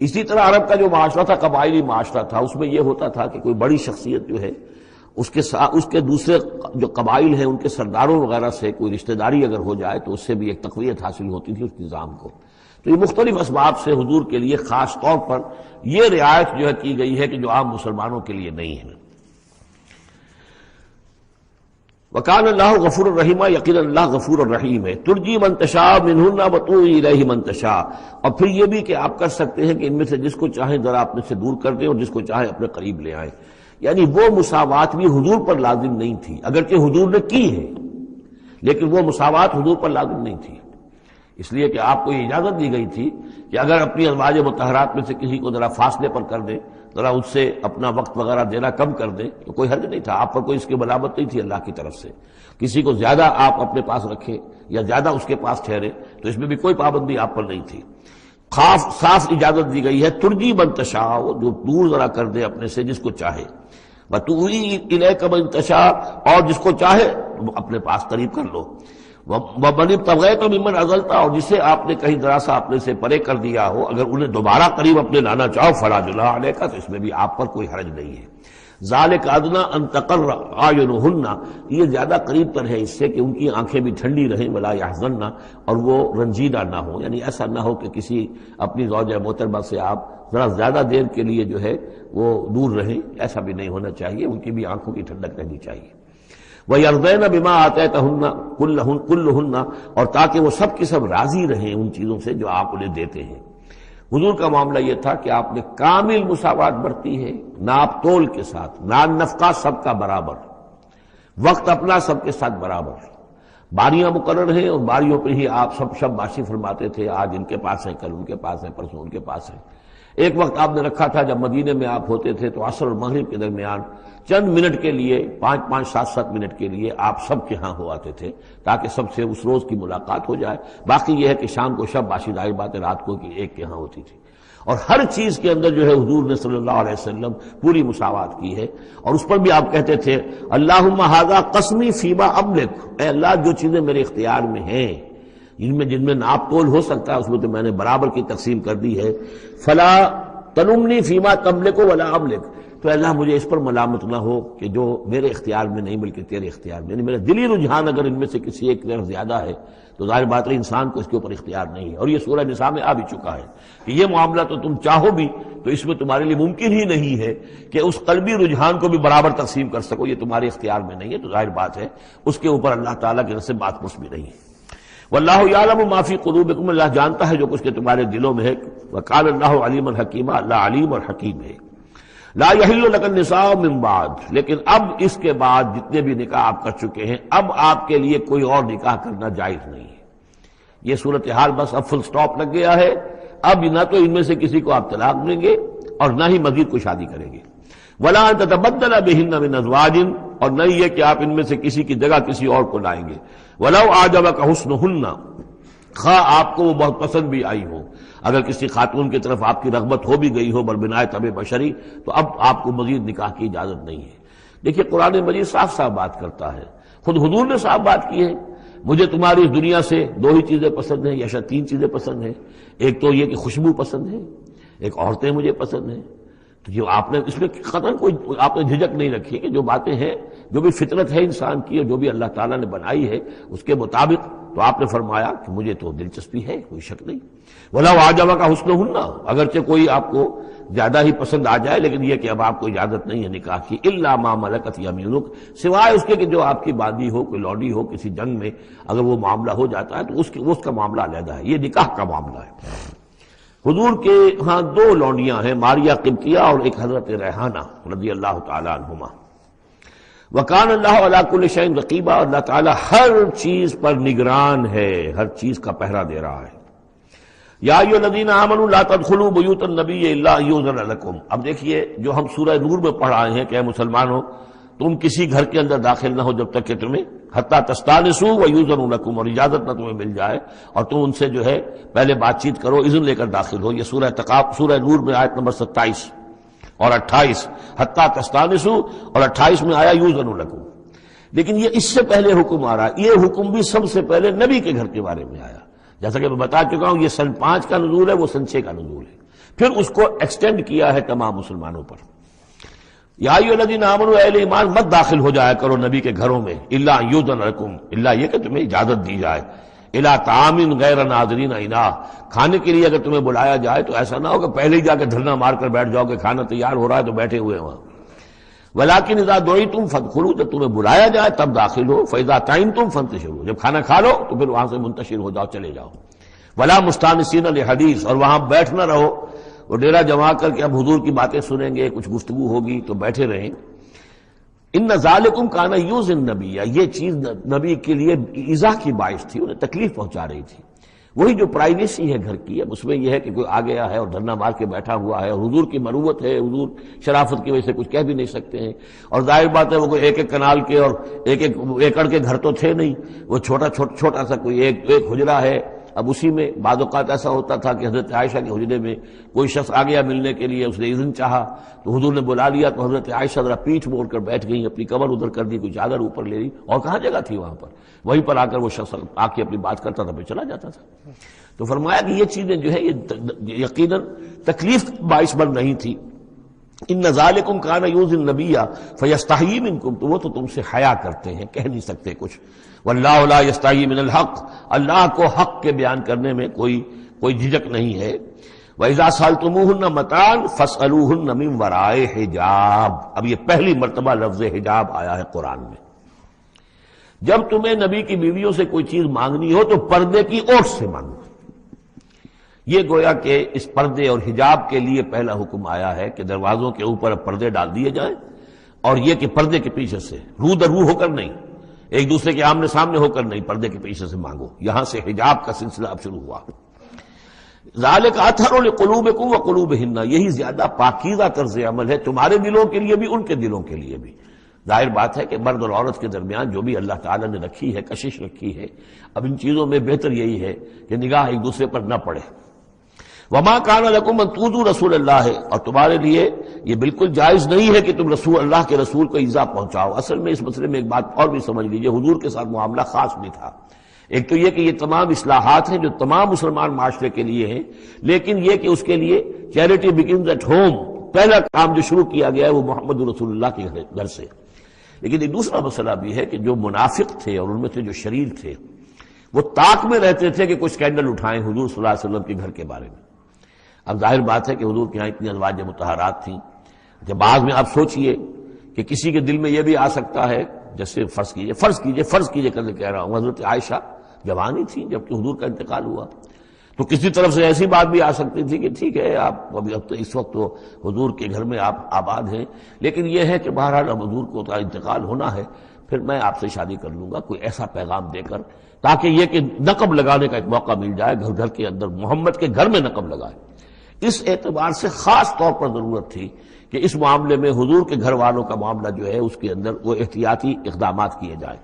اسی طرح عرب کا جو معاشرہ تھا، قبائلی معاشرہ تھا، اس میں یہ ہوتا تھا کہ کوئی بڑی شخصیت جو ہے اس کے دوسرے جو قبائل ہیں ان کے سرداروں وغیرہ سے کوئی رشتہ داری اگر ہو جائے تو اس سے بھی ایک تقویت حاصل ہوتی تھی اس نظام کو۔ تو یہ مختلف اسباب سے حضور کے لیے خاص طور پر یہ رعایت جو ہے کی گئی ہے کہ جو عام مسلمانوں کے لیے نہیں ہے۔ وکان اللہ غفور الرحیم، یقینا اللہ غفور الرحیم ہے۔ ترجی من تشاء منہن وتؤوی الیہ من تشاء، اور پھر یہ بھی کہ آپ کر سکتے ہیں کہ ان میں سے جس کو چاہیں ذرا اپنے سے دور کر دیں اور جس کو چاہیں اپنے قریب لے آئیں، یعنی وہ مساوات بھی حضور پر لازم نہیں تھی، اگرچہ حضور نے کی ہے لیکن وہ مساوات حضور پر لازم نہیں تھی، اس لیے کہ آپ کو یہ اجازت دی گئی تھی کہ اگر اپنی ازواج مطہرات میں سے کسی کو ذرا فاصلے پر کر دیں، ذرا اس سے اپنا وقت وغیرہ دینا کم کر دیں تو کوئی حرج نہیں تھا، آپ پر کوئی اس کی ملامت نہیں تھی اللہ کی طرف سے۔ کسی کو زیادہ آپ اپنے پاس رکھیں یا زیادہ اس کے پاس ٹھہرے تو اس میں بھی کوئی پابندی آپ پر نہیں تھی، صاف اجازت دی گئی ہے۔ ترجی من تشاء، جو دور ذرا کر دے اپنے سے جس کو چاہے، وتؤوی الیک من تشاء، اور جس کو چاہے اپنے پاس قریب کر لو، ومن ابتغیت ممن عزلت، اور جسے آپ نے کہیں ذرا سا اپنے سے پرے کر دیا ہو اگر انہیں دوبارہ قریب اپنے لانا چاہو فلا جناح علیک، تو اس میں بھی آپ پر کوئی حرج نہیں ہے۔ ذالک ادنی ان تقر اعینہن، یہ زیادہ قریب تر ہے اس سے کہ ان کی آنکھیں بھی ٹھنڈی رہیں، ولا یحزن، اور وہ رنجیدہ نہ ہوں، یعنی ایسا نہ ہو کہ کسی اپنی زوجہ محترمہ سے آپ ذرا زیادہ دیر کے لیے جو ہے وہ دور رہیں، ایسا بھی نہیں ہونا چاہیے، ان کی بھی آنکھوں کی ٹھنڈک رہنی چاہیے۔ وَيَرْضَيْنَ بِمَا آتَيْتَهُنَّ كُلَّهُنَّ، اور تاکہ وہ سب کی سب راضی رہیں ان چیزوں سے جو آپ انہیں دیتے ہیں۔ حضور کا معاملہ یہ تھا کہ آپ نے کامل مساوات برتی ہے، ناپ تول کے ساتھ، نان نفقہ سب کا برابر، وقت اپنا سب کے ساتھ برابر، باریاں مقرر ہیں اور باریوں پہ ہی آپ سب شب باشی فرماتے تھے، آج ان کے پاس ہے، کل ان کے پاس ہے، پرسوں ان کے پاس ہے۔ ایک وقت آپ نے رکھا تھا جب مدینے میں آپ ہوتے تھے تو عصر اور مغرب کے درمیان چند منٹ کے لیے، 5-5 7-7 منٹ کے لیے آپ سب کے ہاں ہو آتے تھے تاکہ سب سے اس روز کی ملاقات ہو جائے۔ باقی یہ ہے کہ شام کو شب باشی، ظاہر بات ہے رات کو کہ ایک کے ہاں ہوتی تھی، اور ہر چیز کے اندر جو ہے حضور نے صلی اللہ علیہ وسلم پوری مساوات کی ہے. اور اس پر بھی آپ کہتے تھے اللہم ھذا قسمی فیما املک، اے اللہ جو چیزیں میرے اختیار میں ہیں، جن میں ناپ تول ہو سکتا ہے اس میں تو میں نے برابر کی تقسیم کر دی ہے. فلا تلمنی فیما تملک ولا املک، تو اللہ مجھے اس پر ملامت نہ ہو کہ جو میرے اختیار میں نہیں بلکہ تیرے اختیار میں، یعنی میرا دلی رجحان اگر ان میں سے کسی ایک طرف زیادہ ہے تو ظاہر بات ہے انسان کو اس کے اوپر اختیار نہیں ہے. اور یہ سورہ نساء میں آ بھی چکا ہے کہ یہ معاملہ تو تم چاہو بھی تو اس میں تمہارے لیے ممکن ہی نہیں ہے کہ اس قلبی رجحان کو بھی برابر تقسیم کر سکو، یہ تمہارے اختیار میں نہیں ہے. تو ظاہر بات ہے اس کے اوپر اللہ تعالیٰ کی طرف سے بات پرس بھی نہیں ہے. واللہ یعلم ما فی قلوبکم، اللہ جانتا ہے جو کچھ کہ تمہارے دلوں میں ہے. وقال اللہ علیما حکیما، اللہ علیم اور حکیم ہے. لا یحل لک النساء من بعد، لیکن اب اس کے بعد جتنے بھی نکاح آپ کر چکے ہیں اب آپ کے لیے کوئی اور نکاح کرنا جائز نہیں ہے. یہ صورتحال بس اب فل سٹاپ لگ گیا ہے. اب نہ تو ان میں سے کسی کو آپ طلاق دیں گے اور نہ ہی مزید کوئی شادی کریں گے. ولا ان تتبدل بہن من ازواج، اور نہ یہ کہ آپ ان میں سے کسی کی جگہ کسی اور کو لائیں گے. ولو اعجبک حسنہن، خواہ آپ کو وہ بہت پسند بھی آئی ہو، اگر کسی خاتون کی طرف آپ کی رغبت ہو بھی گئی ہو بربنائے طبع بشری، تو اب آپ کو مزید نکاح کی اجازت نہیں ہے. دیکھیے قرآن مجید صاف صاف بات کرتا ہے، خود حضور نے صاف بات کی ہے. مجھے تمہاری اس دنیا سے دو ہی چیزیں پسند ہیں یا شاید تین چیزیں پسند ہیں. ایک تو یہ کہ خوشبو پسند ہے، ایک عورتیں مجھے پسند ہیں. تو جو آپ نے اس میں قطعاً کوئی آپ نے جھجک نہیں رکھی کہ جو باتیں ہیں، جو بھی فطرت ہے انسان کی اور جو بھی اللہ تعالیٰ نے بنائی ہے اس کے مطابق، تو آپ نے فرمایا کہ مجھے تو دلچسپی ہے، کوئی شک نہیں. وَلَوْ أَعْجَبَكَ حُسْنُهُنَّ، اگرچہ کوئی آپ کو زیادہ ہی پسند آ جائے لیکن یہ کہ اب آپ کو اجازت نہیں ہے نکاح کی. إِلَّا مَا مَلَكَتْ يَمِينُكَ، سوائے اس کے کہ جو آپ کی باندی ہو، کوئی لوڈی ہو، کسی جنگ میں اگر وہ معاملہ ہو جاتا ہے تو اس کا معاملہ علیحدہ ہے. یہ نکاح کا معاملہ ہے. حضور کے ہاں دو لونڈیاں ہیں، ماریہ قبطیہ اور ایک حضرت ریحانہ رضی اللہ تعالی عنہما. وَكَانَ اللَّهُ عَلَىٰ كُلِّ شَيْءٍ رَقِيبًا، اللہ تعالیٰ ہر چیز پر نگران ہے، ہر چیز کا پہرا دے رہا ہے. یا ایھا الذین آمنوا لا تدخلوا بیوت النبی الا ان یؤذن لکم. اب دیکھیے جو ہم سورہ نور میں پڑھ آئے ہیں کہ اے مسلمانوں تم کسی گھر کے اندر داخل نہ ہو جب تک کہ تمہیں حتی تستانسوا ویؤذن لکم، اور اجازت نہ تمہیں مل جائے اور تم ان سے جو ہے پہلے بات چیت کرو، اذن لے کر داخل ہو. یہ سورہ نور میں آیت نمبر 27 اور 28، حتی تستانسوا، اور 28 میں آیا یؤذن لکم. لیکن یہ اس سے پہلے حکم آ رہا ہے. یہ حکم بھی سب سے پہلے نبی کے گھر کے بارے میں آیا. جیسا کہ میں بتا چکا ہوں یہ سن 5 کا نزول ہے، وہ سن 6 کا نزول ہے. پھر اس کو ایکسٹینڈ کیا ہے تمام مسلمانوں پر. یا ایھا الذین آمنوا، اہل ایمان مت داخل ہو جایا کرو نبی کے گھروں میں، الا ان یؤذن لکم، الا یہ کہ تمہیں اجازت دی جائے، الی طعام غیر ناظرین اناہ، کھانے کے لیے اگر تمہیں بلایا جائے تو ایسا نہ ہو کہ پہلے ہی جا کے دھرنا مار کر بیٹھ جاؤ کہ کھانا تیار ہو رہا ہے تو بیٹھے ہوئے وہاں. ولیکن اذا دعیتم فادخلوا، جب تمہیں بلایا جائے تب داخل ہو. فاذا طعمتم فانتشروا، جب کھانا کھا لو تو پھر وہاں سے منتشر ہو جاؤ، چلے جاؤ. ولا مستانسین لحدیث، اور وہاں بیٹھ نہ رہو وہ ڈیرا جما کر کے اب حضور کی باتیں سنیں گے، کچھ گفتگو ہوگی تو بیٹھے رہیں. ان ذالکم کان یؤذی النبی، یہ چیز نبی کے لیے ایذا کی باعث تھی، انہیں تکلیف پہنچا رہی تھی. وہی جو پرائیویسی ہے گھر کی، اب اس میں یہ ہے کہ کوئی آ گیا ہے اور دھرنا مار کے بیٹھا ہوا ہے، اور حضور کی مروت ہے، حضور شرافت کی وجہ سے کچھ کہہ بھی نہیں سکتے ہیں. اور ظاہر بات ہے وہ کوئی ایک کنال کے اور ایک ایکڑ کے گھر تو تھے نہیں، وہ چھوٹا سا کوئی ایک حجرہ ہے. اب اسی میں بعض اوقات ایسا ہوتا تھا کہ حضرت عائشہ کے حجرے میں کوئی شخص آ گیا ملنے کے لیے، اس نے اذن چاہا تو حضور نے بلا لیا تو حضرت عائشہ ذرا پیٹھ موڑ کر بیٹھ گئی، اپنی کمر ادھر کر دی، کوئی چادر اوپر لے لی، اور کہاں جگہ تھی وہاں پر. وہیں پر آ کر وہ شخص آ کے اپنی بات کرتا تھا پھر چلا جاتا تھا. تو فرمایا کہ یہ چیزیں جو ہے یہ یقیناً تکلیف باعث بن نہیں تھی. ان ذالکم کان یؤذی النبی فیستحیی منکم، تو وہ تو تم سے حیا کرتے ہیں، کہہ نہیں سکتے کچھ. واللہ لا یستحیی من الحق، اللہ کو حق کے بیان کرنے میں کوئی جھجک نہیں ہے. وَإِذَا سَأَلْتُمُوهُنَّ مَتَاعًا فَاسْأَلُوهُنَّ مِنْ وَرَاءِ حِجَاب. اب یہ پہلی مرتبہ لفظ حجاب آیا ہے قرآن میں. جب تمہیں نبی کی بیویوں سے کوئی چیز مانگنی ہو تو پردے کی اوٹ سے مانگو. یہ گویا کہ اس پردے اور حجاب کے لیے پہلا حکم آیا ہے کہ دروازوں کے اوپر پردے ڈال دیے جائیں، اور یہ کہ پردے کے پیچھے سے رو در رو ہو کر نہیں، ایک دوسرے کے آمنے سامنے ہو کر نہیں، پردے کے پیچھے سے مانگو. یہاں سے حجاب کا سلسلہ اب شروع ہوا. ذالک اطہر لقلوبکم وقلوبہن، یہی زیادہ پاکیزہ طرز عمل ہے تمہارے دلوں کے لیے بھی، ان کے دلوں کے لیے بھی. ظاہر بات ہے کہ مرد اور عورت کے درمیان جو بھی اللہ تعالیٰ نے رکھی ہے، کشش رکھی ہے، اب ان چیزوں میں بہتر یہی ہے کہ نگاہ ایک دوسرے پر نہ پڑے. وما کان لکم ان تؤذوا رسول اللہ، اور تمہارے لیے یہ بالکل جائز نہیں ہے کہ تم رسول اللہ کے رسول کو ایذا پہنچاؤ۔ اصل میں اس مسئلے میں ایک بات اور بھی سمجھ لیجئے، حضور کے ساتھ معاملہ خاص بھی تھا۔ ایک تو یہ کہ یہ تمام اصلاحات ہیں جو تمام مسلمان معاشرے کے لیے ہیں، لیکن یہ کہ اس کے لیے چیریٹی بگنز ایٹ ہوم، پہلا کام جو شروع کیا گیا ہے وہ محمد رسول اللہ کے گھر سے۔ لیکن ایک دوسرا مسئلہ بھی ہے کہ جو منافق تھے اور ان میں سے جو شریر تھے وہ طاق میں رہتے تھے کہ کچھ اسکینڈل اٹھائیں حضور صلی اللہ علیہ وسلم کے گھر کے بارے میں۔ اب ظاہر بات ہے کہ حضور کے یہاں اتنی ازواج مطہرات تھیں کہ بعض میں آپ سوچئے کہ کسی کے دل میں یہ بھی آ سکتا ہے، جیسے فرض کیجئے کر کہہ رہا ہوں، حضرت عائشہ جوانی تھی جبکہ حضور کا انتقال ہوا، تو کسی طرف سے ایسی بات بھی آ سکتی تھی کہ ٹھیک ہے آپ اب تو اس وقت تو حضور کے گھر میں آپ آباد ہیں، لیکن یہ ہے کہ بہرحال اب حضور کو تو انتقال ہونا ہے، پھر میں آپ سے شادی کر لوں گا، کوئی ایسا پیغام دے کر، تاکہ یہ کہ نقب لگانے کا ایک موقع مل جائے، گھر کے اندر محمد کے گھر میں نقب لگائے۔ اس اعتبار سے خاص طور پر ضرورت تھی کہ اس معاملے میں حضور کے گھر والوں کا معاملہ جو ہے اس کے اندر وہ احتیاطی اقدامات کیے جائیں۔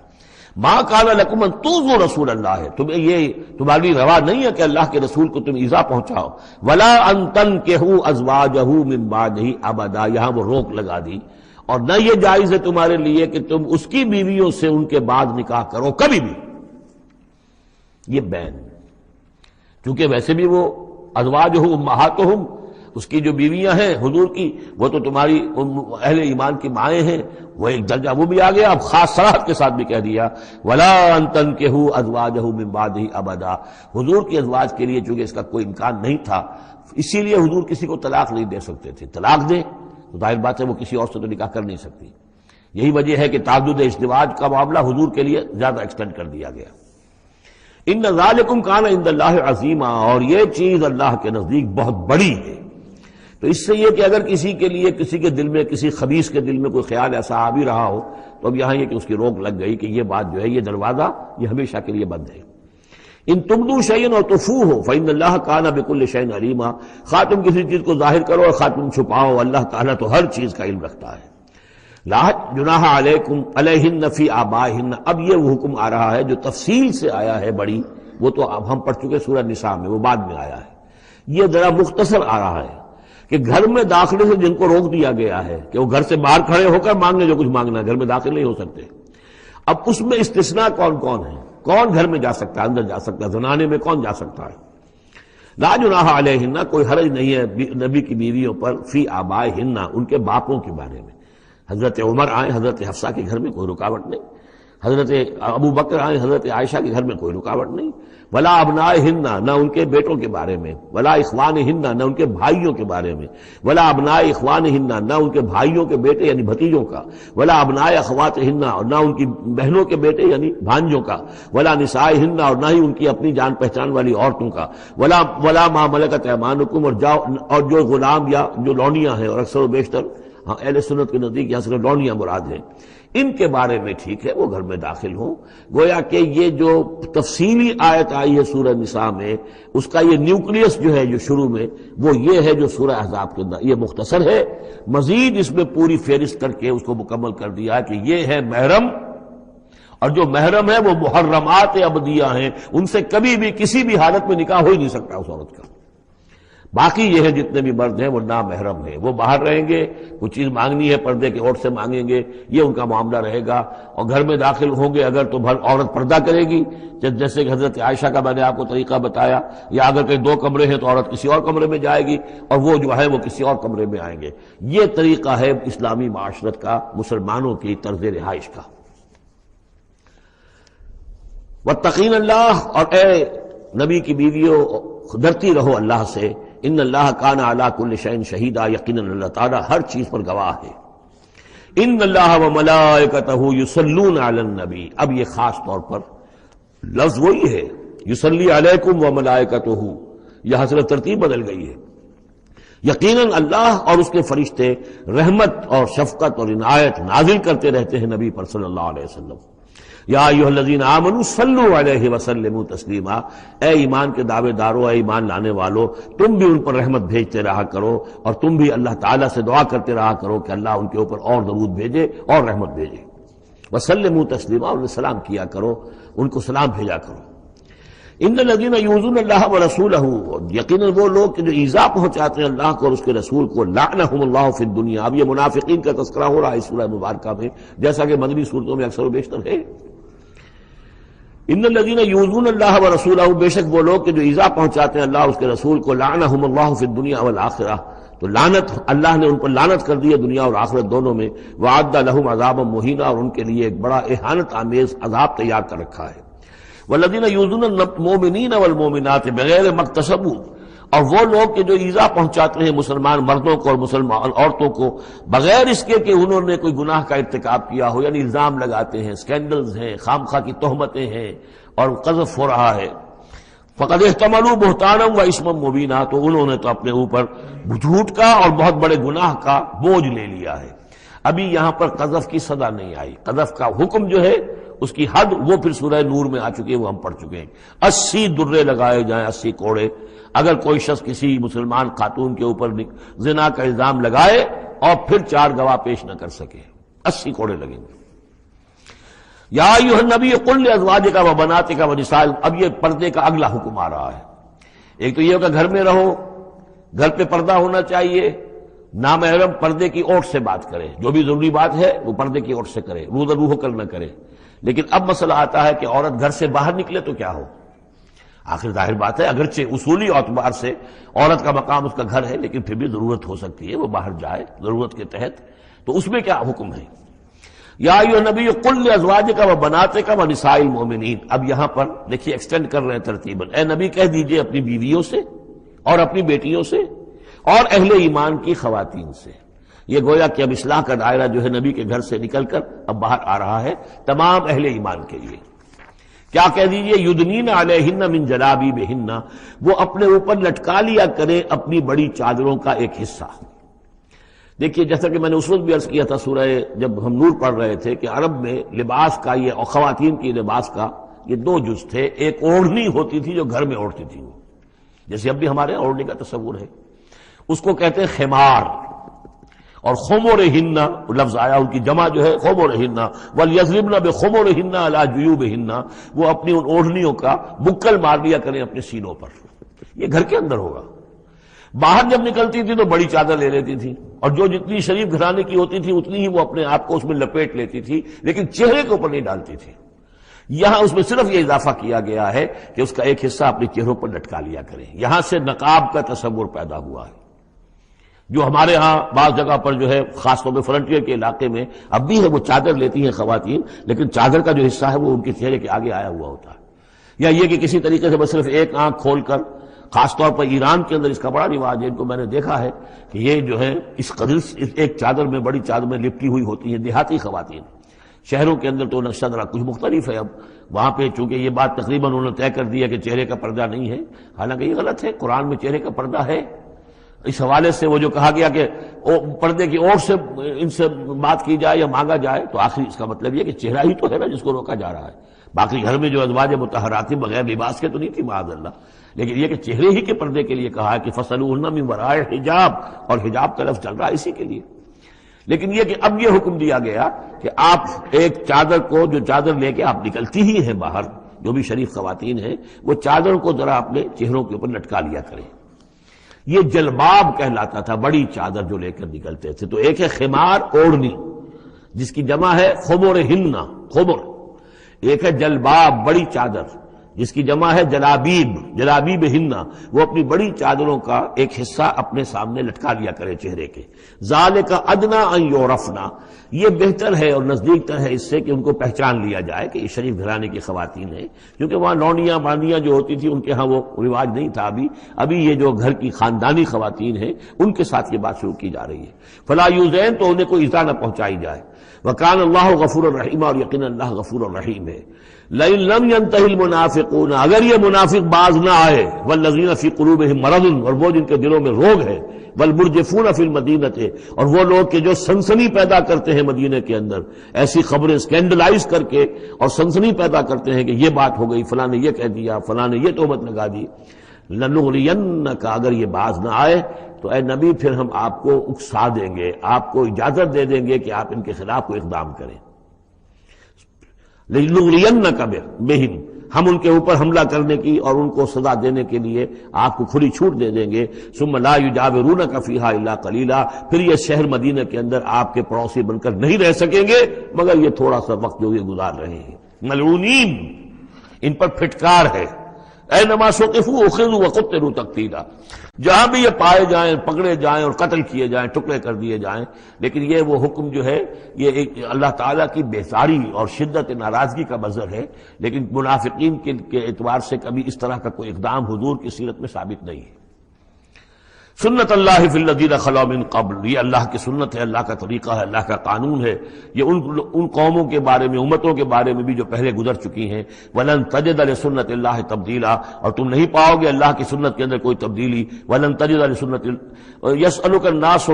ما کان لکم ان تؤذوا رسول اللہ ہے، تمہیں یہ تمہاری روا نہیں ہے کہ اللہ کے رسول کو تم ایذا پہنچاؤ، ولا ان تنکحوا ازواجہ من بعدہ ابدا، یہاں وہ روک لگا دی، اور نہ یہ جائز ہے تمہارے لیے کہ تم اس کی بیویوں سے ان کے بعد نکاح کرو کبھی بھی۔ یہ بین، چونکہ ویسے بھی وہ ازواجہ امہاتہم، اس کی جو بیویاں ہیں حضور کی وہ تو تمہاری اہل ایمان کی مائیں ہیں، وہ ایک درجہ وہ بھی آ گیا، اب خاص صراحت کے ساتھ بھی کہہ دیا ولا ان تنکحوا ازواجہ من بعدہ ابدا، حضور کی ازواج کے لیے چونکہ اس کا کوئی امکان نہیں تھا، اسی لیے حضور کسی کو طلاق نہیں دے سکتے تھے، طلاق دیں تو ظاہر بات ہے وہ کسی اور سے تو نکاح کر نہیں سکتی۔ یہی وجہ ہے کہ تعدد ازدواج کا معاملہ حضور کے لیے زیادہ ایکسٹینڈ کر دیا گیا۔ ان ذالکم کان عند اللہ عظیما، اور یہ چیز اللہ کے نزدیک بہت بڑی ہے۔ تو اس سے یہ کہ اگر کسی کے لیے کسی کے دل میں کسی خبیث کے دل میں کوئی خیال ایسا آ بھی رہا ہو تو اب یہاں یہ کہ اس کی روک لگ گئی کہ یہ بات جو ہے یہ دروازہ یہ ہمیشہ کے لیے بند ہے۔ ان تبدوا شیئا اور تخفوہ فإن اللہ کان بکل شیء علیما، خواہ تم کسی چیز کو ظاہر کرو اور خواہ تم چھپاؤ، اللہ تعالیٰ تو ہر چیز کا علم رکھتا ہے۔ لا جناح علیکم علیہن فی آبائہن، اب یہ وہ حکم آ رہا ہے جو تفصیل سے آیا ہے بڑی، وہ تو اب ہم پڑھ چکے سورہ نساء میں، وہ بعد میں آیا ہے، یہ ذرا مختصر آ رہا ہے کہ گھر میں داخلے سے جن کو روک دیا گیا ہے کہ وہ گھر سے باہر کھڑے ہو کر مانگنے جو کچھ مانگنا ہے، گھر میں داخل نہیں ہو سکتے۔ اب اس میں استثناء کون کون ہے، کون گھر میں جا سکتا ہے، اندر جا سکتا ہے، زنانے میں کون جا سکتا ہے؟ لا جناح علیہن، کوئی حرج نہیں ہے نبی کی بیویوں پر، فی آبائہن، ان کے باپوں کے بارے میں۔ حضرت عمر آئیں حضرت حفصہ کے گھر میں کوئی رکاوٹ نہیں، حضرت ابو بکر آئیں حضرت عائشہ کے گھر میں کوئی رکاوٹ نہیں، ولا ابنائہن، نہ ان کے بیٹوں کے بارے میں، ولا اخوانہن، نہ ان کے بھائیوں کے بارے میں، ولا ابناء اخوانہن، نہ ان کے بھائیوں کے بیٹے یعنی بھتیجوں کا، ولا ابناء اخواتہن، اور نہ ان کی بہنوں کے بیٹے یعنی بھانجوں کا، ولا نسائہن، اور نہ ہی ان کی اپنی جان پہچان والی عورتوں کا، ولا ما ملکت ایمانکم، اور جو غلام یا جو لونیاں ہیں، اور اکثر و بیشتر اہل سنت کے نزدیک یہاں سے لونیاں مراد ہیں، ان کے بارے میں ٹھیک ہے وہ گھر میں داخل ہوں۔ گویا کہ یہ جو تفصیلی آیت آئی ہے سورہ نساء میں، اس کا یہ نیوکلیس جو ہے جو شروع میں وہ یہ ہے جو سورہ احزاب کے اندر، یہ مختصر ہے، مزید اس میں پوری فہرست کر کے اس کو مکمل کر دیا کہ یہ ہے محرم، اور جو محرم ہے وہ محرمات ابدیہ ہیں، ان سے کبھی بھی کسی بھی حالت میں نکاح ہو ہی نہیں سکتا اس عورت کا۔ باقی یہ ہے جتنے بھی مرد ہیں وہ نامحرم ہیں، وہ باہر رہیں گے، کچھ چیز مانگنی ہے پردے کے اوٹ سے مانگیں گے، یہ ان کا معاملہ رہے گا، اور گھر میں داخل ہوں گے اگر تو عورت پردہ کرے گی، جیسے کہ حضرت عائشہ کا میں نے آپ کو طریقہ بتایا، یا اگر کہیں دو کمرے ہیں تو عورت کسی اور کمرے میں جائے گی اور وہ جو ہے وہ کسی اور کمرے میں آئیں گے۔ یہ طریقہ ہے اسلامی معاشرت کا، مسلمانوں کی طرز رہائش کا۔ واتقین اللہ، اور اے نبی کی بیویوں ڈرتی رہو اللہ سے، ان اللہ کان علی کل شیء شہیدا، یقیناً اللہ تعالیٰ ہر چیز پر گواہ ہے۔ ان اللہ وملائکتہ یصلون علی النبی، اب یہ خاص طور پر لفظ وہی ہے یصلی علیکم وملائکتہ، یہاں صرف ترتیب بدل گئی ہے۔ یقیناً اللہ اور اس کے فرشتے رحمت اور شفقت اور عنایت نازل کرتے رہتے ہیں نبی پر صلی اللہ علیہ وسلم۔ یا ایھا الذین آمنوا صلوا علیہ وسلموا تسلیما، اے ایمان کے دعوے دارو، اے ایمان لانے والو، تم بھی ان پر رحمت بھیجتے رہا کرو، اور تم بھی اللہ تعالیٰ سے دعا کرتے رہا کرو کہ اللہ ان کے اوپر اور درود بھیجے اور رحمت بھیجے۔ وسلموا تسلیما، انہیں سلام کیا کرو، ان کو سلام بھیجا کرو۔ ان الذین یؤذون اللہ ورسولہ، یقیناً وہ لوگ کہ جو ایذا پہنچاتے ہیں اللہ کو اور اس کے رسول کو، لعنہم اللہ فی الدنیا. اب یہ منافقین کا تذکرہ ہو رہا ہے اس سورہ مبارکہ میں، جیسا کہ مدنی صورتوں میں اکثر و بیشتر ہے. ان الذین یؤذون اللہ ورسولہ، بے شک وہ لوگ کہ جو ایذا پہنچاتے ہیں اللہ اور اس کے رسول کو، لعنہم اللہ فی الدنیا والآخرہ، تو لعنت اللہ نے ان پر لعنت کر دی ہے دنیا اور آخرت دونوں میں. وعد لہم عذابا مہینا، اور ان کے لیے ایک بڑا اہانت آمیز عذاب تیار کر رکھا ہے. والذین یؤذون المؤمنین والمؤمنات بغیر ما اکتسبوا، اور وہ لوگ کہ جو ایذا پہنچاتے ہیں مسلمان مردوں کو اور مسلمان عورتوں کو بغیر اس کے کہ انہوں نے کوئی گناہ کا ارتکاب کیا ہو، یعنی الزام لگاتے ہیں، سکینڈلز ہیں، خام خواہ کی تہمتیں ہیں اور قذف ہو رہا ہے. فقد احتملوا بہتانا و اسما مبینا، تو انہوں نے تو اپنے اوپر جھوٹ کا اور بہت بڑے گناہ کا بوجھ لے لیا ہے. ابھی یہاں پر قذف کی سزا نہیں آئی، قذف کا حکم جو ہے اس کی حد وہ پھر سورہ نور میں آ چکی ہے، وہ ہم پڑھ چکے ہیں. 80 درے لگائے جائیں، 80 کوڑے. اگر کوئی شخص کسی مسلمان خاتون کے اوپر زنا کا الزام لگائے اور پھر 4 گواہ پیش نہ کر سکے، 80 کوڑے لگیں گے. یا ایھا النبی قل لازواجک و بناتک و نساء، اب یہ پردے کا اگلا حکم آ رہا ہے. ایک تو یہ کہ گھر میں رہو، گھر پہ پردہ ہونا چاہیے، نامحرم پردے کی اوٹ سے بات کرے، جو بھی ضروری بات ہے وہ پردے کی اوٹ سے کرے، روح کر نہ کرے. لیکن اب مسئلہ آتا ہے کہ عورت گھر سے باہر نکلے تو کیا ہو. آخر ظاہر بات ہے اگرچہ اصولی اعتبار سے عورت کا مقام اس کا گھر ہے، لیکن پھر بھی ضرورت ہو سکتی ہے وہ باہر جائے ضرورت کے تحت، تو اس میں کیا حکم ہے. یا ایھا النبی قل لازواجک و بناتک و نساء المؤمنین. اب یہاں پر دیکھیے ایکسٹینڈ کر رہے ہیں ترتیباً. اے نبی کہہ دیجئے اپنی بیویوں سے اور اپنی بیٹیوں سے اور اہل ایمان کی خواتین سے. یہ گویا کہ اب اصلاح کا دائرہ جو ہے نبی کے گھر سے نکل کر اب باہر آ رہا ہے تمام اہل ایمان کے لیے. کیا کہہ دیجئے یدنین علیہن من جلابیبہن، وہ اپنے اوپر لٹکا لیا کریں اپنی بڑی چادروں کا ایک حصہ. دیکھیے جیسا کہ میں نے اس وقت بھی عرض کیا تھا سورہ جب ہم نور پڑھ رہے تھے کہ عرب میں لباس کا یہ اور خواتین کی لباس کا یہ 2 جز تھے. ایک اوڑھنی ہوتی تھی جو گھر میں اوڑھتی تھی، وہ جیسے اب بھی ہمارے اوڑھنے کا تصور ہے، اس کو کہتے ہیں خمار. اور خمرہن لفظ آیا ان کی جمع جو ہے خمرہن، ولیضربن بخمرہن علی جیوبہن، وہ اپنی ان اوڑھنیوں کا بکل مار لیا کریں اپنے سینوں پر. یہ گھر کے اندر ہوگا. باہر جب نکلتی تھی تو بڑی چادر لے لیتی تھی، اور جو جتنی شریف گھرانے کی ہوتی تھی اتنی ہی وہ اپنے آپ کو اس میں لپیٹ لیتی تھی، لیکن چہرے کے اوپر نہیں ڈالتی تھی. یہاں اس میں صرف یہ اضافہ کیا گیا ہے کہ اس کا ایک حصہ اپنے چہروں پر لٹکا لیا کریں. یہاں سے نقاب کا تصور پیدا ہوا ہے، جو ہمارے ہاں بعض جگہ پر جو ہے خاص طور پہ فرنٹیئر کے علاقے میں اب بھی ہے، وہ چادر لیتی ہیں خواتین، لیکن چادر کا جو حصہ ہے وہ ان کے چہرے کے آگے آیا ہوا ہوتا ہے. یا یہ کہ کسی طریقے سے بس صرف ایک آنکھ کھول کر، خاص طور پر ایران کے اندر اس کا بڑا رواج ہے، ان کو میں نے دیکھا ہے کہ یہ جو ہے اس قدر ایک چادر میں بڑی چادر میں لپٹی ہوئی ہوتی ہیں دیہاتی خواتین. شہروں کے اندر تو نقشہ ذرا کچھ مختلف ہے. اب وہاں پہ چونکہ یہ بات تقریباً انہوں نے طے کر دیا کہ چہرے کا پردہ نہیں ہے، حالانکہ یہ غلط ہے. قرآن میں چہرے کا پردہ ہے. اس حوالے سے وہ جو کہا گیا کہ پردے کی اور سے ان سے بات کی جائے یا مانگا جائے، تو آخری اس کا مطلب یہ کہ چہرہ ہی تو ہے نا جس کو روکا جا رہا ہے. باقی گھر میں جو ازواج مطہرات بغیر لباس کے تو نہیں تھی معاذ اللہ، لیکن یہ کہ چہرے ہی کے پردے کے لیے کہا ہے کہ فَصَلُوهُنَّ مِن وَرَاءِ حجاب، اور حجاب کا لفظ چل رہا ہے اسی کے لیے. لیکن یہ کہ اب یہ حکم دیا گیا کہ آپ ایک چادر کو، جو چادر لے کے آپ نکلتی ہی ہیں باہر، جو بھی شریف خواتین ہیں، وہ چادر کو ذرا اپنے چہروں کے اوپر لٹکا لیا کریں. یہ جلباب کہلاتا تھا، بڑی چادر جو لے کر نکلتے تھے. تو ایک ہے خمار اوڑھنی جس کی جمع ہے خمرہن، خمر. ایک ہے جلباب بڑی چادر جس کی جمع ہے جلابیب، جلابیبہن، وہ اپنی بڑی چادروں کا ایک حصہ اپنے سامنے لٹکا لیا کرے چہرے کے. ذالک ادنیٰ ان یعرفنا، یہ بہتر ہے اور نزدیک تر ہے اس سے کہ ان کو پہچان لیا جائے کہ یہ شریف گھرانے کی خواتین ہیں، کیونکہ وہاں لونڈیاں باندیاں جو ہوتی تھی ان کے ہاں وہ رواج نہیں تھا. ابھی یہ جو گھر کی خاندانی خواتین ہیں ان کے ساتھ یہ بات شروع کی جا رہی ہے. فلا یؤذین، تو انہیں کوئی ایذا نہ پہنچائی جائے. وکان اللہ غفور الرحیم، اور یقینا اللہ غفور الرحیم ہے. لئن لم ينتهِ المنافقون، اگر یہ منافق باز نہ آئے، والذین فی قلوبہم مرض، اور وہ جن کے دلوں میں روگ ہے، والمرجفون فی المدینہ، اور وہ لوگ کہ جو سنسنی پیدا کرتے ہیں مدینے کے اندر، ایسی خبریں اسکینڈلائز کر کے اور سنسنی پیدا کرتے ہیں کہ یہ بات ہو گئی، فلاں نے یہ کہہ دیا، فلاں نے یہ تہمت لگا دی. لنغرینک، اگر یہ باز نہ آئے تو اے نبی پھر ہم آپ کو اکسا دیں گے، آپ کو اجازت دے دیں گے کہ آپ ان کے خلاف کوئی اقدام کریں. لنغرینک بہم، ہم ان کے اوپر حملہ کرنے کی اور ان کو سزا دینے کے لیے آپ کو کھلی چھوٹ دے دیں گے. ثم لا یجاورونک فیہا الا قلیلا، پھر یہ شہر مدینہ کے اندر آپ کے پڑوسی بن کر نہیں رہ سکیں گے مگر یہ تھوڑا سا وقت جو یہ گزار رہے ہیں. ملعونین، ان پر پھٹکار ہے. اینما ثقفوا اخذوا وقتلوا تقتیلا، جہاں بھی یہ پائے جائیں پکڑے جائیں اور قتل کیے جائیں، ٹکڑے کر دیے جائیں. لیکن یہ وہ حکم جو ہے یہ ایک اللہ تعالیٰ کی بیزاری اور شدت ناراضگی کا مظہر ہے، لیکن منافقین کے اعتبار سے کبھی اس طرح کا کوئی اقدام حضور کی سیرت میں ثابت نہیں ہے. سنت اللہ فی الذین خلوا من قبل، یہ اللہ کی سنت ہے، اللہ کا طریقہ ہے، اللہ کا قانون ہے. یہ ان قوموں کے بارے میں، امتوں کے بارے میں بھی جو پہلے گزر چکی ہیں. وَلَن تَجِدَ لِسُنَّتِ اللَّهِ تَبْدِيلًا، اور تم نہیں پاؤ گے اللہ کی سنت کے اندر کوئی تبدیلی. وَلَن تَجِدَ لِسُنَّتِ يَسْأَلُكَ النَّاسُ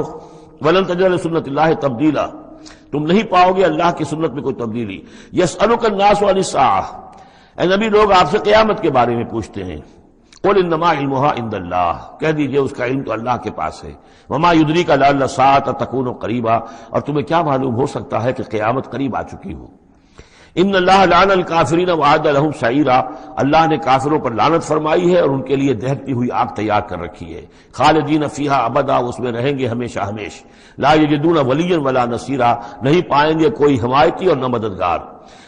وَلَن تَجِدَ لِسُنَّتِ اللَّهِ تَبْدِيلًا، تم نہیں پاؤ گے اللہ کی سنت میں کوئی تبدیلی. يَسْأَلُكَ النَّاسُ عَنِ السَّاعَةِ، اے نبی لوگ آپ سے قیامت کے بارے میں پوچھتے ہیں. قل انما علمها عند اللہ، کہہ دیجئے اس کا علم تو اللہ کے پاس ہے. وما یدریک لعل الساعة تکون قریبا، اور تمہیں کیا معلوم ہو سکتا ہے کہ قیامت قریب آ چکی ہو. ان اللہ لعن الکافرین وعد لهم سعیرا، اللہ نے کافروں پر لعنت فرمائی ہے اور ان کے لیے دہکتی ہوئی آگ تیار کر رکھی ہے. خالدین فیہا ابدا، اس میں رہیں گے ہمیشہ ہمیش. لا یجدون ولیا ولا نصیرا، نہیں پائیں گے کوئی حمایتی اور نہ مددگار.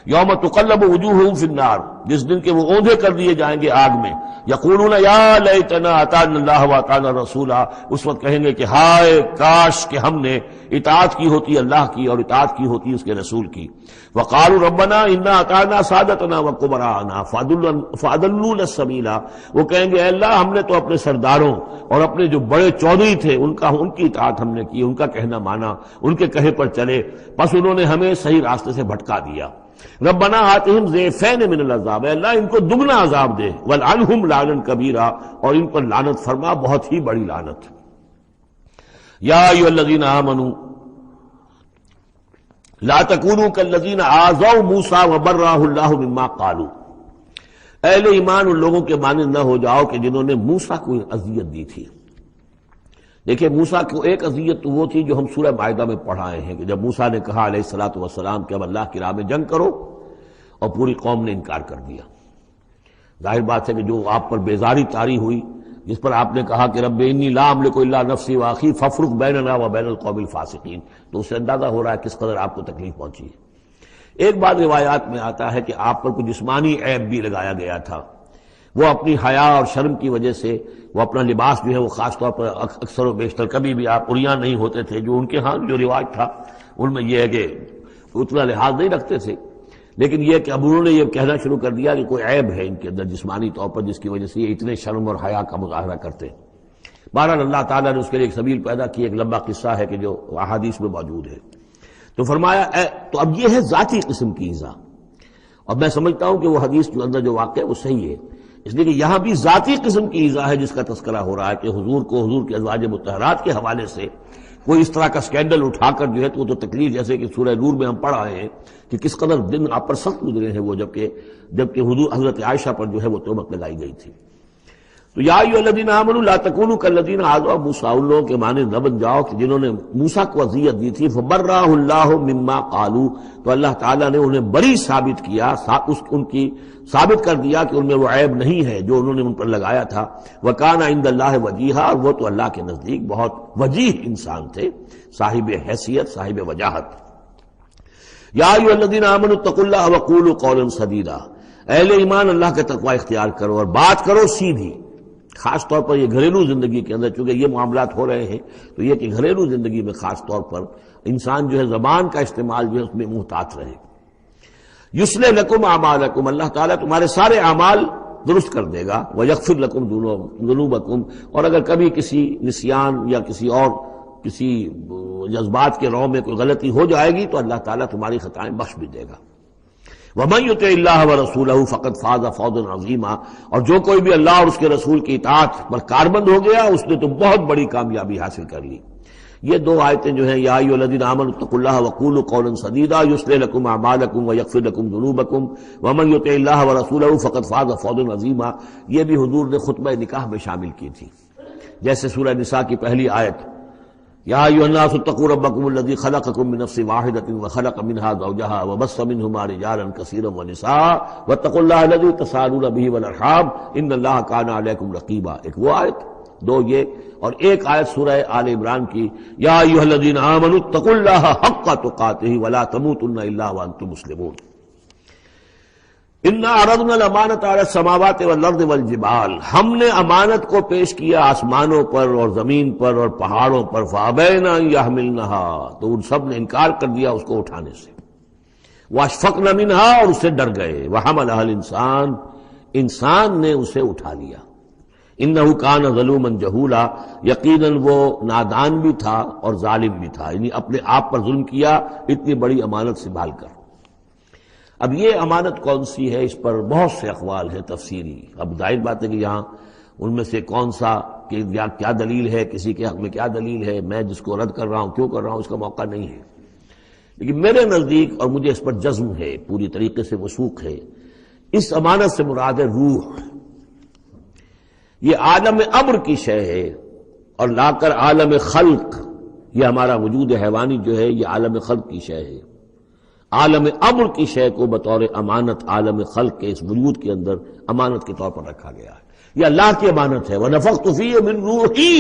یوم تقلب وجوہہم فی النار، جس دن کے وہ اوندھے کر دیے جائیں گے آگ میں. یقولون یا لیتنا اطعنا اللہ واطعنا الرسول، اس وقت کہیں گے کہ ہائے کاش کہ ہم نے اطاعت کی ہوتی اللہ کی اور اطاعت کی ہوتی اس کے رسول کی. وقالوا ربنا انا اطعنا سادتنا وکبراءنا فاضلونا السبیل، وہ کہیں گے اے اللہ ہم نے تو اپنے سرداروں اور اپنے جو بڑے چودھری تھے ان کی اطاعت ہم نے کی، ان کا کہنا مانا، ان کے کہے پر چلے، بس انہوں نے ہمیں صحیح راستے سے بھٹکا دیا. ربنا آتہم ضعفین من العذاب، اے اللہ ان کو دگنا عذاب دے. والعنہم لعنا کبیرا، اور ان پر لعنت فرما بہت ہی بڑی لعنت. یا ایھا الذین آمنوا لا تکونوا کالذین آذوا موسیٰ وبرأہ اللہ مما قالوا، اہل ایمان ان لوگوں کے مانند نہ ہو جاؤ کہ جنہوں نے موسیٰ کو اذیت دی تھی. دیکھیں موسیٰ کو ایک اذیت تو وہ تھی جو ہم سورہ مائدہ میں پڑھائے ہیں کہ جب موسیٰ نے کہا علیہ الصلوۃ والسلام کہ اب اللہ کی راہ میں جنگ کرو، اور پوری قوم نے انکار کر دیا. ظاہر بات ہے کہ جو آپ پر بیزاری طاری ہوئی، جس پر آپ نے کہا کہ رب انی لا املک الا نفسی واخی فافرق بیننا وبین القوم الفاسقین، تو اس سے اندازہ ہو رہا ہے کس قدر آپ کو تکلیف پہنچی ہے. ایک بات روایات میں آتا ہے کہ آپ پر کوئی جسمانی عیب بھی لگایا گیا تھا. وہ اپنی حیا اور شرم کی وجہ سے وہ اپنا لباس جو ہے وہ خاص طور پر اکثر و بیشتر کبھی بھی آپ عریان نہیں ہوتے تھے، جو ان کے ہاں جو رواج تھا ان میں یہ ہے کہ اتنا لحاظ نہیں رکھتے تھے. لیکن یہ کہ اب انہوں نے یہ کہنا شروع کر دیا کہ کوئی عیب ہے ان کے اندر جسمانی طور پر جس کی وجہ سے یہ اتنے شرم اور حیا کا مظاہرہ کرتے. بہرحال اللہ تعالیٰ نے اس کے لیے ایک سبیل پیدا کی. ایک لمبا قصہ ہے کہ جو احادیث میں موجود ہے. تو فرمایا تو اب یہ ہے ذاتی قسم کی ایذا، اور میں سمجھتا ہوں کہ وہ حدیث جو اندر جو واقع ہے وہ صحیح ہے، اس لیے کہ یہاں بھی ذاتی قسم کی ایذا ہے جس کا تذکرہ ہو رہا ہے کہ حضور کو حضور کے ازواج مطہرات کے حوالے سے کوئی اس طرح کا سکینڈل اٹھا کر جو ہے تو وہ تو تکلیف، جیسے کہ سورہ نور میں ہم پڑھ آئے ہیں کہ کس قدر دن آپ پر سخت گزرے ہیں وہ، جبکہ حضور حضرت عائشہ پر جو ہے وہ تہمت لگائی گئی تھی. تو یا ایھا الذین آمنوا لا تکونوا کالذین آذوا موسیٰ، ان لوگوں کے مانند نہ بن جاؤ کہ جنہوں نے موسیٰ کو اذیت دی تھی. فبرأہ اللہ مما قالوا، تو اللہ تعالیٰ نے انہیں بری ثابت کیا، ان کی ثابت کر دیا کہ ان میں وہ عیب نہیں ہے جو انہوں نے ان پر لگایا تھا. وکان عند اللہ وجیہا، اور وہ تو اللہ کے نزدیک بہت وجیح انسان تھے، صاحب حیثیت، صاحب وجاہت. یا ایھا الذین آمنوا اتقوا اللہ وقولوا قولا سدیدا، اہل ایمان اللہ کا تقوی اختیار کرو اور بات کرو سیدھی. خاص طور پر یہ گھریلو زندگی کے اندر چونکہ یہ معاملات ہو رہے ہیں تو یہ کہ گھریلو زندگی میں خاص طور پر انسان جو ہے زبان کا استعمال جو ہے اس میں محتاط رہے. یصلح لکم اعمالکم، اللہ تعالیٰ تمہارے سارے اعمال درست کر دے گا. ویغفر لکم ذنوبکم، اور اگر کبھی کسی نسیان یا کسی جذبات کے رو میں کوئی غلطی ہو جائے گی تو اللہ تعالیٰ تمہاری خطائیں بخش بھی دے گا. وَمَن يُطِعِ اللَّهَ وَرَسُولَهُ فَقَدْ فَازَ فَوْزًا عَظِيمًا، اور جو کوئی بھی اللہ اور اس کے رسول کی اطاعت پر کاربند ہو گیا اس نے تو بہت بڑی کامیابی حاصل کر لی. یہ دو آیتیں جو ہیں یا ایھا الذین آمنوا اتقوا اللہ وقولوا قولا سدیدا یصلح لکم اعمالکم ویغفر لکم ذنوبکم ومن یطع اللہ ورسولہ فقد فاز فوزا عظیما، یہ بھی حضور نے خطبہ نکاح میں شامل کی تھی. جیسے سورہ نساء کی پہلی آیت یا ایھا الناس اتقوا ربکم الذی خلقکم من نفس واحدۃ وخلق منها زوجها وبث منهما رجالا کثیرا ونساء واتقوا اللہ الذی تساءلون به والارحام ان اللہ کان علیکم رقیبا. ایک وہ آیت، دو یہ، اور ایک آیت سورہ آل عمران کی یا ایھا الذین آمنوا اتقوا اللہ حق تقاتہ ولا تموتن الا وانتم مسلمون. انا عرضنا الامانۃ علی السماوات والارض والجبال، ہم نے امانت کو پیش کیا آسمانوں پر اور زمین پر اور پہاڑوں پر، فابین ان یحملنها، تو ان سب نے انکار کر دیا اس کو اٹھانے سے، واشفقن منها، اور اس سے ڈر گئے، وحملها الانسان، انسان نے اسے اٹھا لیا، انه کان ظلوما جہولا، یقیناً وہ نادان بھی تھا اور ظالم بھی تھا، یعنی اپنے آپ پر ظلم کیا اتنی بڑی امانت سنبھال کر. اب یہ امانت کون سی ہے، اس پر بہت سے اقوال ہیں تفسیری. اب ظاہر بات ہے کہ یہاں ان میں سے کون سا کہ کیا دلیل ہے، کسی کے حق میں کیا دلیل ہے، میں جس کو رد کر رہا ہوں کیوں کر رہا ہوں، اس کا موقع نہیں ہے. لیکن میرے نزدیک، اور مجھے اس پر جزم ہے، پوری طریقے سے وثوق ہے، اس امانت سے مراد ہے روح. یہ عالم امر کی شے ہے، اور لا کر عالم خلق، یہ ہمارا وجود حیوانی جو ہے یہ عالم خلق کی شے ہے. عالم امر کی شے کو بطور امانت عالم خلق کے اس وجود کے اندر امانت کے طور پر رکھا گیا ہے. یہ اللہ کی امانت ہے. وَنَفَخْتُ فِيهِ مِن رُوحِي،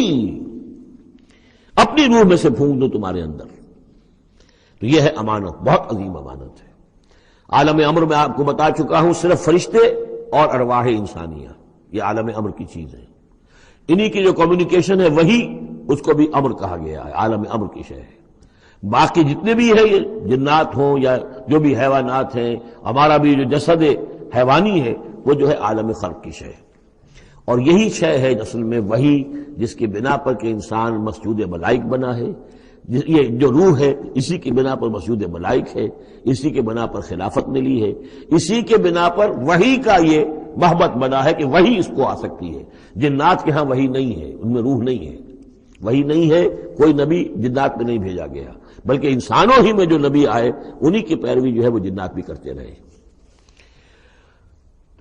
اپنی روح میں سے پھونک دو تمہارے اندر. تو یہ ہے امانت، بہت عظیم امانت ہے. عالم امر میں آپ کو بتا چکا ہوں صرف فرشتے اور ارواح انسانیہ، یہ عالم امر کی چیز ہے. انہی کی جو کمیونیکیشن ہے وہی، اس کو بھی امر کہا گیا ہے، عالم امر کی شے ہے. باقی جتنے بھی ہے یہ جنات ہوں یا جو بھی حیوانات ہیں، ہمارا بھی جو جسد حیوانی ہے وہ جو ہے عالم خلق کی شے ہے. اور یہی شے ہے اصل میں وہی جس کی بنا پر کہ انسان مسجود ملائک بنا ہے. یہ جو روح ہے اسی کی بنا پر مسجود ملائک ہے، اسی کے بنا پر خلافت ملی ہے، اسی کے بنا پر وحی کا یہ محبت بنا ہے کہ وحی اس کو آ سکتی ہے. جنات کے ہاں وحی نہیں ہے، ان میں روح نہیں ہے، وحی نہیں ہے، کوئی نبی جنات میں نہیں بھیجا گیا، بلکہ انسانوں ہی میں جو نبی آئے انہی کی پیروی جو ہے وہ جنات بھی کرتے رہے.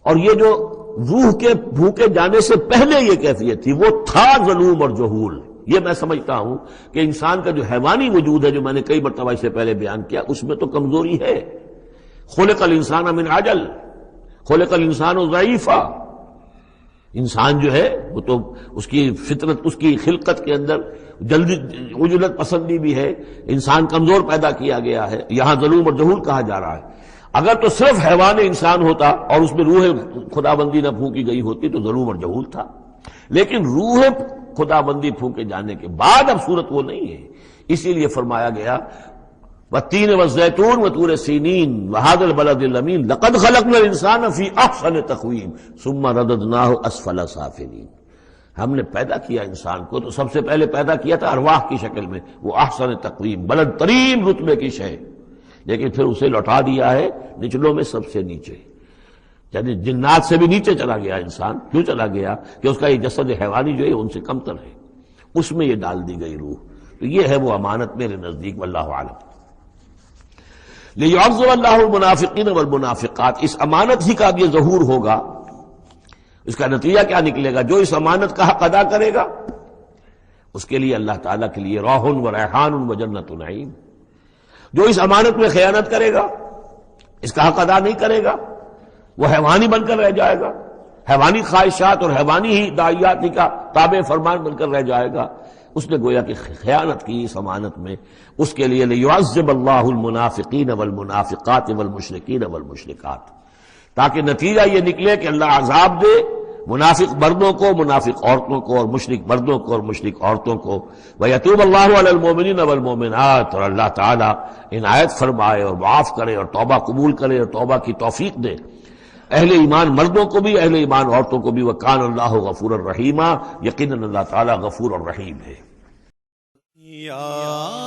اور یہ جو روح کے بھوکے جانے سے پہلے یہ کیفیت تھی، وہ تھا ظلوم اور جہول. یہ میں سمجھتا ہوں کہ انسان کا جو حیوانی وجود ہے، جو میں نے کئی مرتبہ اس سے پہلے بیان کیا، اس میں تو کمزوری ہے. خلق الانسان من عجل، خلق الانسان ضعیفا. انسان جو ہے وہ تو اس کی فطرت، اس کی خلقت کے اندر جلدی عجلت پسندی بھی ہے، انسان کمزور پیدا کیا گیا ہے. یہاں ظلوم اور جہول کہا جا رہا ہے. اگر تو صرف حیوان انسان ہوتا اور اس میں روح خدا بندی نہ پھونکی گئی ہوتی تو ظلوم اور جہول تھا. لیکن روح خدا بندی پھونکے جانے کے بعد اب صورت وہ نہیں ہے. اسی لیے فرمایا گیا والتین والزیتون وطور سینین وہذا البلد الامین لقد خلقنا الانسان فی احسن تقویم ثم رددناہ اسفل سافلین. ہم نے پیدا کیا انسان کو تو سب سے پہلے پیدا کیا تھا ارواح کی شکل میں، وہ احسن تقویم، بلند ترین رتبے کی شے، لیکن پھر اسے لوٹا دیا ہے نچلوں میں سب سے نیچے. یعنی جنات سے بھی نیچے چلا گیا انسان. کیوں چلا گیا؟ کہ اس کا یہ جسد حیوانی جو ہے ان سے کمتر ہے، اس میں یہ ڈال دی گئی روح. تو یہ ہے وہ امانت میرے نزدیک، واللہ اعلم. لِيُعَذِّبَ اللَّهُ الْمُنَافِقِينَ وَالْمُنَافِقَاتِ، اس امانت ہی کا اب یہ ظہور ہوگا. اس کا نتیجہ کیا نکلے گا؟ جو اس امانت کا حق ادا کرے گا اس کے لیے اللہ تعالیٰ کے لیے روح و ریحان و جنت نعیم. جو اس امانت میں خیانت کرے گا، اس کا حق ادا نہیں کرے گا، وہ حیوانی بن کر رہ جائے گا، حیوانی خواہشات اور حیوانی ہی داعیات ہی کا تابع فرمان بن کر رہ جائے گا. اس نے گویا کہ خیانت کی اس امانت میں. اس کے لیے لِيُعَذِّبَ اللَّهُ الْمُنَافِقِينَ وَالْمُنَافِقَاتِ وَالْمُشْرِكِينَ وَالْمُشْرِكَاتِ، تاکہ نتیجہ یہ نکلے کہ اللہ عذاب دے منافق مردوں کو، منافق عورتوں کو، اور مشرک مردوں کو اور مشرک عورتوں کو. وَيَتُوبَ اللَّهُ عَلَى الْمُؤْمِنِينَ وَالْمُؤْمِنَاتِ، اور اللہ تعالیٰ عنایت فرمائے اور معاف کرے اور توبہ قبول کرے اور توبہ کی توفیق دے اہل ایمان مردوں کو بھی، اہل ایمان عورتوں کو بھی. وَكَانَ اللَّهُ غَفُورًا رَحِيمًا، یقیناً اللہ تعالیٰ غفور اور رحیم ہے. یا